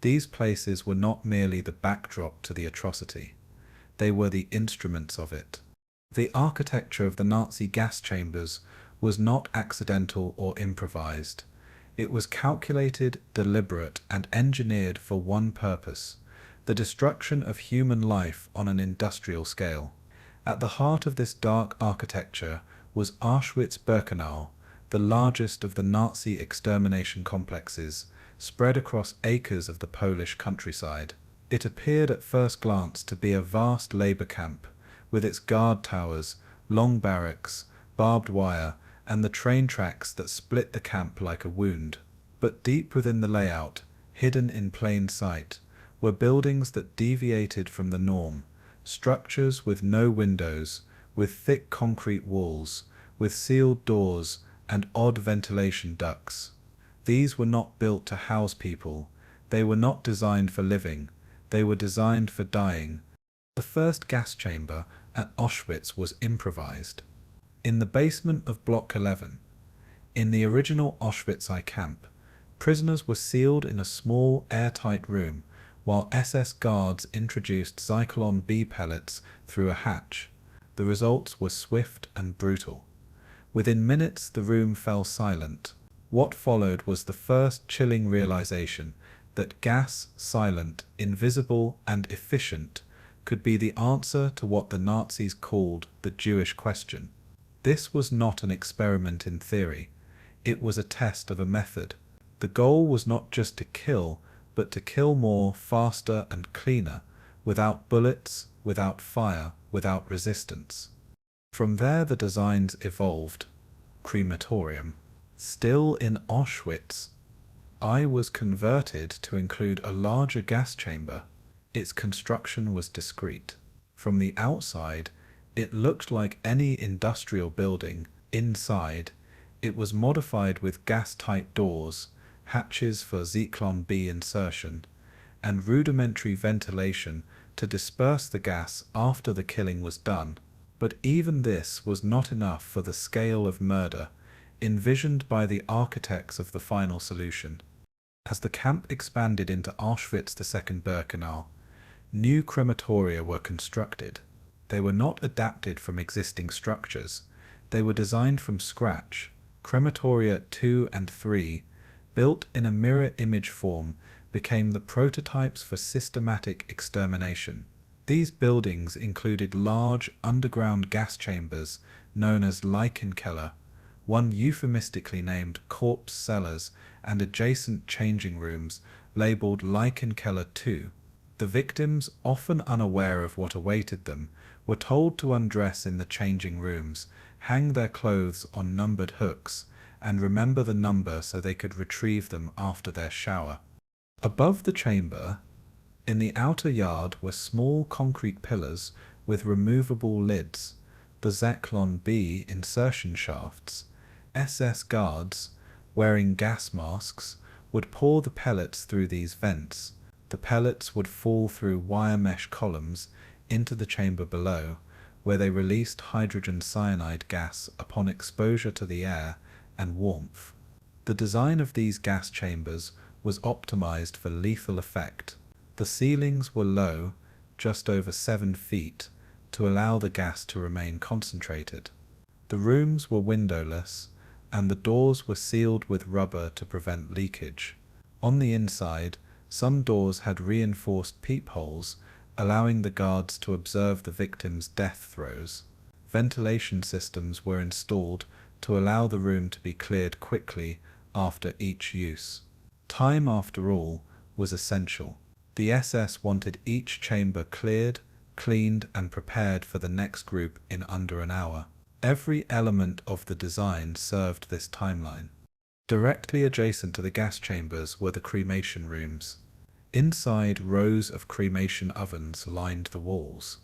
These places were not merely the backdrop to the atrocity. They were the instruments of it. The architecture of the Nazi gas chambers was not accidental or improvised. It was calculated, deliberate, and engineered for one purpose: the destruction of human life on an industrial scale. At the heart of this dark architecture was Auschwitz-Birkenau, the largest of the Nazi extermination complexes, spread across acres of the Polish countryside. It appeared at first glance to be a vast labor camp, with its guard towers, long barracks, barbed wire, and the train tracks that split the camp like a wound. But deep within the layout, hidden in plain sight, were buildings that deviated from the norm, structures with no windows, with thick concrete walls, with sealed doors and odd ventilation ducts. These were not built to house people. They were not designed for living. They were designed for dying. The first gas chamber at Auschwitz was improvised. In the basement of Block 11, in the original Auschwitz I camp, prisoners were sealed in a small, airtight room, while SS guards introduced Zyklon B pellets through a hatch. The results were swift and brutal. Within minutes, the room fell silent. What followed was the first chilling realization that gas, silent, invisible, and efficient, could be the answer to what the Nazis called the Jewish question. This was not an experiment in theory. It was a test of a method. The goal was not just to kill, but to kill more, faster, and cleaner, without bullets, without fire, without resistance. From there the designs evolved. Crematorium. Still in Auschwitz, I was converted to include a larger gas chamber. Its construction was discreet. From the outside, it looked like any industrial building. Inside, It was modified with gas-tight doors, hatches for Zyklon B insertion, and rudimentary ventilation to disperse the gas after the killing was done. But even this was not enough for the scale of murder envisioned by the architects of the final solution. As the camp expanded into Auschwitz-II-Birkenau, new crematoria were constructed. They were not adapted from existing structures. They were designed from scratch. Crematoria 2 and 3, built in a mirror image form, became the prototypes for systematic extermination. These buildings included large underground gas chambers known as Leichenkeller, one euphemistically named corpse cellars, and adjacent changing rooms labeled Leichenkeller 2. The victims, often unaware of what awaited them, were told to undress in the changing rooms, hang their clothes on numbered hooks, and remember the number so they could retrieve them after their shower. Above the chamber, in the outer yard, were small concrete pillars with removable lids, the Zyklon B insertion shafts. SS guards, wearing gas masks, would pour the pellets through these vents. The pellets would fall through wire mesh columns into the chamber below, where they released hydrogen cyanide gas upon exposure to the air and warmth. The design of these gas chambers was optimized for lethal effect. The ceilings were low, just over 7 feet, to allow the gas to remain concentrated. The rooms were windowless, and the doors were sealed with rubber to prevent leakage. On the inside, some doors had reinforced peepholes, allowing the guards to observe the victims' death throes. Ventilation systems were installed to allow the room to be cleared quickly after each use. Time, after all, was essential. The SS wanted each chamber cleared, cleaned, and prepared for the next group in under an hour. Every element of the design served this timeline. Directly adjacent to the gas chambers were the cremation rooms. Inside, rows of cremation ovens lined the walls.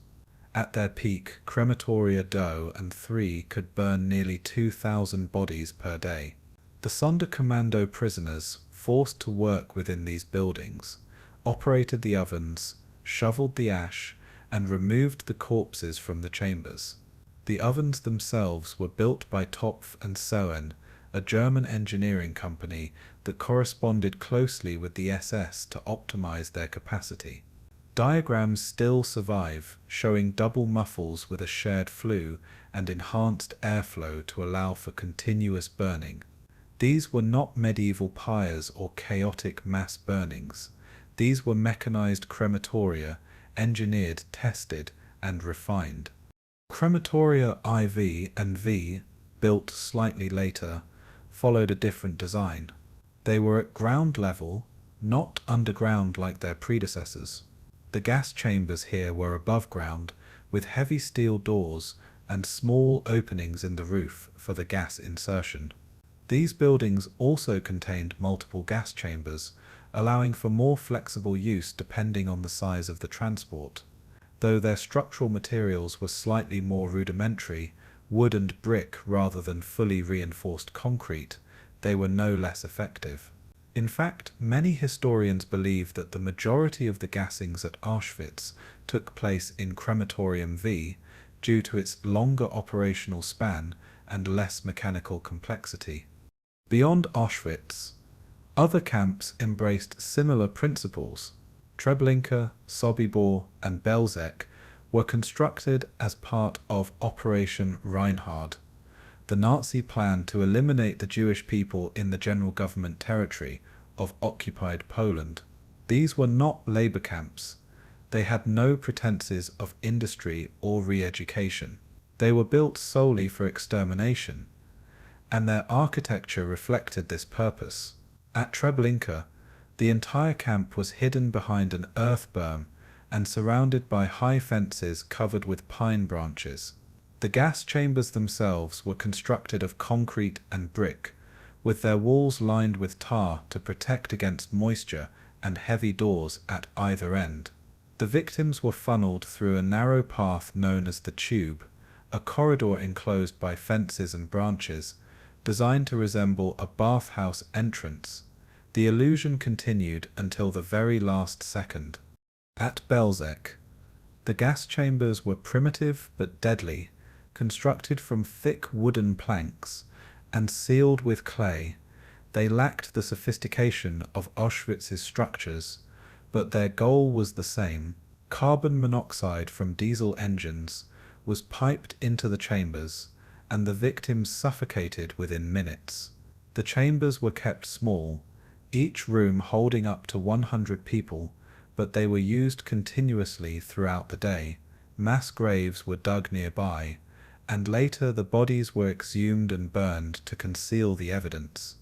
At their peak, crematoria 2 and 3 could burn nearly 2,000 bodies per day. The Sonderkommando prisoners, forced to work within these buildings, operated the ovens, shoveled the ash, and removed the corpses from the chambers. The ovens themselves were built by Topf and Sohn, a German engineering company that corresponded closely with the SS to optimize their capacity. Diagrams still survive, showing double muffles with a shared flue and enhanced airflow to allow for continuous burning. These were not medieval pyres or chaotic mass burnings. These were mechanized crematoria, engineered, tested, and refined. Crematoria IV and V, built slightly later, followed a different design. They were at ground level, not underground like their predecessors. The gas chambers here were above ground, with heavy steel doors and small openings in the roof for the gas insertion. These buildings also contained multiple gas chambers, allowing for more flexible use depending on the size of the transport. Though their structural materials were slightly more rudimentary, wood and brick rather than fully reinforced concrete, they were no less effective. In fact, many historians believe that the majority of the gassings at Auschwitz took place in Crematorium V due to its longer operational span and less mechanical complexity. Beyond Auschwitz, other camps embraced similar principles. Treblinka, Sobibor, and Belzec were constructed as part of Operation Reinhard, the Nazi plan to eliminate the Jewish people in the general government territory of occupied Poland. These were not labor camps. They had no pretenses of industry or re-education. They were built solely for extermination, and their architecture reflected this purpose. At Treblinka, the entire camp was hidden behind an earth berm and surrounded by high fences covered with pine branches. The gas chambers themselves were constructed of concrete and brick, with their walls lined with tar to protect against moisture and heavy doors at either end. The victims were funneled through a narrow path known as the tube, a corridor enclosed by fences and branches, designed to resemble a bathhouse entrance. The illusion continued until the very last second. At Belzec, the gas chambers were primitive but deadly, constructed from thick wooden planks and sealed with clay. They lacked the sophistication of Auschwitz's structures, but their goal was the same. Carbon monoxide from diesel engines was piped into the chambers, and the victims suffocated within minutes. The chambers were kept small, each room holding up to 100 people, but they were used continuously throughout the day. Mass graves were dug nearby, and later the bodies were exhumed and burned to conceal the evidence.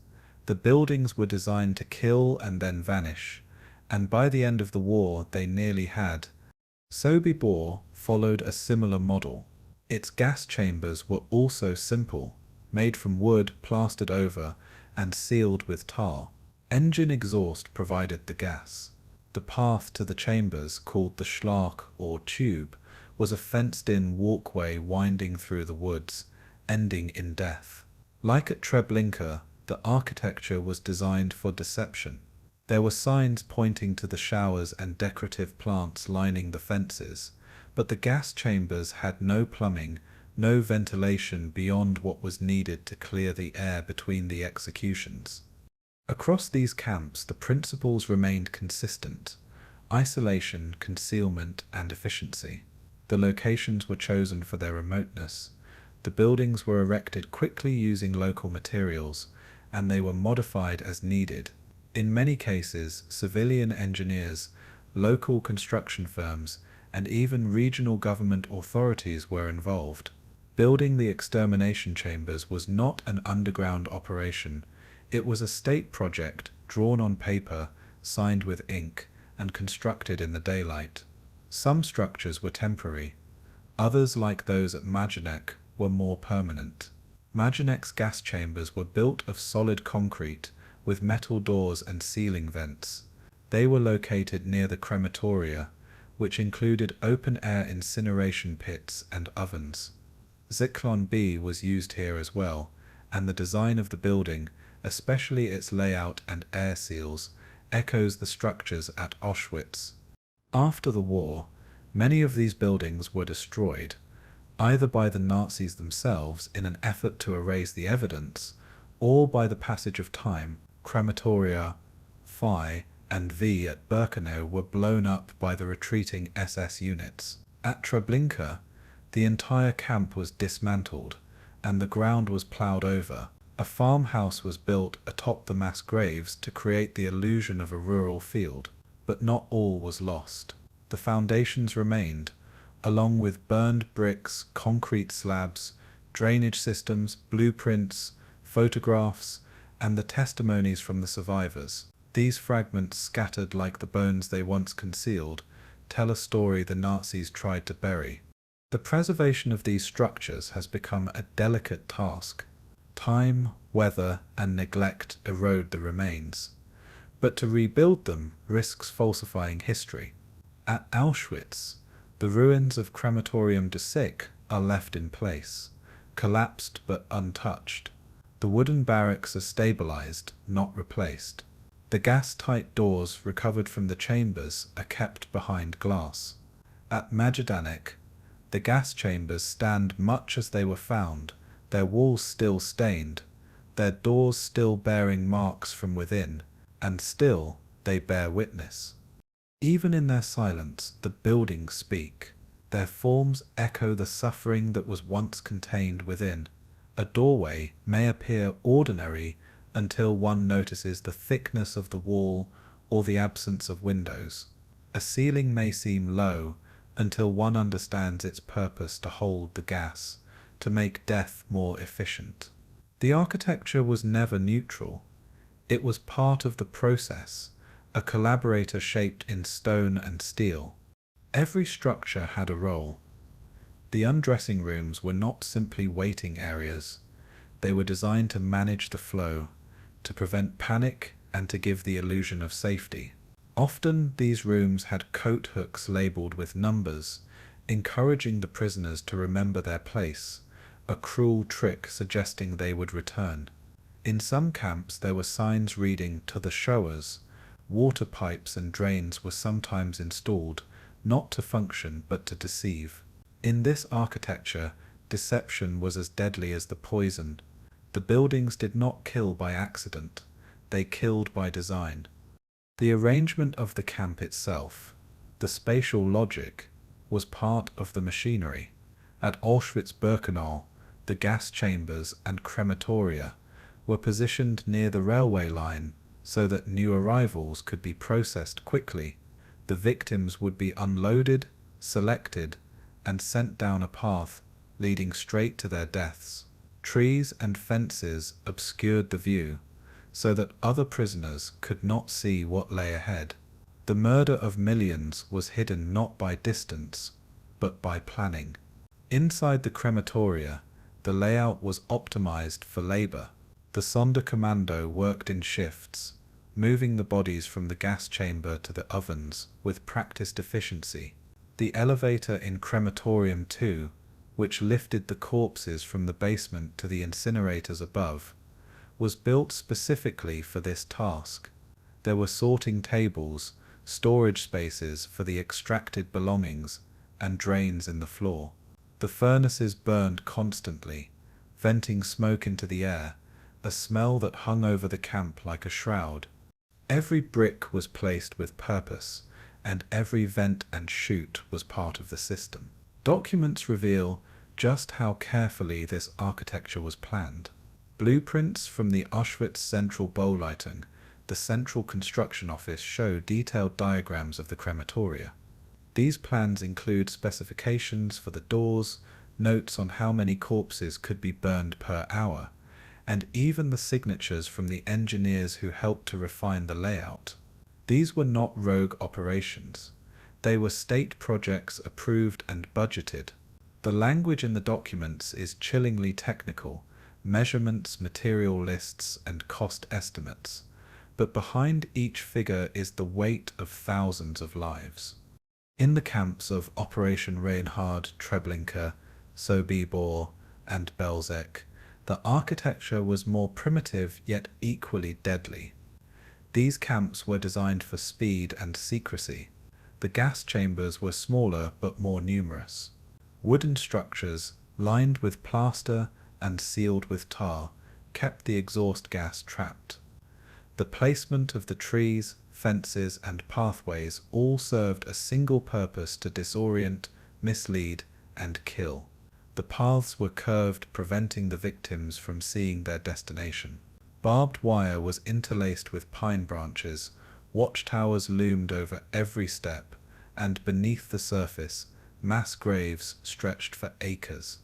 The buildings were designed to kill and then vanish, and by the end of the war they nearly had. Sobibor followed a similar model. Its gas chambers were also simple, made from wood plastered over and sealed with tar. Engine exhaust provided the gas. The path to the chambers, called the schlag or tube, was a fenced-in walkway winding through the woods, ending in death. Like at Treblinka, the architecture was designed for deception. There were signs pointing to the showers and decorative plants lining the fences, but the gas chambers had no plumbing, no ventilation beyond what was needed to clear the air between the executions. Across these camps, the principles remained consistent: isolation, concealment, and efficiency. The locations were chosen for their remoteness. The buildings were erected quickly using local materials, and they were modified as needed. In many cases, civilian engineers, local construction firms, and even regional government authorities were involved. Building the extermination chambers was not an underground operation. It was a state project, drawn on paper, signed with ink, and constructed in the daylight. Some structures were temporary. Others, like those at Majdanek, were more permanent. Majdanek's gas chambers were built of solid concrete, with metal doors and ceiling vents. They were located near the crematoria, which included open-air incineration pits and ovens. Zyklon B was used here as well, and the design of the building, especially its layout and air seals, echoes the structures at Auschwitz. After the war, many of these buildings were destroyed, either by the Nazis themselves in an effort to erase the evidence, or by the passage of time. Crematoria Phi and V at Birkenau were blown up by the retreating SS units. At Treblinka, the entire camp was dismantled, and the ground was ploughed over. A farmhouse was built atop the mass graves to create the illusion of a rural field. But not all was lost. The foundations remained, along with burned bricks, concrete slabs, drainage systems, blueprints, photographs, and the testimonies from the survivors. These fragments, scattered like the bones they once concealed, tell a story the Nazis tried to bury. The preservation of these structures has become a delicate task. Time, weather, and neglect erode the remains, but to rebuild them risks falsifying history. At Auschwitz, the ruins of Crematorium de Sick are left in place, collapsed but untouched. The wooden barracks are stabilized, not replaced. The gas-tight doors recovered from the chambers are kept behind glass. At Majdanek, the gas chambers stand much as they were found, their walls still stained, their doors still bearing marks from within, and still they bear witness. Even in their silence, the buildings speak. Their forms echo the suffering that was once contained within. A doorway may appear ordinary until one notices the thickness of the wall or the absence of windows. A ceiling may seem low until one understands its purpose to hold the gas, to make death more efficient. The architecture was never neutral. It was part of the process, a collaborator shaped in stone and steel. Every structure had a role. The undressing rooms were not simply waiting areas. They were designed to manage the flow, to prevent panic, and to give the illusion of safety. Often these rooms had coat hooks labeled with numbers, encouraging the prisoners to remember their place. a cruel trick suggesting they would return. In some camps there were signs reading "to the showers." Water pipes and drains were sometimes installed, not to function but to deceive. In this architecture, deception was as deadly as the poison. The buildings did not kill by accident, they killed by design. The arrangement of the camp itself, the spatial logic, was part of the machinery. At Auschwitz-Birkenau, the gas chambers and crematoria were positioned near the railway line so that new arrivals could be processed quickly. The victims would be unloaded, selected, and sent down a path leading straight to their deaths. Trees and fences obscured the view so that other prisoners could not see what lay ahead. The murder of millions was hidden not by distance, but by planning. Inside the crematoria, the layout was optimized for labor. The Sonderkommando worked in shifts, moving the bodies from the gas chamber to the ovens with practiced efficiency. The elevator in Crematorium 2, which lifted the corpses from the basement to the incinerators above, was built specifically for this task. There were sorting tables, storage spaces for the extracted belongings, and drains in the floor. The furnaces burned constantly, venting smoke into the air, a smell that hung over the camp like a shroud. Every brick was placed with purpose, and every vent and chute was part of the system. Documents reveal just how carefully this architecture was planned. Blueprints from the Auschwitz Central Bauleitung, the central construction office, show detailed diagrams of the crematoria. These plans include specifications for the doors, notes on how many corpses could be burned per hour, and even the signatures from the engineers who helped to refine the layout. These were not rogue operations. They were state projects approved and budgeted. The language in the documents is chillingly technical: measurements, material lists, and cost estimates. But behind each figure is the weight of thousands of lives. In the camps of Operation Reinhard, Treblinka, Sobibor, and Belzec, the architecture was more primitive yet equally deadly. These camps were designed for speed and secrecy. The gas chambers were smaller but more numerous. Wooden structures, lined with plaster and sealed with tar, kept the exhaust gas trapped. The placement of the trees, fences, and pathways all served a single purpose: to disorient, mislead, and kill. The paths were curved, preventing the victims from seeing their destination. Barbed wire was interlaced with pine branches, watchtowers loomed over every step, and beneath the surface, mass graves stretched for acres.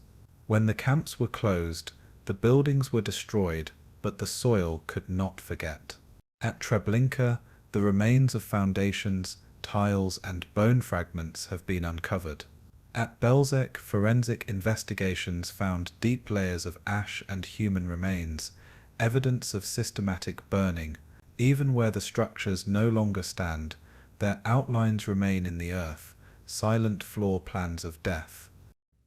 When the camps were closed, the buildings were destroyed, but the soil could not forget. At Treblinka, the remains of foundations, tiles, and bone fragments have been uncovered. At Belzec, forensic investigations found deep layers of ash and human remains, evidence of systematic burning. Even where the structures no longer stand, their outlines remain in the earth, silent floor plans of death.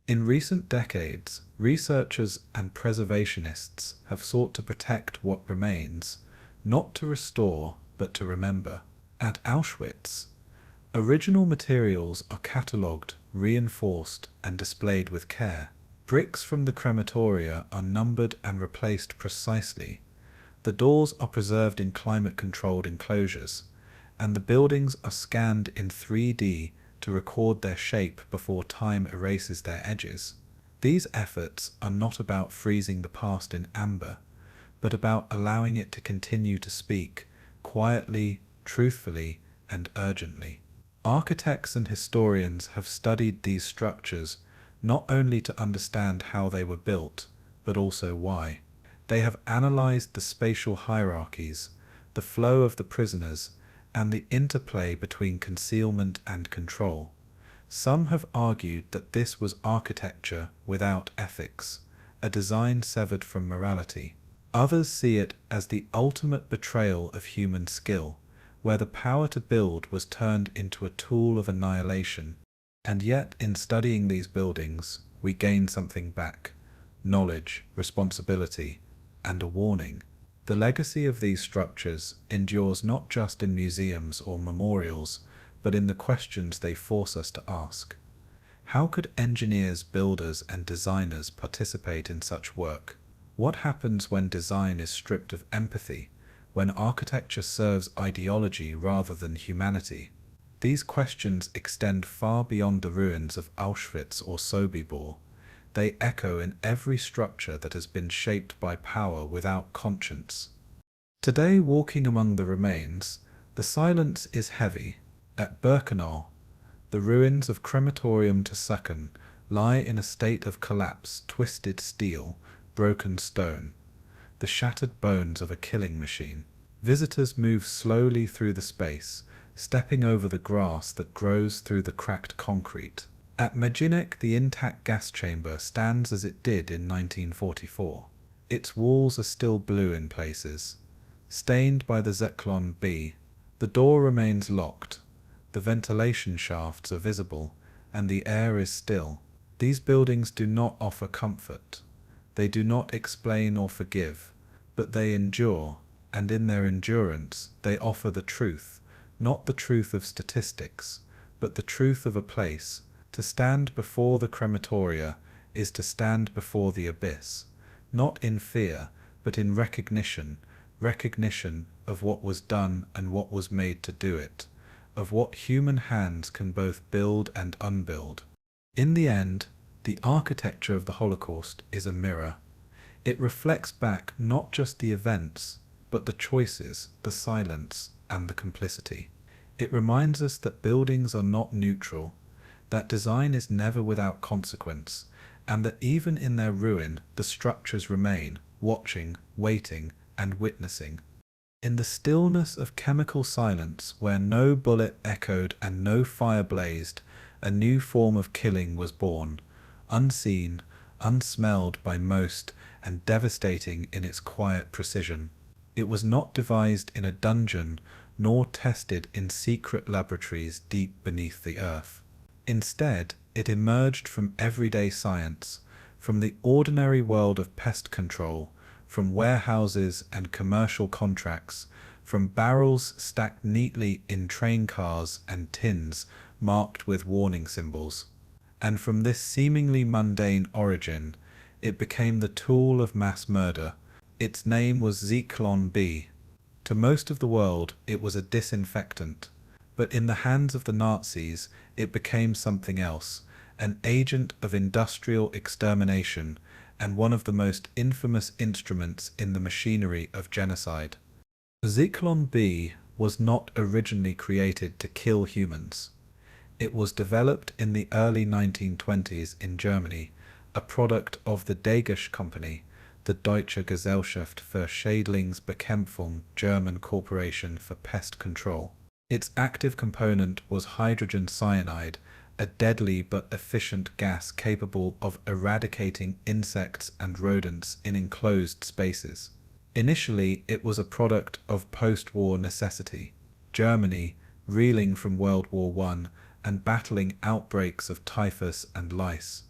In recent decades, researchers and preservationists have sought to protect what remains, not to restore, but to remember. At Auschwitz, original materials are catalogued, reinforced, and displayed with care. Bricks from the crematoria are numbered and replaced precisely. The doors are preserved in climate-controlled enclosures, and the buildings are scanned in 3D to record their shape before time erases their edges. These efforts are not about freezing the past in amber, but about allowing it to continue to speak, quietly, truthfully, and urgently. Architects and historians have studied these structures not only to understand how they were built, but also why. They have analyzed the spatial hierarchies, the flow of the prisoners, and the interplay between concealment and control. Some have argued that this was architecture without ethics, a design severed from morality. Others see it as the ultimate betrayal of human skill, where the power to build was turned into a tool of annihilation. And yet, in studying these buildings, we gain something back: knowledge, responsibility, and a warning. The legacy of these structures endures not just in museums or memorials, but in the questions they force us to ask. How could engineers, builders, and designers participate in such work? What happens when design is stripped of empathy, when architecture serves ideology rather than humanity? These questions extend far beyond the ruins of Auschwitz or Sobibor. They echo in every structure that has been shaped by power without conscience. Today, walking among the remains, the silence is heavy. At Birkenau, the ruins of crematorium to Sucken lie in a state of collapse, twisted steel, broken stone, the shattered bones of a killing machine. Visitors move slowly through the space, stepping over the grass that grows through the cracked concrete. At Majdanek, the intact gas chamber stands as it did in 1944. Its walls are still blue in places, stained by the Zyklon B. The door remains locked, the ventilation shafts are visible, and the air is still. These buildings do not offer comfort. They do not explain or forgive, but they endure, and in their endurance they offer the truth, not the truth of statistics, but the truth of a place. To stand before the crematoria is to stand before the abyss, not in fear, but in recognition of what was done and what was made to do it, of what human hands can both build and unbuild. In the end, the architecture of the Holocaust is a mirror. It reflects back not just the events, but the choices, the silence, and the complicity. It reminds us that buildings are not neutral, that design is never without consequence, and that even in their ruin, the structures remain, watching, waiting, and witnessing. In the stillness of chemical silence, where no bullet echoed and no fire blazed, a new form of killing was born, unseen, unsmelled by most, and devastating in its quiet precision. It was not devised in a dungeon, nor tested in secret laboratories deep beneath the earth. Instead, it emerged from everyday science, from the ordinary world of pest control, from warehouses and commercial contracts, from barrels stacked neatly in train cars and tins marked with warning symbols. And from this seemingly mundane origin, it became the tool of mass murder. Its name was Zyklon B. To most of the world, it was a disinfectant. But in the hands of the Nazis, it became something else, an agent of industrial extermination, and one of the most infamous instruments in the machinery of genocide. Zyklon B was not originally created to kill humans. It was developed in the early 1920s in Germany, a product of the Danish company, the Deutsche Gesellschaft für Schädlingsbekämpfung, German Corporation for Pest Control. Its active component was hydrogen cyanide, a deadly but efficient gas capable of eradicating insects and rodents in enclosed spaces. Initially, it was a product of post-war necessity. Germany, reeling from World War I and battling outbreaks of typhus and lice,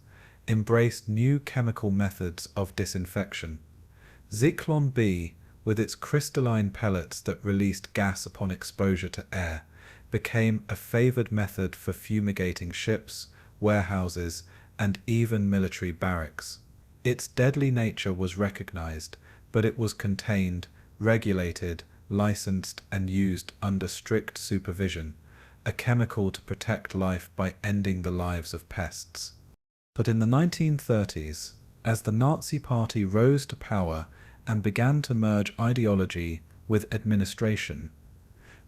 embraced new chemical methods of disinfection. Zyklon B, with its crystalline pellets that released gas upon exposure to air, became a favored method for fumigating ships, warehouses, and even military barracks. Its deadly nature was recognized, but it was contained, regulated, licensed, and used under strict supervision, a chemical to protect life by ending the lives of pests. But in the 1930s, as the Nazi Party rose to power and began to merge ideology with administration,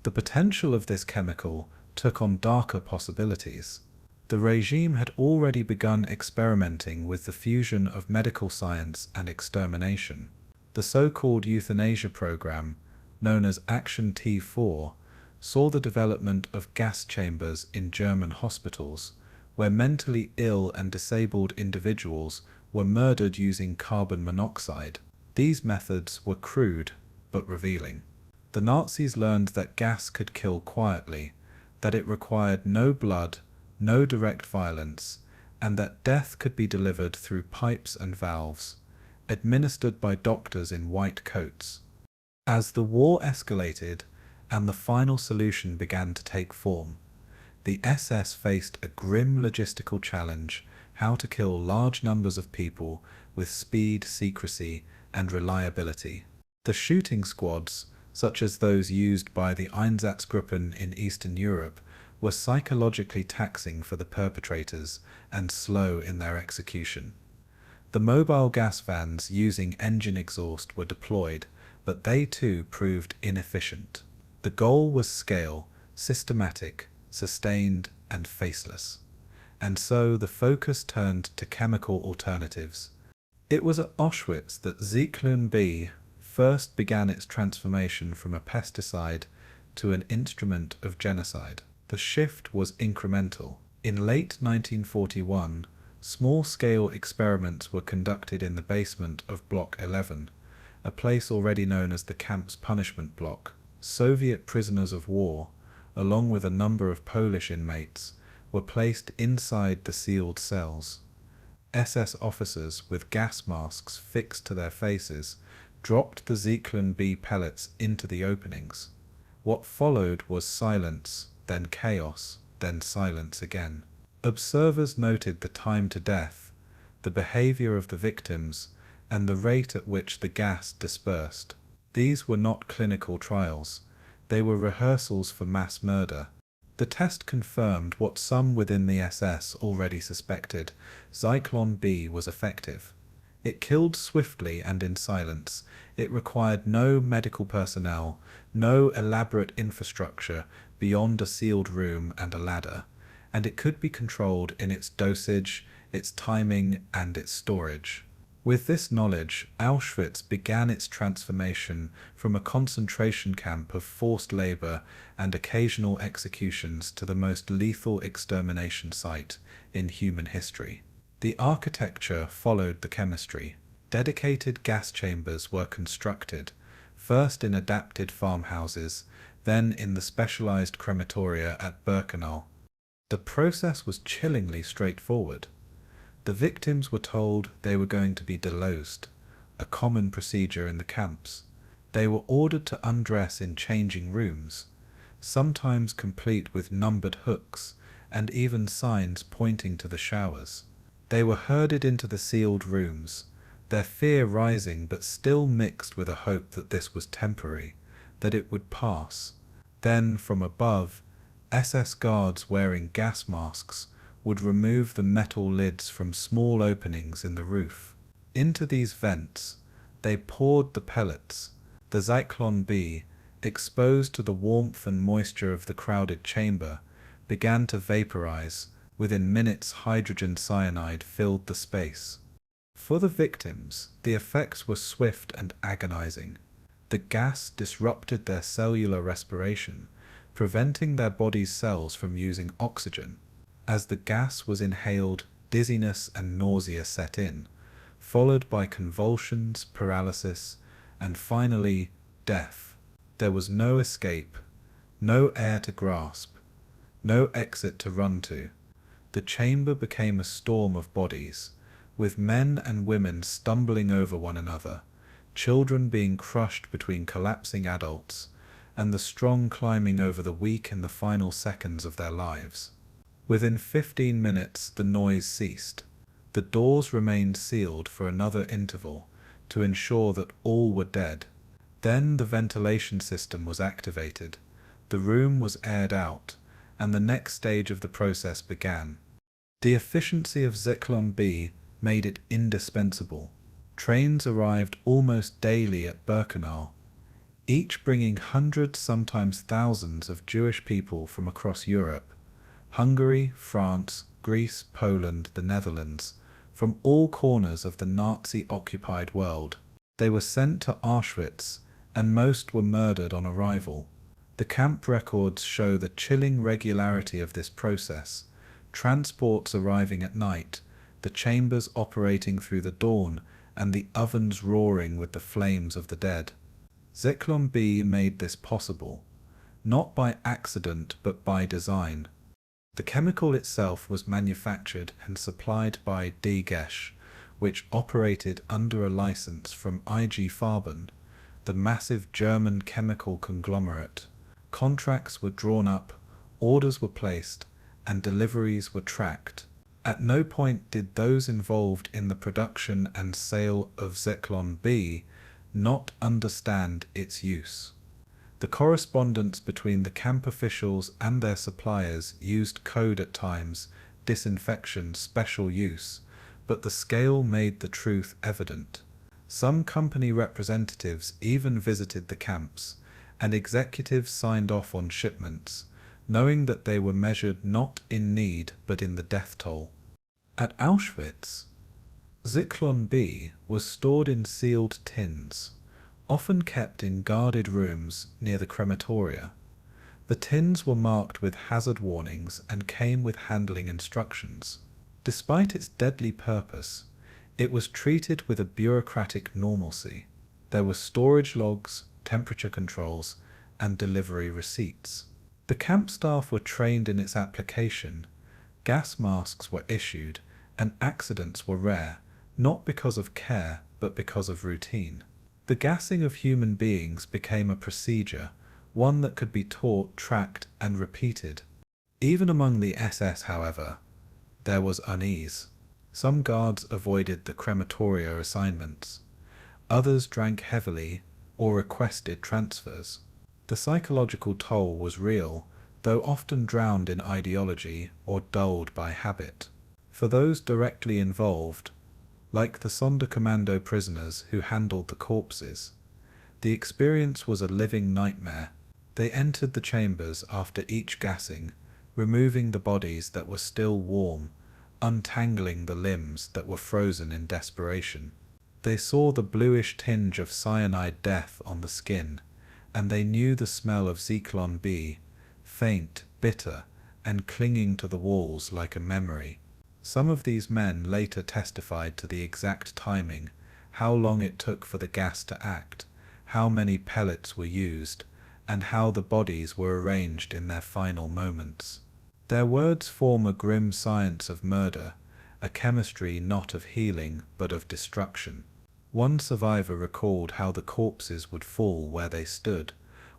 the potential of this chemical took on darker possibilities. The regime had already begun experimenting with the fusion of medical science and extermination. The so-called euthanasia program, known as Action T4, saw the development of gas chambers in German hospitals, where mentally ill and disabled individuals were murdered using carbon monoxide. These methods were crude, but revealing. The Nazis learned that gas could kill quietly, that it required no blood, no direct violence, and that death could be delivered through pipes and valves, administered by doctors in white coats. As the war escalated and the final solution began to take form, the SS faced a grim logistical challenge: how to kill large numbers of people with speed, secrecy, and reliability. The shooting squads, such as those used by the Einsatzgruppen in Eastern Europe, were psychologically taxing for the perpetrators and slow in their execution. The mobile gas vans using engine exhaust were deployed, but they too proved inefficient. The goal was scale, systematic, sustained, and faceless. And so the focus turned to chemical alternatives. It was at Auschwitz that Zyklon B first began its transformation from a pesticide to an instrument of genocide. The shift was incremental. In late 1941, small-scale experiments were conducted in the basement of Block 11, a place already known as the camp's punishment block. Soviet prisoners of war, along with a number of Polish inmates, were placed inside the sealed cells. SS officers with gas masks fixed to their faces dropped the Zyklon B pellets into the openings. What followed was silence, then chaos, then silence again. Observers noted the time to death, the behavior of the victims, and the rate at which the gas dispersed. These were not clinical trials. They were rehearsals for mass murder. The test confirmed what some within the SS already suspected: Zyklon B was effective. It killed swiftly and in silence. It required no medical personnel, no elaborate infrastructure beyond a sealed room and a ladder, and it could be controlled in its dosage, its timing, and its storage. With this knowledge, Auschwitz began its transformation from a concentration camp of forced labor and occasional executions to the most lethal extermination site in human history. The architecture followed the chemistry. Dedicated gas chambers were constructed, first in adapted farmhouses, then in the specialized crematoria at Birkenau. The process was chillingly straightforward. The victims were told they were going to be delosed, a common procedure in the camps. They were ordered to undress in changing rooms, sometimes complete with numbered hooks and even signs pointing to the showers. They were herded into the sealed rooms, their fear rising but still mixed with a hope that this was temporary, that it would pass. Then, from above, SS guards wearing gas masks would remove the metal lids from small openings in the roof. Into these vents, they poured the pellets. The Zyklon B, exposed to the warmth and moisture of the crowded chamber, began to vaporize. Within minutes, hydrogen cyanide filled the space. For the victims, the effects were swift and agonizing. The gas disrupted their cellular respiration, preventing their body's cells from using oxygen. As the gas was inhaled, dizziness and nausea set in, followed by convulsions, paralysis, and finally, death. There was no escape, no air to grasp, no exit to run to. The chamber became a storm of bodies, with men and women stumbling over one another, children being crushed between collapsing adults, and the strong climbing over the weak in the final seconds of their lives. Within 15 minutes, the noise ceased. The doors remained sealed for another interval to ensure that all were dead. Then the ventilation system was activated. The room was aired out, and the next stage of the process began. The efficiency of Zyklon B made it indispensable. Trains arrived almost daily at Birkenau, each bringing hundreds, sometimes thousands, of Jewish people from across Europe, Hungary, France, Greece, Poland, the Netherlands, from all corners of the Nazi-occupied world. They were sent to Auschwitz, and most were murdered on arrival. The camp records show the chilling regularity of this process: transports arriving at night, the chambers operating through the dawn, and the ovens roaring with the flames of the dead. Zyklon B made this possible, not by accident but by design. The chemical itself was manufactured and supplied by DGESH, which operated under a license from IG Farben, the massive German chemical conglomerate. Contracts were drawn up, orders were placed, and deliveries were tracked. At no point did those involved in the production and sale of Zyklon B not understand its use. The correspondence between the camp officials and their suppliers used code at times, disinfection, special use, but the scale made the truth evident. Some company representatives even visited the camps, and executives signed off on shipments, knowing that they were measured not in need but in the death toll. At Auschwitz, Zyklon B was stored in sealed tins, often kept in guarded rooms near the crematoria. The tins were marked with hazard warnings and came with handling instructions. Despite its deadly purpose, it was treated with a bureaucratic normalcy. There were storage logs, temperature controls, and delivery receipts. The camp staff were trained in its application, gas masks were issued, and accidents were rare, not because of care, but because of routine. The gassing of human beings became a procedure, one that could be taught, tracked, and repeated. Even among the SS, however, there was unease. Some guards avoided the crematoria assignments. Others drank heavily or requested transfers. The psychological toll was real, though often drowned in ideology or dulled by habit. For those directly involved, like the Sonderkommando prisoners who handled the corpses, the experience was a living nightmare. They entered the chambers after each gassing, removing the bodies that were still warm, untangling the limbs that were frozen in desperation. They saw the bluish tinge of cyanide death on the skin, and they knew the smell of Zyklon B, faint, bitter, and clinging to the walls like a memory. Some of these men later testified to the exact timing, how long it took for the gas to act, how many pellets were used, and how the bodies were arranged in their final moments. Their words form a grim science of murder, a chemistry not of healing but of destruction. One survivor recalled how the corpses would fall where they stood,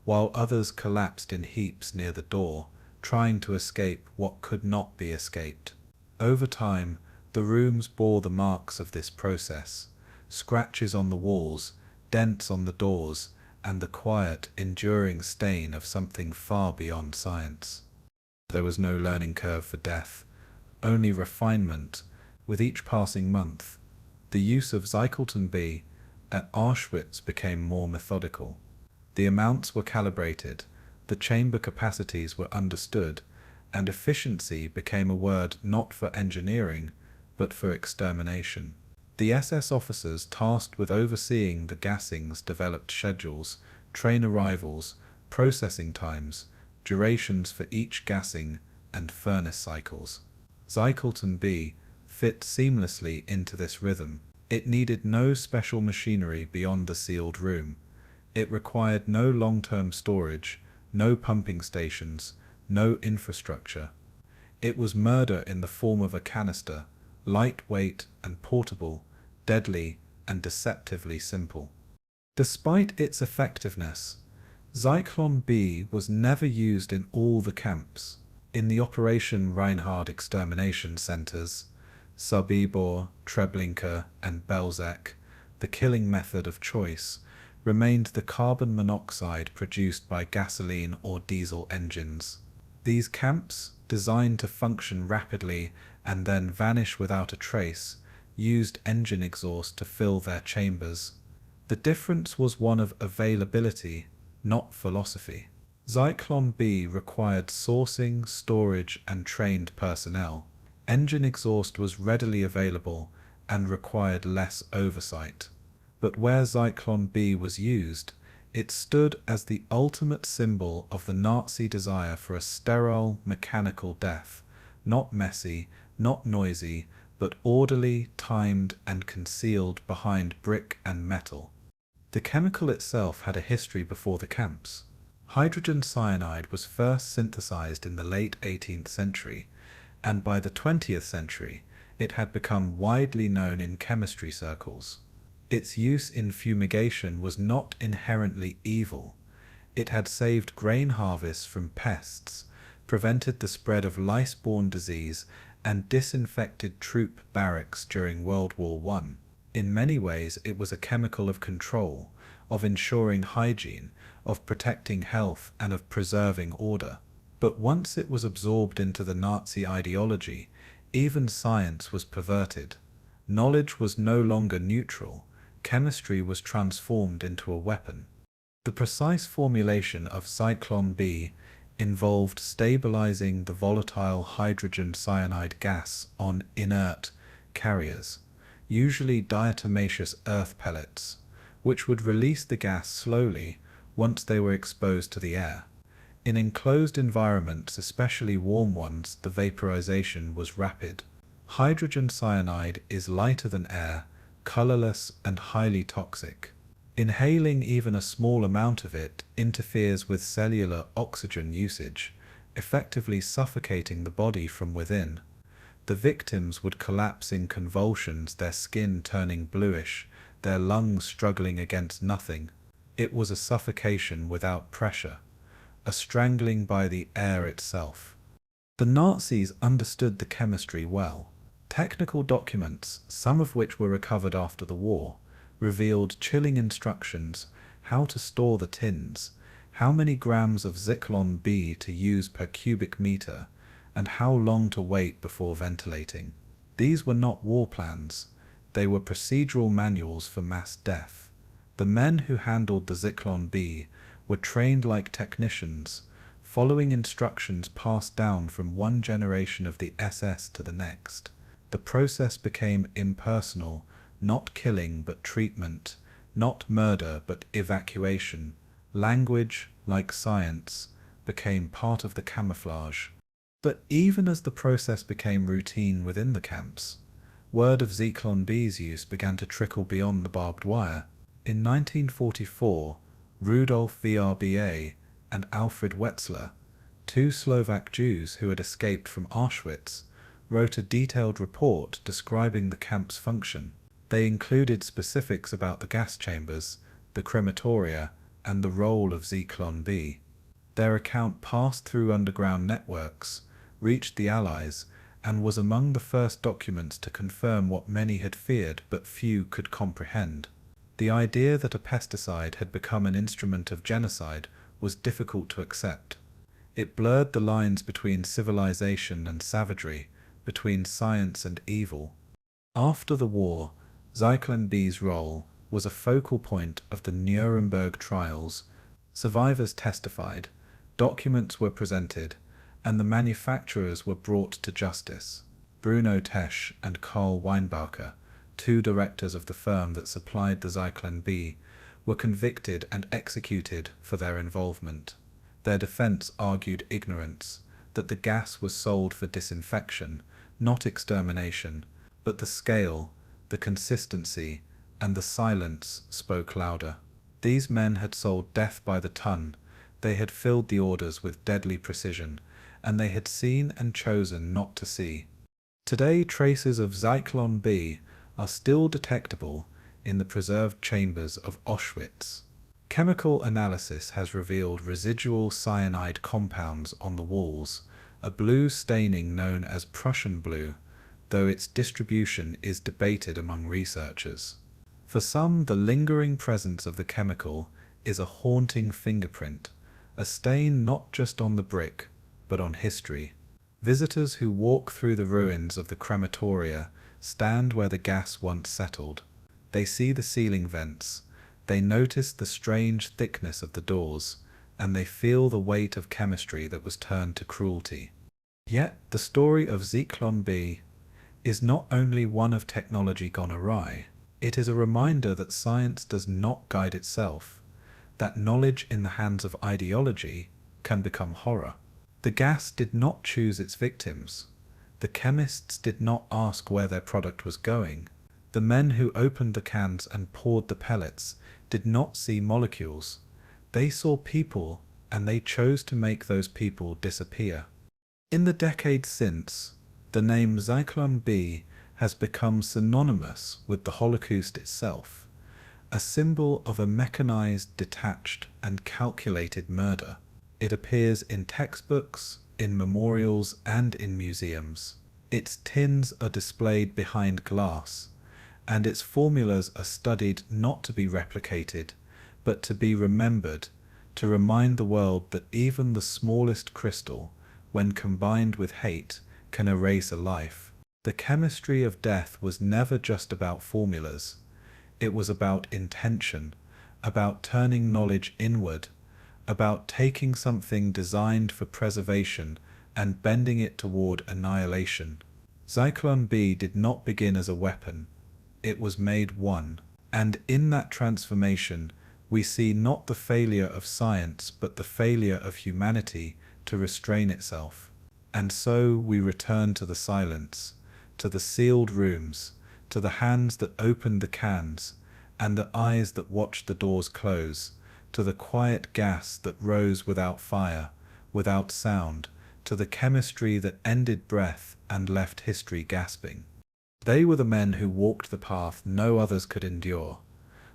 while others collapsed in heaps near the door, trying to escape what could not be escaped. Over time, the rooms bore the marks of this process, scratches on the walls, dents on the doors, and the quiet, enduring stain of something far beyond science. There was no learning curve for death, only refinement. With each passing month, the use of Zyklon B at Auschwitz became more methodical. The amounts were calibrated, the chamber capacities were understood, and efficiency became a word not for engineering, but for extermination. The SS officers tasked with overseeing the gassings developed schedules, train arrivals, processing times, durations for each gassing, and furnace cycles. Zyklon B fit seamlessly into this rhythm. It needed no special machinery beyond the sealed room. It required no long-term storage, no pumping stations, no infrastructure. It was murder in the form of a canister, lightweight and portable, deadly and deceptively simple. Despite its effectiveness, Zyklon B was never used in all the camps. In the Operation Reinhard extermination centers, Sobibor, Treblinka, and Belzec, the killing method of choice remained the carbon monoxide produced by gasoline or diesel engines. These camps, designed to function rapidly and then vanish without a trace, used engine exhaust to fill their chambers. The difference was one of availability, not philosophy. Zyklon B required sourcing, storage, and trained personnel. Engine exhaust was readily available and required less oversight. But where Zyklon B was used, it stood as the ultimate symbol of the Nazi desire for a sterile, mechanical death, not messy, not noisy, but orderly, timed, and concealed behind brick and metal. The chemical itself had a history before the camps. Hydrogen cyanide was first synthesized in the late 18th century, and by the 20th century it had become widely known in chemistry circles. Its use in fumigation was not inherently evil. It had saved grain harvests from pests, prevented the spread of lice-borne disease, and disinfected troop barracks during World War I. In many ways it was a chemical of control, of ensuring hygiene, of protecting health, and of preserving order. But once it was absorbed into the Nazi ideology, even science was perverted. Knowledge was no longer neutral. Chemistry was transformed into a weapon. The precise formulation of Zyklon B involved stabilizing the volatile hydrogen cyanide gas on inert carriers, usually diatomaceous earth pellets, which would release the gas slowly once they were exposed to the air. In enclosed environments, especially warm ones, the vaporization was rapid. Hydrogen cyanide is lighter than air, colorless, and highly toxic. Inhaling even a small amount of it interferes with cellular oxygen usage, effectively suffocating the body from within. The victims would collapse in convulsions, their skin turning bluish, their lungs struggling against nothing. It was a suffocation without pressure, a strangling by the air itself. The Nazis understood the chemistry well. Technical documents, some of which were recovered after the war, revealed chilling instructions: how to store the tins, how many grams of Zyklon B to use per cubic meter, and how long to wait before ventilating. These were not war plans, they were procedural manuals for mass death. The men who handled the Zyklon B were trained like technicians, following instructions passed down from one generation of the SS to the next. The process became impersonal, not killing but treatment, not murder but evacuation. Language, like science, became part of the camouflage. But even as the process became routine within the camps, word of Zyklon B's use began to trickle beyond the barbed wire. In 1944, Rudolf VRBA and Alfred Wetzler, two Slovak Jews who had escaped from Auschwitz, wrote a detailed report describing the camp's function. They included specifics about the gas chambers, the crematoria, and the role of Zyklon B. Their account passed through underground networks, reached the Allies, and was among the first documents to confirm what many had feared but few could comprehend. The idea that a pesticide had become an instrument of genocide was difficult to accept. It blurred the lines between civilization and savagery, between science and evil. After the war, Zyklon B's role was a focal point of the Nuremberg trials. Survivors testified, documents were presented, and the manufacturers were brought to justice. Bruno Tesch and Karl Weinbacher, two directors of the firm that supplied the Zyklon B, were convicted and executed for their involvement. Their defense argued ignorance, that the gas was sold for disinfection, not extermination, but the scale, the consistency, and the silence spoke louder. These men had sold death by the ton, they had filled the orders with deadly precision, and they had seen and chosen not to see. Today, traces of Zyklon B are still detectable in the preserved chambers of Auschwitz. Chemical analysis has revealed residual cyanide compounds on the walls, a blue staining known as Prussian blue, though its distribution is debated among researchers. For some, the lingering presence of the chemical is a haunting fingerprint, a stain not just on the brick, but on history. Visitors who walk through the ruins of the crematoria stand where the gas once settled. They see the ceiling vents, they notice the strange thickness of the doors, and they feel the weight of chemistry that was turned to cruelty. Yet the story of Zyklon B is not only one of technology gone awry, it is a reminder that science does not guide itself, that knowledge in the hands of ideology can become horror. The gas did not choose its victims. The chemists did not ask where their product was going. The men who opened the cans and poured the pellets did not see molecules. They saw people and they chose to make those people disappear. In the decades since, the name Zyklon B has become synonymous with the Holocaust itself, a symbol of a mechanized, detached, and calculated murder. It appears in textbooks, in memorials, and in museums. Its tins are displayed behind glass, and its formulas are studied not to be replicated, but to be remembered, to remind the world that even the smallest crystal, when combined with hate, can erase a life. The chemistry of death was never just about formulas. It was about intention, about turning knowledge inward, about taking something designed for preservation and bending it toward annihilation. Zyklon B did not begin as a weapon. It was made one. And in that transformation, we see not the failure of science, but the failure of humanity to restrain itself. And so we return to the silence, to the sealed rooms, to the hands that opened the cans, and the eyes that watched the doors close, to the quiet gas that rose without fire, without sound, to the chemistry that ended breath and left history gasping. They were the men who walked the path no others could endure,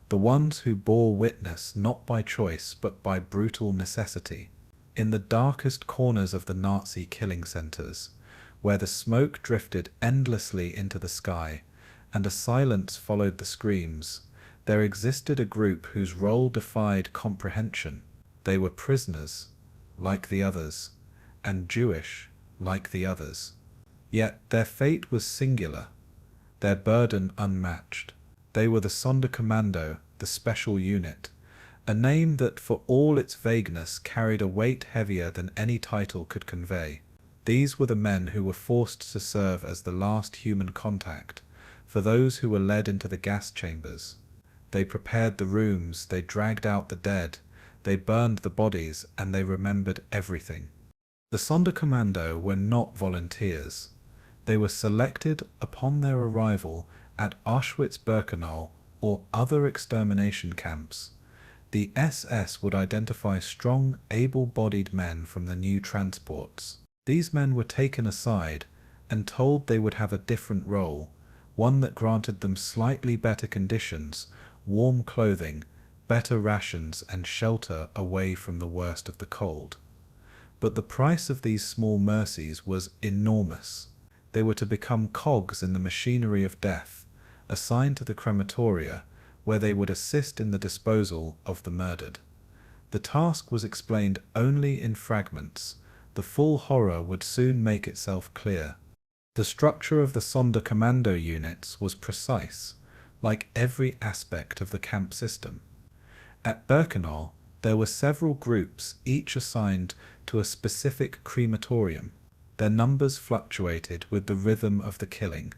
the ones who bore witness not by choice but by brutal necessity. In the darkest corners of the Nazi killing centers, where the smoke drifted endlessly into the sky and a silence followed the screams, there existed a group whose role defied comprehension. They were prisoners, like the others, and Jewish, like the others. Yet their fate was singular, their burden unmatched. They were the Sonderkommando, the special unit, a name that for all its vagueness carried a weight heavier than any title could convey. These were the men who were forced to serve as the last human contact for those who were led into the gas chambers. They prepared the rooms, they dragged out the dead, they burned the bodies, and they remembered everything. The Sonderkommando were not volunteers. They were selected upon their arrival at Auschwitz-Birkenau or other extermination camps. The SS would identify strong, able-bodied men from the new transports. These men were taken aside and told they would have a different role, one that granted them slightly better conditions, warm clothing, better rations, and shelter away from the worst of the cold. But the price of these small mercies was enormous. They were to become cogs in the machinery of death, assigned to the crematoria, where they would assist in the disposal of the murdered. The task was explained only in fragments. The full horror would soon make itself clear. The structure of the Sonderkommando units was precise, like every aspect of the camp system. At Birkenau, there were several groups, each assigned to a specific crematorium. Their numbers fluctuated with the rhythm of the killing,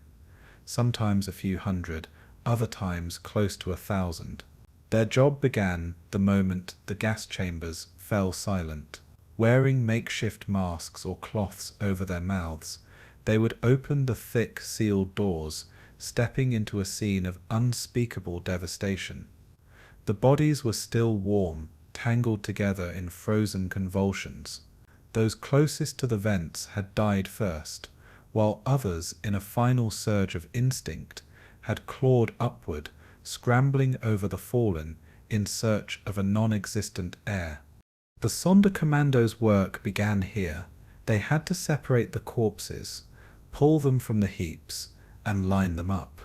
sometimes a few hundred, other times close to 1,000. Their job began the moment the gas chambers fell silent. Wearing makeshift masks or cloths over their mouths, they would open the thick, sealed doors, stepping into a scene of unspeakable devastation. The bodies were still warm, tangled together in frozen convulsions. Those closest to the vents had died first, while others, in a final surge of instinct, had clawed upward, scrambling over the fallen in search of a non-existent heir. The Sonderkommando's work began here. They had to separate the corpses, pull them from the heaps, and line them up.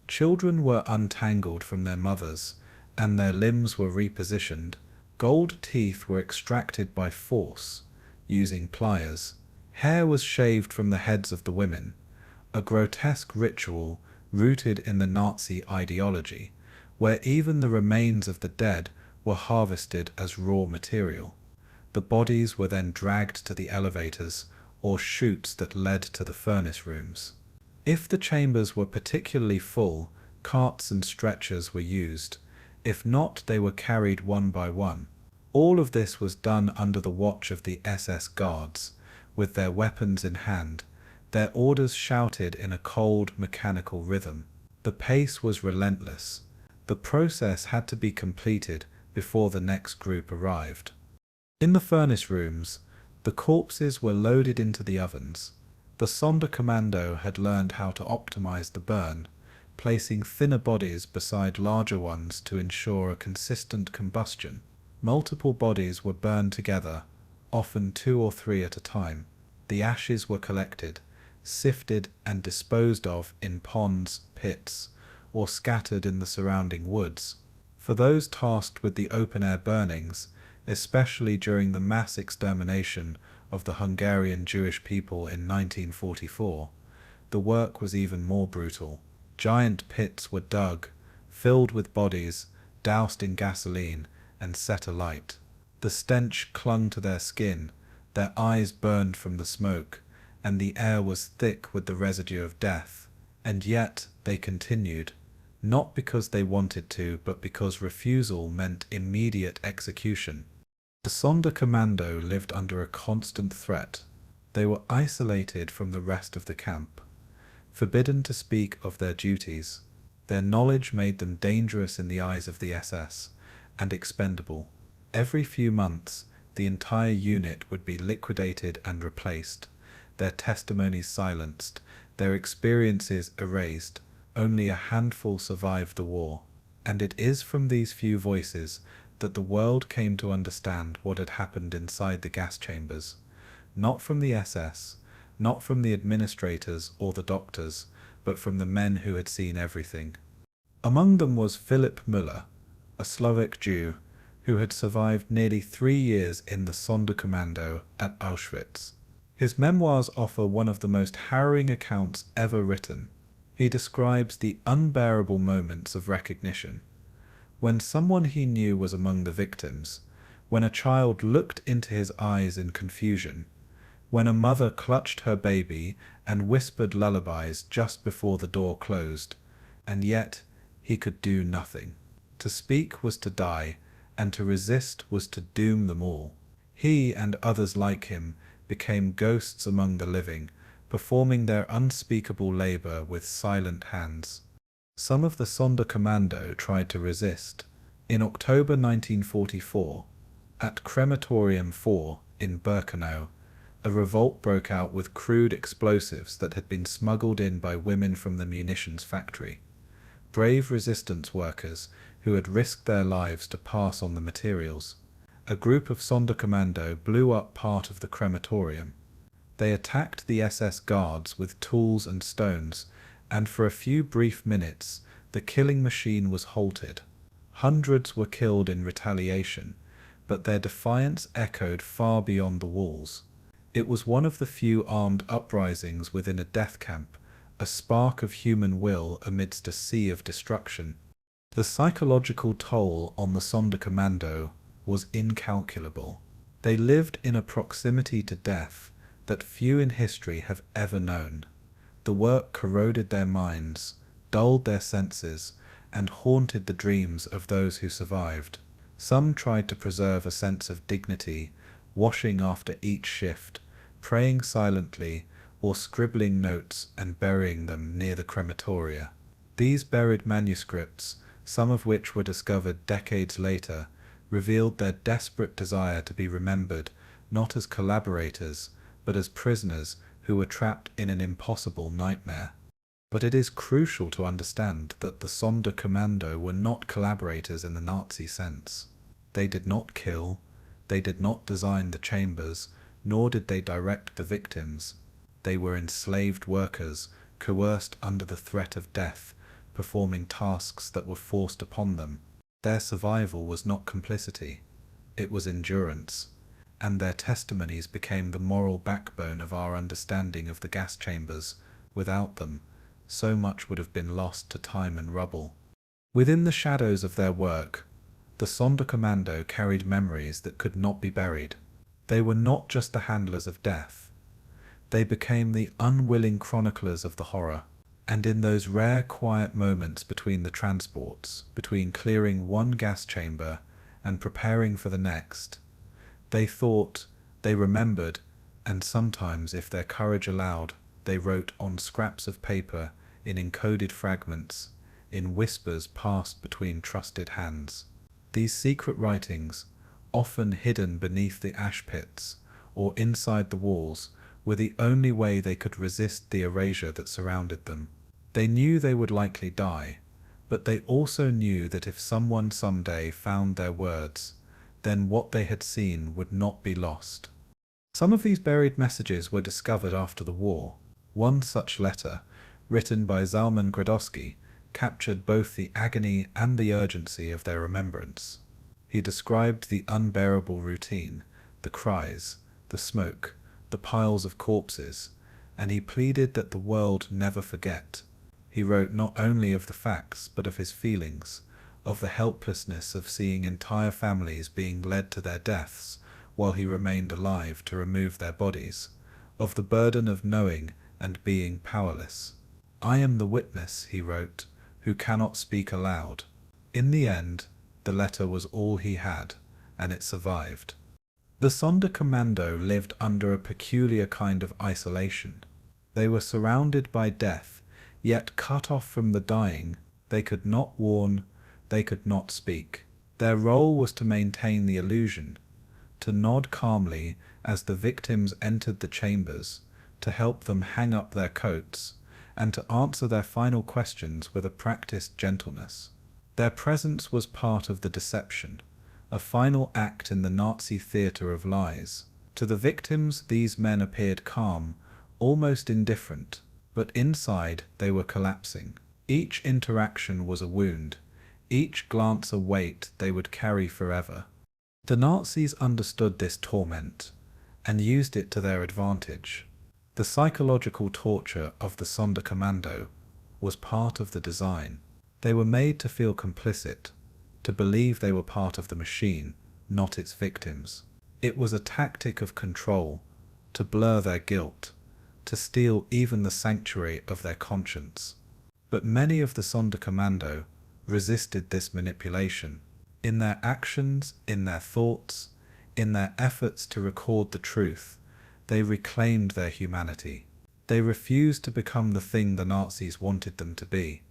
Children were untangled from their mothers, and their limbs were repositioned. Gold teeth were extracted by force, using pliers. Hair was shaved from the heads of the women, a grotesque ritual rooted in the Nazi ideology, where even the remains of the dead were harvested as raw material. The bodies were then dragged to the elevators or chutes that led to the furnace rooms. If the chambers were particularly full, carts and stretchers were used. If not, they were carried one by one. All of this was done under the watch of the SS guards, with their weapons in hand, their orders shouted in a cold, mechanical rhythm. The pace was relentless. The process had to be completed before the next group arrived. In the furnace rooms, the corpses were loaded into the ovens. The Sonderkommando had learned how to optimize the burn, placing thinner bodies beside larger ones to ensure a consistent combustion. Multiple bodies were burned together, often 2 or 3 at a time. The ashes were collected, sifted and disposed of in ponds, pits, or scattered in the surrounding woods. For those tasked with the open-air burnings, especially during the mass extermination of the Hungarian Jewish people in 1944, the work was even more brutal. Giant pits were dug, filled with bodies, doused in gasoline, and set alight. The stench clung to their skin, their eyes burned from the smoke, and the air was thick with the residue of death. And yet they continued, not because they wanted to, but because refusal meant immediate execution. The Sonderkommando lived under a constant threat. They were isolated from the rest of the camp, forbidden to speak of their duties. Their knowledge made them dangerous in the eyes of the SS, and expendable. Every few months, the entire unit would be liquidated and replaced, their testimonies silenced, their experiences erased. Only a handful survived the war. And it is from these few voices that the world came to understand what had happened inside the gas chambers. Not from the SS, not from the administrators or the doctors, but from the men who had seen everything. Among them was Philip Müller, a Slovak Jew, who had survived nearly 3 years in the Sonderkommando at Auschwitz. His memoirs offer one of the most harrowing accounts ever written. He describes the unbearable moments of recognition. When someone he knew was among the victims, when a child looked into his eyes in confusion, when a mother clutched her baby and whispered lullabies just before the door closed, and yet he could do nothing. To speak was to die, and to resist was to doom them all. He and others like him became ghosts among the living, performing their unspeakable labor with silent hands. Some of the Sonderkommando tried to resist. In October 1944, at Crematorium 4 in Birkenau, a revolt broke out with crude explosives that had been smuggled in by women from the munitions factory. Brave resistance workers who had risked their lives to pass on the materials. A group of Sonderkommando blew up part of the crematorium. They attacked the SS guards with tools and stones, and for a few brief minutes the killing machine was halted. Hundreds were killed in retaliation, but their defiance echoed far beyond the walls. It was one of the few armed uprisings within a death camp, a spark of human will amidst a sea of destruction. The psychological toll on the Sonderkommando was incalculable. They lived in a proximity to death that few in history have ever known. The work corroded their minds, dulled their senses, and haunted the dreams of those who survived. Some tried to preserve a sense of dignity, washing after each shift, praying silently, or scribbling notes and burying them near the crematoria. These buried manuscripts, some of which were discovered decades later, revealed their desperate desire to be remembered not as collaborators, but as prisoners who were trapped in an impossible nightmare. But it is crucial to understand that the Sonderkommando were not collaborators in the Nazi sense. They did not kill, they did not design the chambers, nor did they direct the victims. They were enslaved workers, coerced under the threat of death, performing tasks that were forced upon them. Their survival was not complicity, it was endurance, and their testimonies became the moral backbone of our understanding of the gas chambers. Without them, so much would have been lost to time and rubble. Within the shadows of their work, the Sonderkommando carried memories that could not be buried. They were not just the handlers of death. They became the unwilling chroniclers of the horror. And in those rare quiet moments between the transports, between clearing one gas chamber and preparing for the next, they thought, they remembered, and sometimes, if their courage allowed, they wrote on scraps of paper, in encoded fragments, in whispers passed between trusted hands. These secret writings, often hidden beneath the ash pits or inside the walls, were the only way they could resist the erasure that surrounded them. They knew they would likely die, but they also knew that if someone someday found their words, then what they had seen would not be lost. Some of these buried messages were discovered after the war. One such letter, written by Zalman Gradowski, captured both the agony and the urgency of their remembrance. He described the unbearable routine, the cries, the smoke, the piles of corpses, and he pleaded that the world never forget. He wrote not only of the facts but of his feelings, of the helplessness of seeing entire families being led to their deaths while he remained alive to remove their bodies, of the burden of knowing and being powerless. "I am the witness," he wrote, "who cannot speak aloud." In the end, the letter was all he had, and it survived. The Sonderkommando lived under a peculiar kind of isolation. They were surrounded by death, yet cut off from the dying. They could not warn, they could not speak. Their role was to maintain the illusion, to nod calmly as the victims entered the chambers, to help them hang up their coats, and to answer their final questions with a practiced gentleness. Their presence was part of the deception, a final act in the Nazi theatre of lies. To the victims, these men appeared calm, almost indifferent, but inside they were collapsing. Each interaction was a wound, each glance a weight they would carry forever. The Nazis understood this torment, and used it to their advantage. The psychological torture of the Sonderkommando was part of the design. They were made to feel complicit, to believe they were part of the machine, not its victims. It was a tactic of control, to blur their guilt, to steal even the sanctuary of their conscience. But many of the Sonderkommando resisted this manipulation. In their actions, in their thoughts, in their efforts to record the truth, they reclaimed their humanity. They refused to become the thing the Nazis wanted them to be.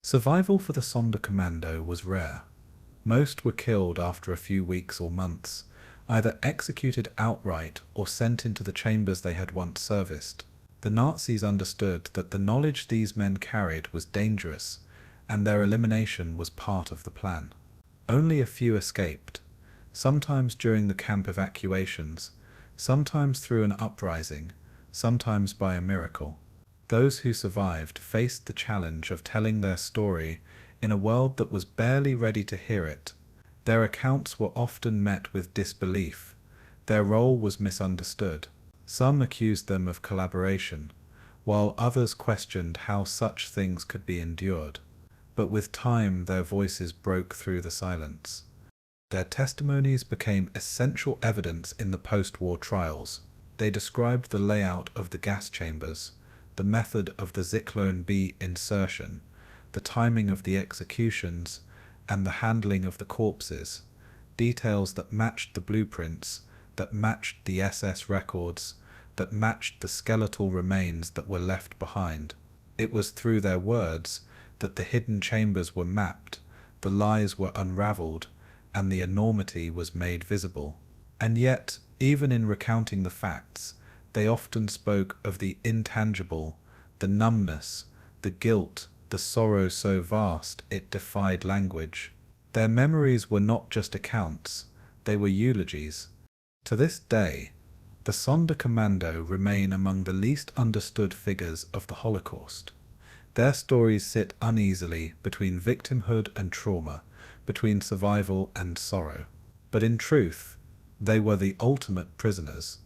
Survival for the Sonderkommando was rare. Most were killed after a few weeks or months, either executed outright or sent into the chambers they had once serviced. The Nazis understood that the knowledge these men carried was dangerous, and their elimination was part of the plan. Only a few escaped, sometimes during the camp evacuations, sometimes through an uprising, sometimes by a miracle. Those who survived faced the challenge of telling their story in a world that was barely ready to hear it. Their accounts were often met with disbelief. Their role was misunderstood. Some accused them of collaboration, while others questioned how such things could be endured. But with time their voices broke through the silence. Their testimonies became essential evidence in the post-war trials. They described the layout of the gas chambers, the method of the Zyklon B insertion, the timing of the executions, and the handling of the corpses, details that matched the blueprints, that matched the SS records, that matched the skeletal remains that were left behind. It was through their words that the hidden chambers were mapped, the lies were unraveled, and the enormity was made visible. And yet, even in recounting the facts, they often spoke of the intangible, the numbness, the guilt, the sorrow so vast it defied language. Their memories were not just accounts, they were eulogies. To this day, the Sonderkommando remain among the least understood figures of the Holocaust. Their stories sit uneasily between victimhood and trauma, between survival and sorrow. But in truth, they were the ultimate prisoners,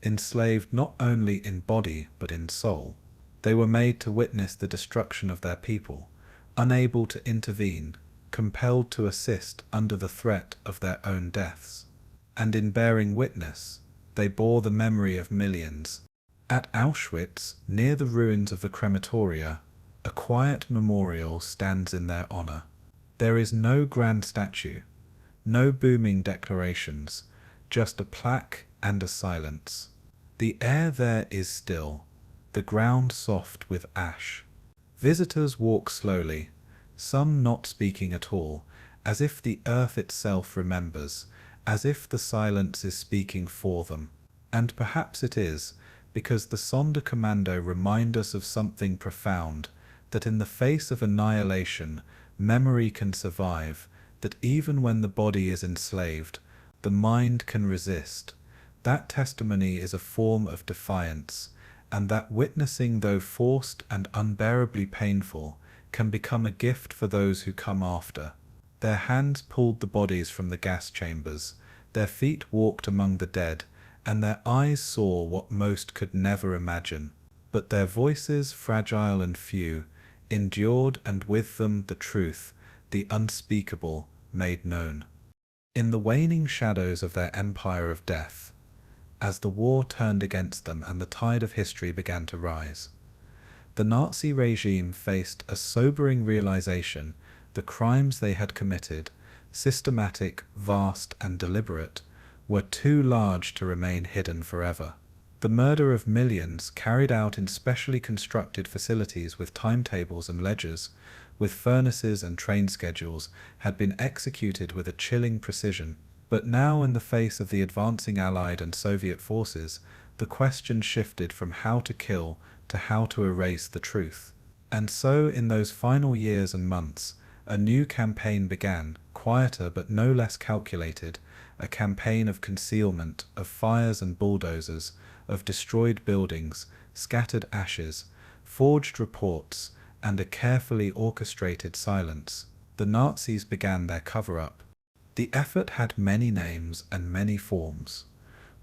enslaved not only in body but in soul. They were made to witness the destruction of their people, unable to intervene, compelled to assist under the threat of their own deaths. And in bearing witness, they bore the memory of millions. At Auschwitz, near the ruins of the crematoria, a quiet memorial stands in their honor. There is no grand statue, no booming declarations, just a plaque and a silence. The air there is still, the ground soft with ash. Visitors walk slowly, some not speaking at all, as if the earth itself remembers, as if the silence is speaking for them. And perhaps it is, because the Sonderkommando remind us of something profound, that in the face of annihilation, memory can survive, that even when the body is enslaved, the mind can resist. That testimony is a form of defiance, and that witnessing, though forced and unbearably painful, can become a gift for those who come after. Their hands pulled the bodies from the gas chambers, their feet walked among the dead, and their eyes saw what most could never imagine. But their voices, fragile and few, endured, and with them the truth, the unspeakable, made known. In the waning shadows of their empire of death, as the war turned against them and the tide of history began to rise, the Nazi regime faced a sobering realization: the crimes they had committed, systematic, vast, and deliberate, were too large to remain hidden forever. The murder of millions, carried out in specially constructed facilities with timetables and ledgers, with furnaces and train schedules, had been executed with a chilling precision. But now, in the face of the advancing Allied and Soviet forces, the question shifted from how to kill to how to erase the truth. And so, in those final years and months, a new campaign began, quieter but no less calculated, a campaign of concealment, of fires and bulldozers, of destroyed buildings, scattered ashes, forged reports, and a carefully orchestrated silence. The Nazis began their cover-up. The effort had many names and many forms,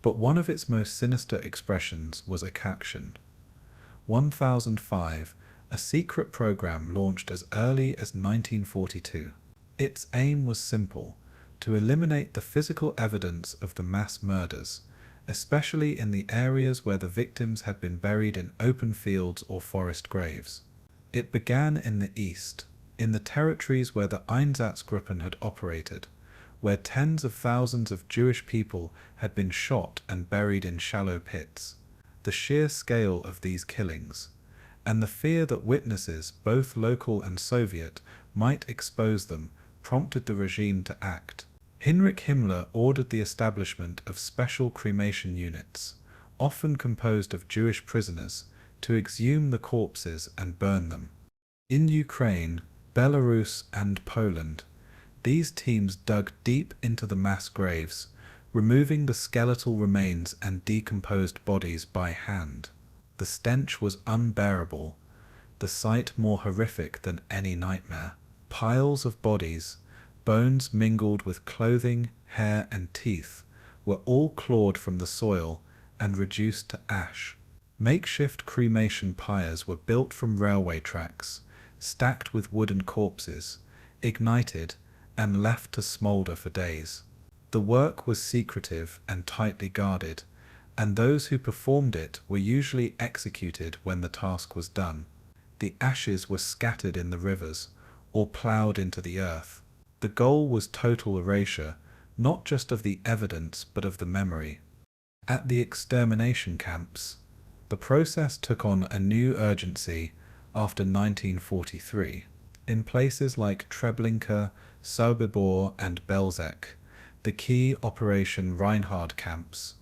but one of its most sinister expressions was Action 1005, a secret program launched as early as 1942. Its aim was simple: to eliminate the physical evidence of the mass murders, especially in the areas where the victims had been buried in open fields or forest graves. It began in the east, in the territories where the Einsatzgruppen had operated, where tens of thousands of Jewish people had been shot and buried in shallow pits. The sheer scale of these killings, and the fear that witnesses, both local and Soviet, might expose them, prompted the regime to act. Heinrich Himmler ordered the establishment of special cremation units, often composed of Jewish prisoners, to exhume the corpses and burn them. In Ukraine, Belarus, and Poland, these teams dug deep into the mass graves, removing the skeletal remains and decomposed bodies by hand. The stench was unbearable, the sight more horrific than any nightmare. Piles of bodies, bones mingled with clothing, hair, and teeth, were all clawed from the soil and reduced to ash. Makeshift cremation pyres were built from railway tracks, stacked with wooden corpses, ignited, and left to smoulder for days. The work was secretive and tightly guarded, and those who performed it were usually executed when the task was done. The ashes were scattered in the rivers, or ploughed into the earth. The goal was total erasure, not just of the evidence but of the memory. At the extermination camps, the process took on a new urgency after 1943. In places like Treblinka, Sobibor, and Belzec, the key Operation Reinhard camps,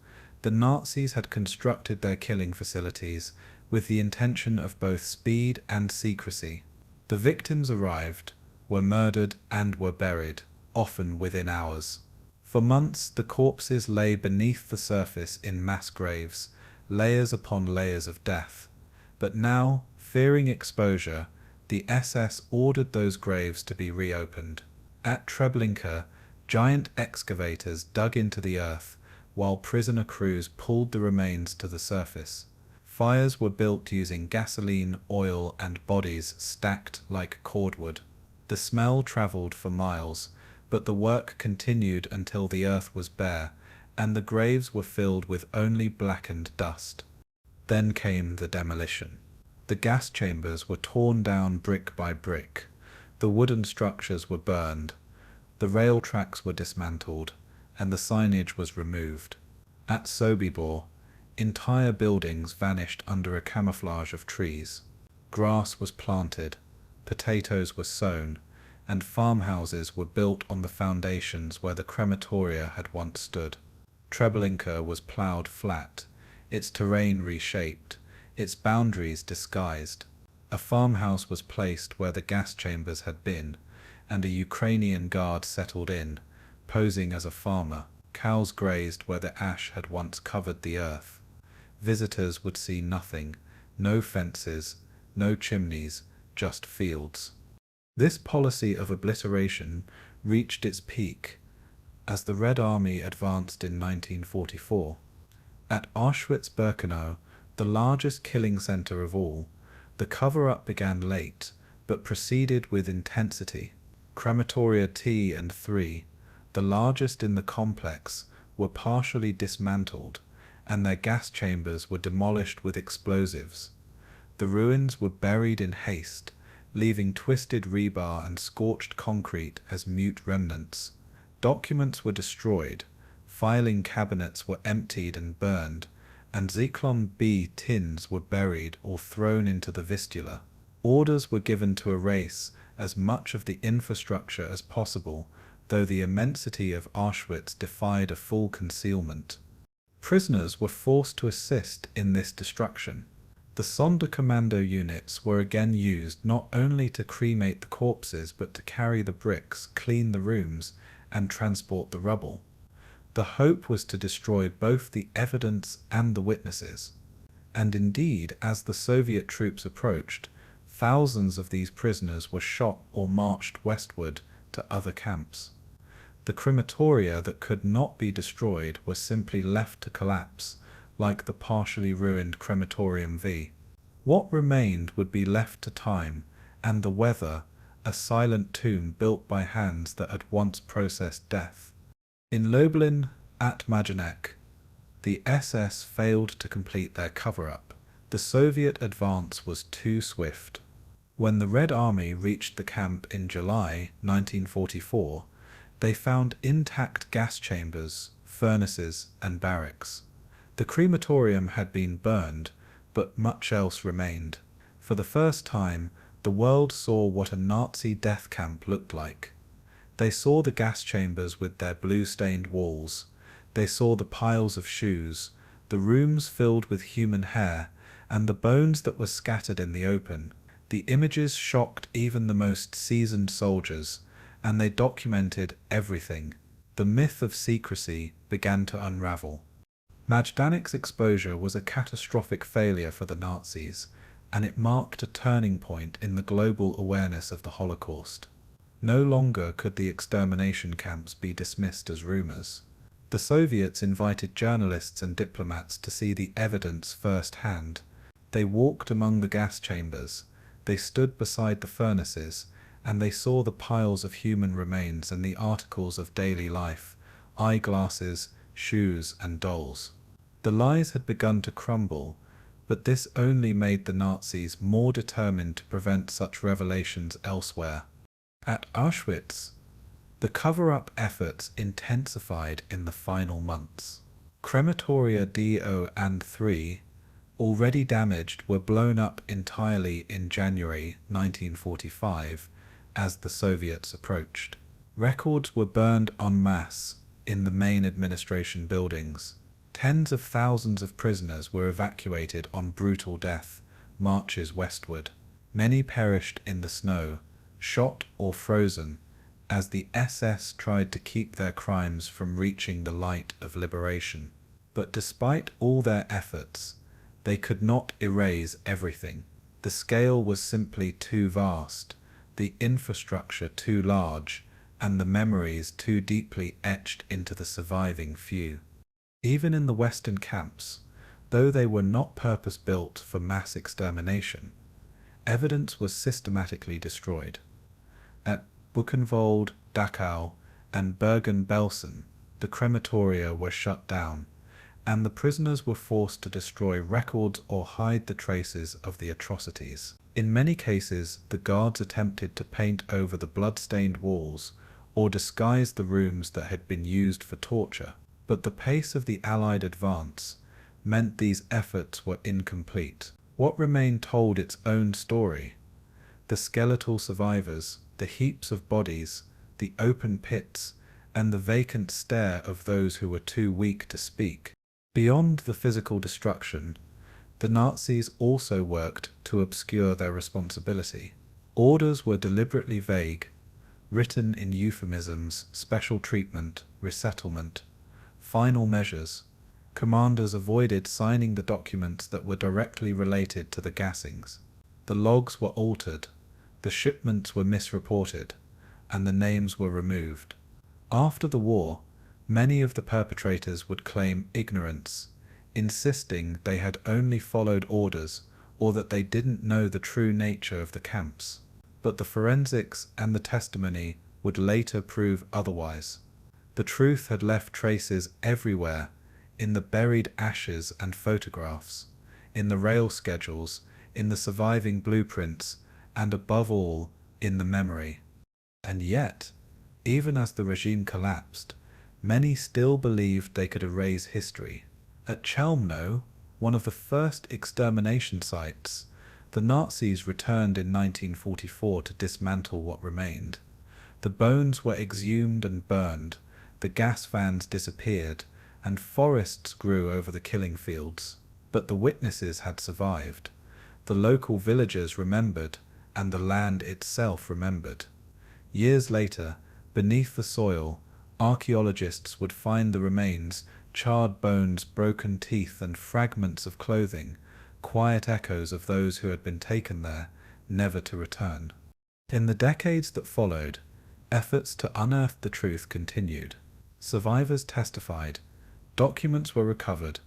the Nazis had constructed their killing facilities with the intention of both speed and secrecy. The victims arrived, were murdered, and were buried, often within hours. For months the corpses lay beneath the surface in mass graves, layers upon layers of death. But now, fearing exposure, the SS ordered those graves to be reopened. At Treblinka, giant excavators dug into the earth, while prisoner crews pulled the remains to the surface. Fires were built using gasoline, oil, and bodies stacked like cordwood. The smell traveled for miles, but the work continued until the earth was bare, and the graves were filled with only blackened dust. Then came the demolition. The gas chambers were torn down brick by brick, the wooden structures were burned, the rail tracks were dismantled, and the signage was removed. At Sobibor, entire buildings vanished under a camouflage of trees. Grass was planted, potatoes were sown, and farmhouses were built on the foundations where the crematoria had once stood. Treblinka was ploughed flat, its terrain reshaped, its boundaries disguised. A farmhouse was placed where the gas chambers had been, and a Ukrainian guard settled in, posing as a farmer. Cows grazed where the ash had once covered the earth. Visitors would see nothing, no fences, no chimneys, just fields. This policy of obliteration reached its peak as the Red Army advanced in 1944. At Auschwitz-Birkenau, the largest killing center of all, the cover-up began late, but proceeded with intensity. Crematoria T and 3, the largest in the complex, were partially dismantled, and their gas chambers were demolished with explosives. The ruins were buried in haste, leaving twisted rebar and scorched concrete as mute remnants. Documents were destroyed, filing cabinets were emptied and burned, and Zyklon B tins were buried or thrown into the Vistula. Orders were given to erase as much of the infrastructure as possible, though the immensity of Auschwitz defied a full concealment. Prisoners were forced to assist in this destruction. The Sonderkommando units were again used not only to cremate the corpses but to carry the bricks, clean the rooms, and transport the rubble. The hope was to destroy both the evidence and the witnesses. And indeed, as the Soviet troops approached, thousands of these prisoners were shot or marched westward to other camps. The crematoria that could not be destroyed were simply left to collapse, like the partially ruined Crematorium V. What remained would be left to time and the weather, a silent tomb built by hands that had once processed death. In Lublin, at Majdanek, the SS failed to complete their cover-up. The Soviet advance was too swift. When the Red Army reached the camp in July 1944, they found intact gas chambers, furnaces, and barracks. The crematorium had been burned, but much else remained. For the first time, the world saw what a Nazi death camp looked like. They saw the gas chambers with their blue-stained walls. They saw the piles of shoes, the rooms filled with human hair, and the bones that were scattered in the open. The images shocked even the most seasoned soldiers, and they documented everything. The myth of secrecy began to unravel. Majdanek's exposure was a catastrophic failure for the Nazis, and it marked a turning point in the global awareness of the Holocaust. No longer could the extermination camps be dismissed as rumors. The Soviets invited journalists and diplomats to see the evidence firsthand. They walked among the gas chambers, they stood beside the furnaces, and they saw the piles of human remains and the articles of daily life, eyeglasses, shoes, and dolls. The lies had begun to crumble, but this only made the Nazis more determined to prevent such revelations elsewhere. At Auschwitz, the cover-up efforts intensified in the final months. Crematoria DO and 3, already damaged, were blown up entirely in January 1945 as the Soviets approached. Records were burned en masse in the main administration buildings. Tens of thousands of prisoners were evacuated on brutal death marches westward. Many perished in the snow, shot or frozen, as the SS tried to keep their crimes from reaching the light of liberation. But despite all their efforts, they could not erase everything. The scale was simply too vast, the infrastructure too large, and the memories too deeply etched into the surviving few. Even in the Western camps, though they were not purpose-built for mass extermination, evidence was systematically destroyed. At Buchenwald, Dachau, and Bergen-Belsen, the crematoria were shut down, and the prisoners were forced to destroy records or hide the traces of the atrocities. In many cases, the guards attempted to paint over the blood-stained walls or disguise the rooms that had been used for torture. But the pace of the Allied advance meant these efforts were incomplete. What remained told its own story. The skeletal survivors, the heaps of bodies, the open pits, and the vacant stare of those who were too weak to speak. Beyond the physical destruction, the Nazis also worked to obscure their responsibility. Orders were deliberately vague, written in euphemisms, special treatment, resettlement, final measures. Commanders avoided signing the documents that were directly related to the gassings. The logs were altered, the shipments were misreported, and the names were removed. After the war, many of the perpetrators would claim ignorance, insisting they had only followed orders or that they didn't know the true nature of the camps. But the forensics and the testimony would later prove otherwise. The truth had left traces everywhere, in the buried ashes and photographs, in the rail schedules, in the surviving blueprints, and above all, in the memory. And yet, even as the regime collapsed, many still believed they could erase history. At Chelmno, one of the first extermination sites, the Nazis returned in 1944 to dismantle what remained. The bones were exhumed and burned, the gas vans disappeared, and forests grew over the killing fields. But the witnesses had survived. The local villagers remembered, and the land itself remembered. Years later, beneath the soil, archaeologists would find the remains, charred bones, broken teeth, and fragments of clothing, quiet echoes of those who had been taken there, never to return. In the decades that followed, efforts to unearth the truth continued. Survivors testified, documents were recovered,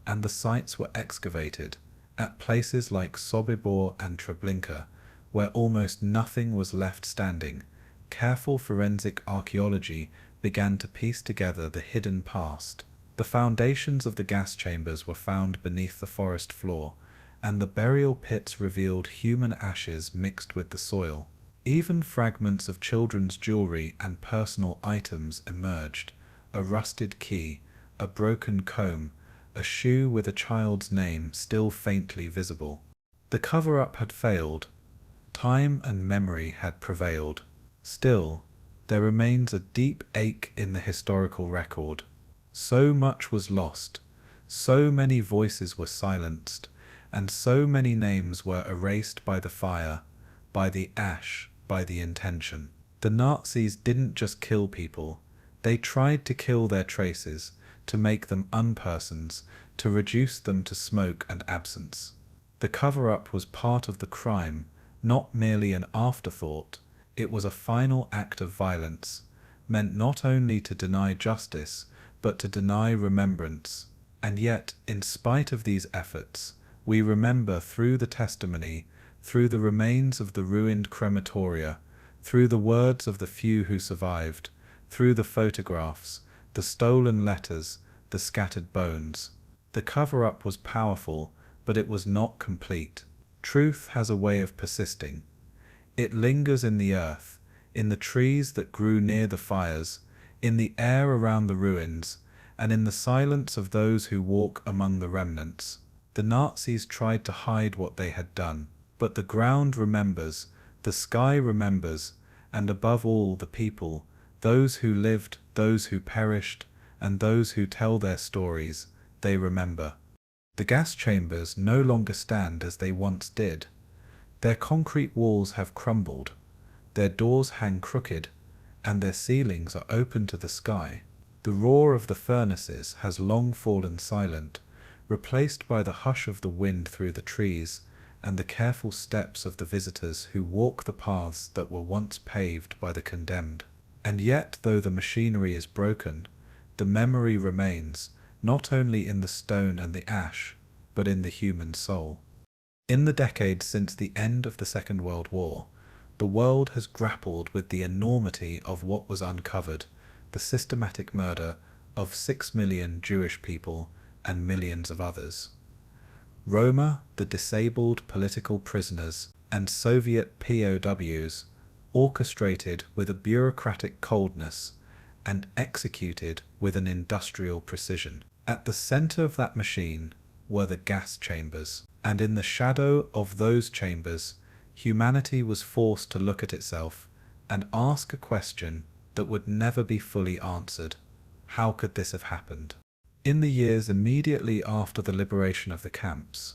and the sites were excavated at places like Sobibor and Treblinka, where almost nothing was left standing. Careful forensic archaeology began to piece together the hidden past. The foundations of the gas chambers were found beneath the forest floor, and the burial pits revealed human ashes mixed with the soil. Even fragments of children's jewelry and personal items emerged: a rusted key, a broken comb, a shoe with a child's name still faintly visible. The cover-up had failed. Time and memory had prevailed. Still, there remains a deep ache in the historical record. So much was lost, so many voices were silenced, and so many names were erased by the fire, by the ash, by the intention. The Nazis didn't just kill people, they tried to kill their traces, to make them unpersons, to reduce them to smoke and absence. The cover-up was part of the crime, not merely an afterthought. It was a final act of violence, meant not only to deny justice, but to deny remembrance. And yet, in spite of these efforts, we remember through the testimony, through the remains of the ruined crematoria, through the words of the few who survived, through the photographs, the stolen letters, the scattered bones. The cover-up was powerful, but it was not complete. Truth has a way of persisting. It lingers in the earth, in the trees that grew near the fires, in the air around the ruins, and in the silence of those who walk among the remnants. The Nazis tried to hide what they had done, but the ground remembers, the sky remembers, and above all the people, those who lived, those who perished, and those who tell their stories, they remember. The gas chambers no longer stand as they once did. Their concrete walls have crumbled, their doors hang crooked, and their ceilings are open to the sky. The roar of the furnaces has long fallen silent, replaced by the hush of the wind through the trees and the careful steps of the visitors who walk the paths that were once paved by the condemned. And yet, though the machinery is broken, the memory remains, not only in the stone and the ash, but in the human soul. In the decades since the end of the Second World War, the world has grappled with the enormity of what was uncovered, the systematic murder of 6 million Jewish people and millions of others. Roma, the disabled political prisoners, and Soviet POWs, orchestrated with a bureaucratic coldness and executed with an industrial precision. At the center of that machine were the gas chambers, and in the shadow of those chambers, humanity was forced to look at itself, and ask a question that would never be fully answered. How could this have happened? In the years immediately after the liberation of the camps,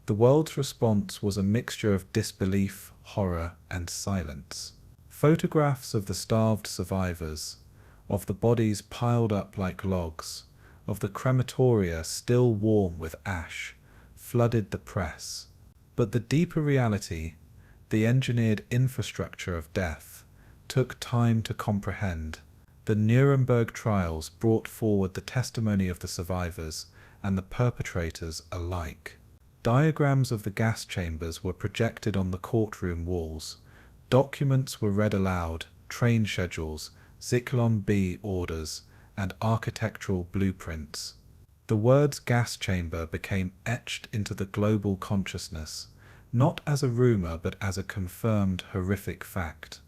the world's response was a mixture of disbelief, horror, and silence. Photographs of the starved survivors, of the bodies piled up like logs, of the crematoria still warm with ash, flooded the press. But the deeper reality, the engineered infrastructure of death, took time to comprehend. The Nuremberg trials brought forward the testimony of the survivors and the perpetrators alike. Diagrams of the gas chambers were projected on the courtroom walls. Documents were read aloud, train schedules, Zyklon B orders, and architectural blueprints. The words gas chamber became etched into the global consciousness, not as a rumor but as a confirmed horrific fact.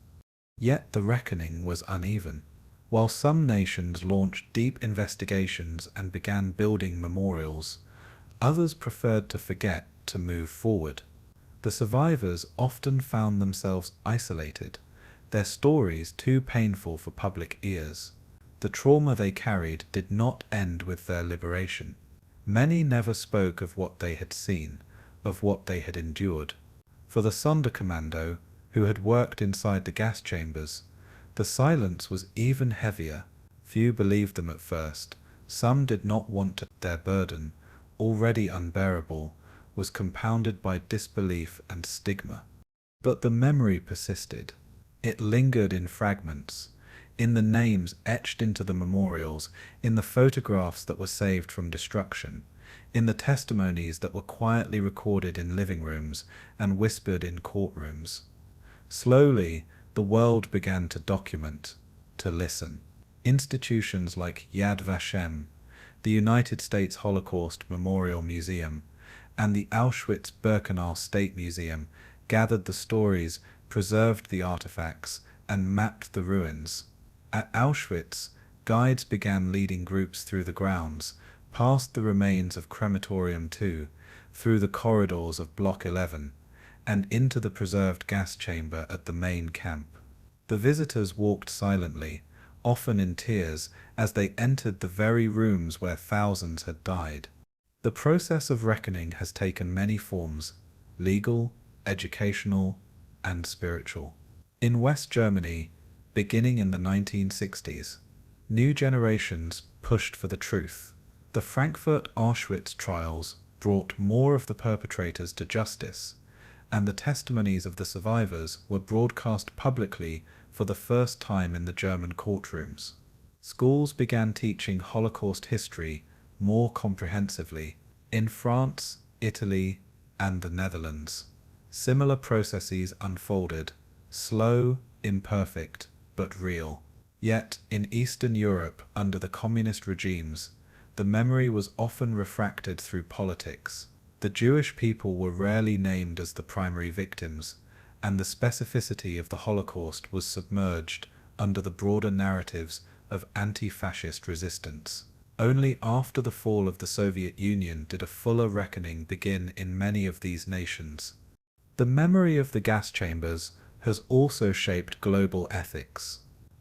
Yet the reckoning was uneven. While some nations launched deep investigations and began building memorials, others preferred to forget to move forward. The survivors often found themselves isolated, their stories too painful for public ears. The trauma they carried did not end with their liberation. Many never spoke of what they had seen, of what they had endured. For the Sonderkommando, who had worked inside the gas chambers, the silence was even heavier. Few believed them at first. Some did not want to. Their burden, already unbearable, was compounded by disbelief and stigma. But the memory persisted. It lingered in fragments, in the names etched into the memorials, in the photographs that were saved from destruction, in the testimonies that were quietly recorded in living rooms and whispered in courtrooms. Slowly, the world began to document, to listen. Institutions like Yad Vashem, the United States Holocaust Memorial Museum, and the Auschwitz-Birkenau State Museum gathered the stories, preserved the artifacts, and mapped the ruins. At Auschwitz, guides began leading groups through the grounds, past the remains of Crematorium II, through the corridors of Block 11, and into the preserved gas chamber at the main camp. The visitors walked silently, often in tears, as they entered the very rooms where thousands had died. The process of reckoning has taken many forms: legal, educational, and spiritual. In West Germany, beginning in the 1960s, new generations pushed for the truth. The Frankfurt Auschwitz trials brought more of the perpetrators to justice, and the testimonies of the survivors were broadcast publicly for the first time in the German courtrooms. Schools began teaching Holocaust history more comprehensively. In France, Italy, and the Netherlands, similar processes unfolded, slow, imperfect, but real. Yet, in Eastern Europe under the communist regimes, the memory was often refracted through politics. The Jewish people were rarely named as the primary victims, and the specificity of the Holocaust was submerged under the broader narratives of anti-fascist resistance. Only after the fall of the Soviet Union did a fuller reckoning begin in many of these nations. The memory of the gas chambers has also shaped global ethics.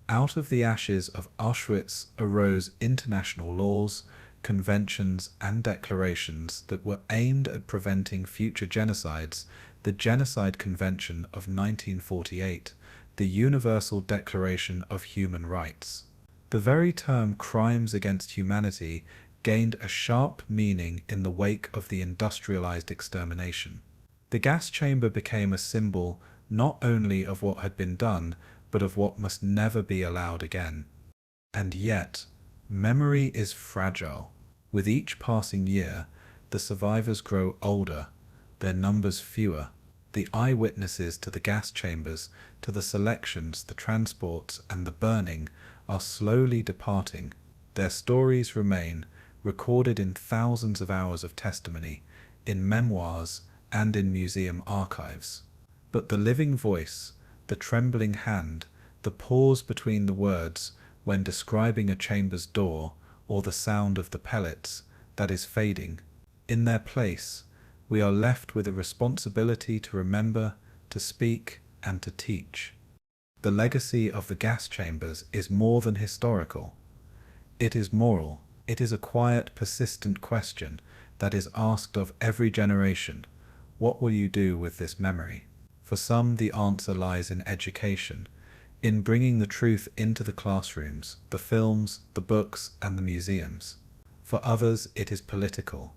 Out of the ashes of Auschwitz arose international laws, conventions, and declarations that were aimed at preventing future genocides. The Genocide Convention of 1948, the Universal Declaration of Human Rights. The very term crimes against humanity gained a sharp meaning in the wake of the industrialized extermination. The gas chamber became a symbol not only of what had been done, but of what must never be allowed again. And yet, memory is fragile. With each passing year, the survivors grow older, their numbers fewer. The eyewitnesses to the gas chambers, to the selections, the transports, and the burning are slowly departing. Their stories remain, recorded in thousands of hours of testimony, in memoirs, and in museum archives. But the living voice, the trembling hand, the pause between the words when describing a chamber's door, or the sound of the pellets, that is fading. In their place, we are left with a responsibility to remember, to speak, and to teach. The legacy of the gas chambers is more than historical. It is moral. It is a quiet, persistent question that is asked of every generation. What will you do with this memory? For some, the answer lies in education, in bringing the truth into the classrooms, the films, the books, and the museums. For others, it is political,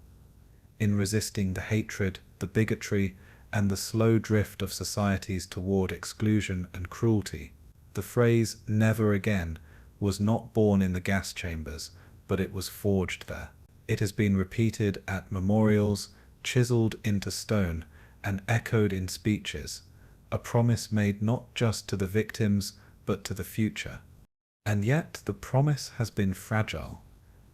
in resisting the hatred, the bigotry, and the slow drift of societies toward exclusion and cruelty. The phrase "never again" was not born in the gas chambers, but it was forged there. It has been repeated at memorials, chiseled into stone, and echoed in speeches, a promise made not just to the victims, but to the future. And yet the promise has been fragile.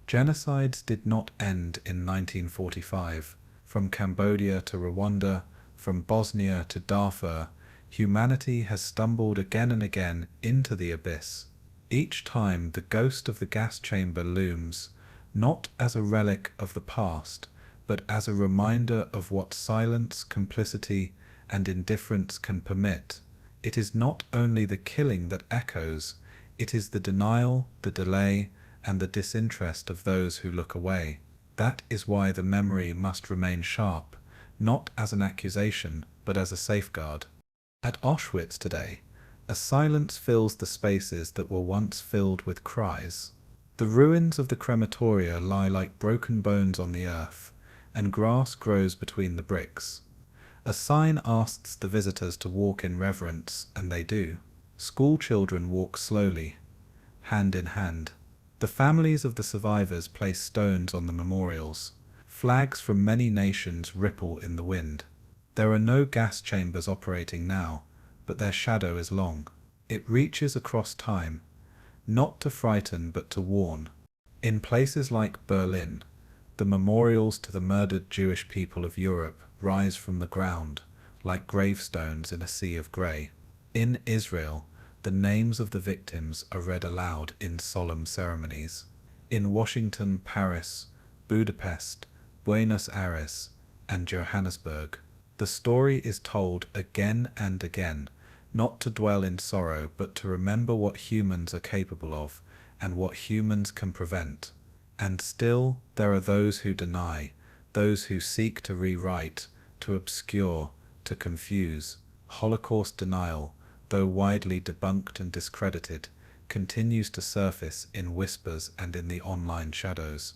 Genocides did not end in 1945. From Cambodia to Rwanda, from Bosnia to Darfur, humanity has stumbled again and again into the abyss. Each time the ghost of the gas chamber looms, not as a relic of the past, but as a reminder of what silence, complicity, and indifference can permit. It is not only the killing that echoes, it is the denial, the delay, and the disinterest of those who look away. That is why the memory must remain sharp, not as an accusation, but as a safeguard. At Auschwitz today, a silence fills the spaces that were once filled with cries. The ruins of the crematoria lie like broken bones on the earth, and grass grows between the bricks. A sign asks the visitors to walk in reverence, and they do. School children walk slowly, hand in hand. The families of the survivors place stones on the memorials. Flags from many nations ripple in the wind. There are no gas chambers operating now, but their shadow is long. It reaches across time, not to frighten but to warn. In places like Berlin, the memorials to the murdered Jewish people of Europe rise from the ground, like gravestones in a sea of grey. In Israel, the names of the victims are read aloud in solemn ceremonies. In Washington, Paris, Budapest, Buenos Aires, and Johannesburg, the story is told again and again, not to dwell in sorrow, but to remember what humans are capable of, and what humans can prevent. And still, there are those who deny, those who seek to rewrite, to obscure, to confuse. Holocaust denial, though widely debunked and discredited, continues to surface in whispers and in the online shadows.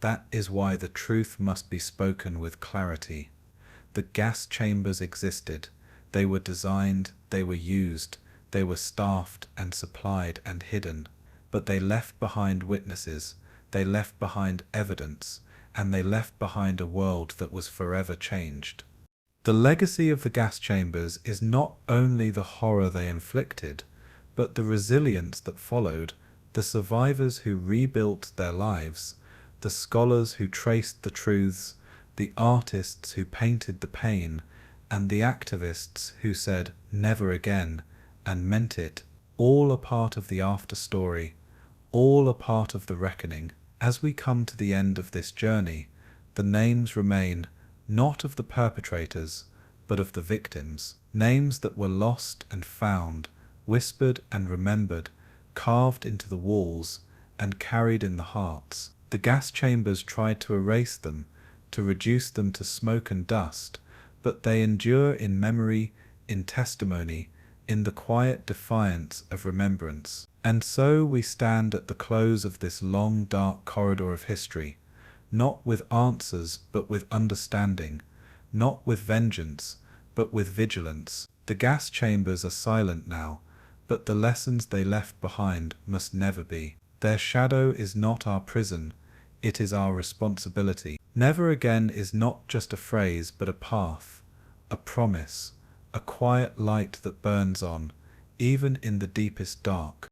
That is why the truth must be spoken with clarity. The gas chambers existed. They were designed, they were used, they were staffed and supplied and hidden. But they left behind witnesses, they left behind evidence, and they left behind a world that was forever changed. The legacy of the gas chambers is not only the horror they inflicted, but the resilience that followed, the survivors who rebuilt their lives, the scholars who traced the truths, the artists who painted the pain, and the activists who said "never again" and meant it, all a part of the after story, all a part of the reckoning. As we come to the end of this journey, the names remain, not of the perpetrators, but of the victims. Names that were lost and found, whispered and remembered, carved into the walls, and carried in the hearts. The gas chambers tried to erase them, to reduce them to smoke and dust, but they endure in memory, in testimony, in the quiet defiance of remembrance. And so we stand at the close of this long, dark corridor of history, not with answers, but with understanding, not with vengeance, but with vigilance. The gas chambers are silent now, but the lessons they left behind must never be. Their shadow is not our prison, it is our responsibility. Never again is not just a phrase, but a path, a promise, a quiet light that burns on, even in the deepest dark.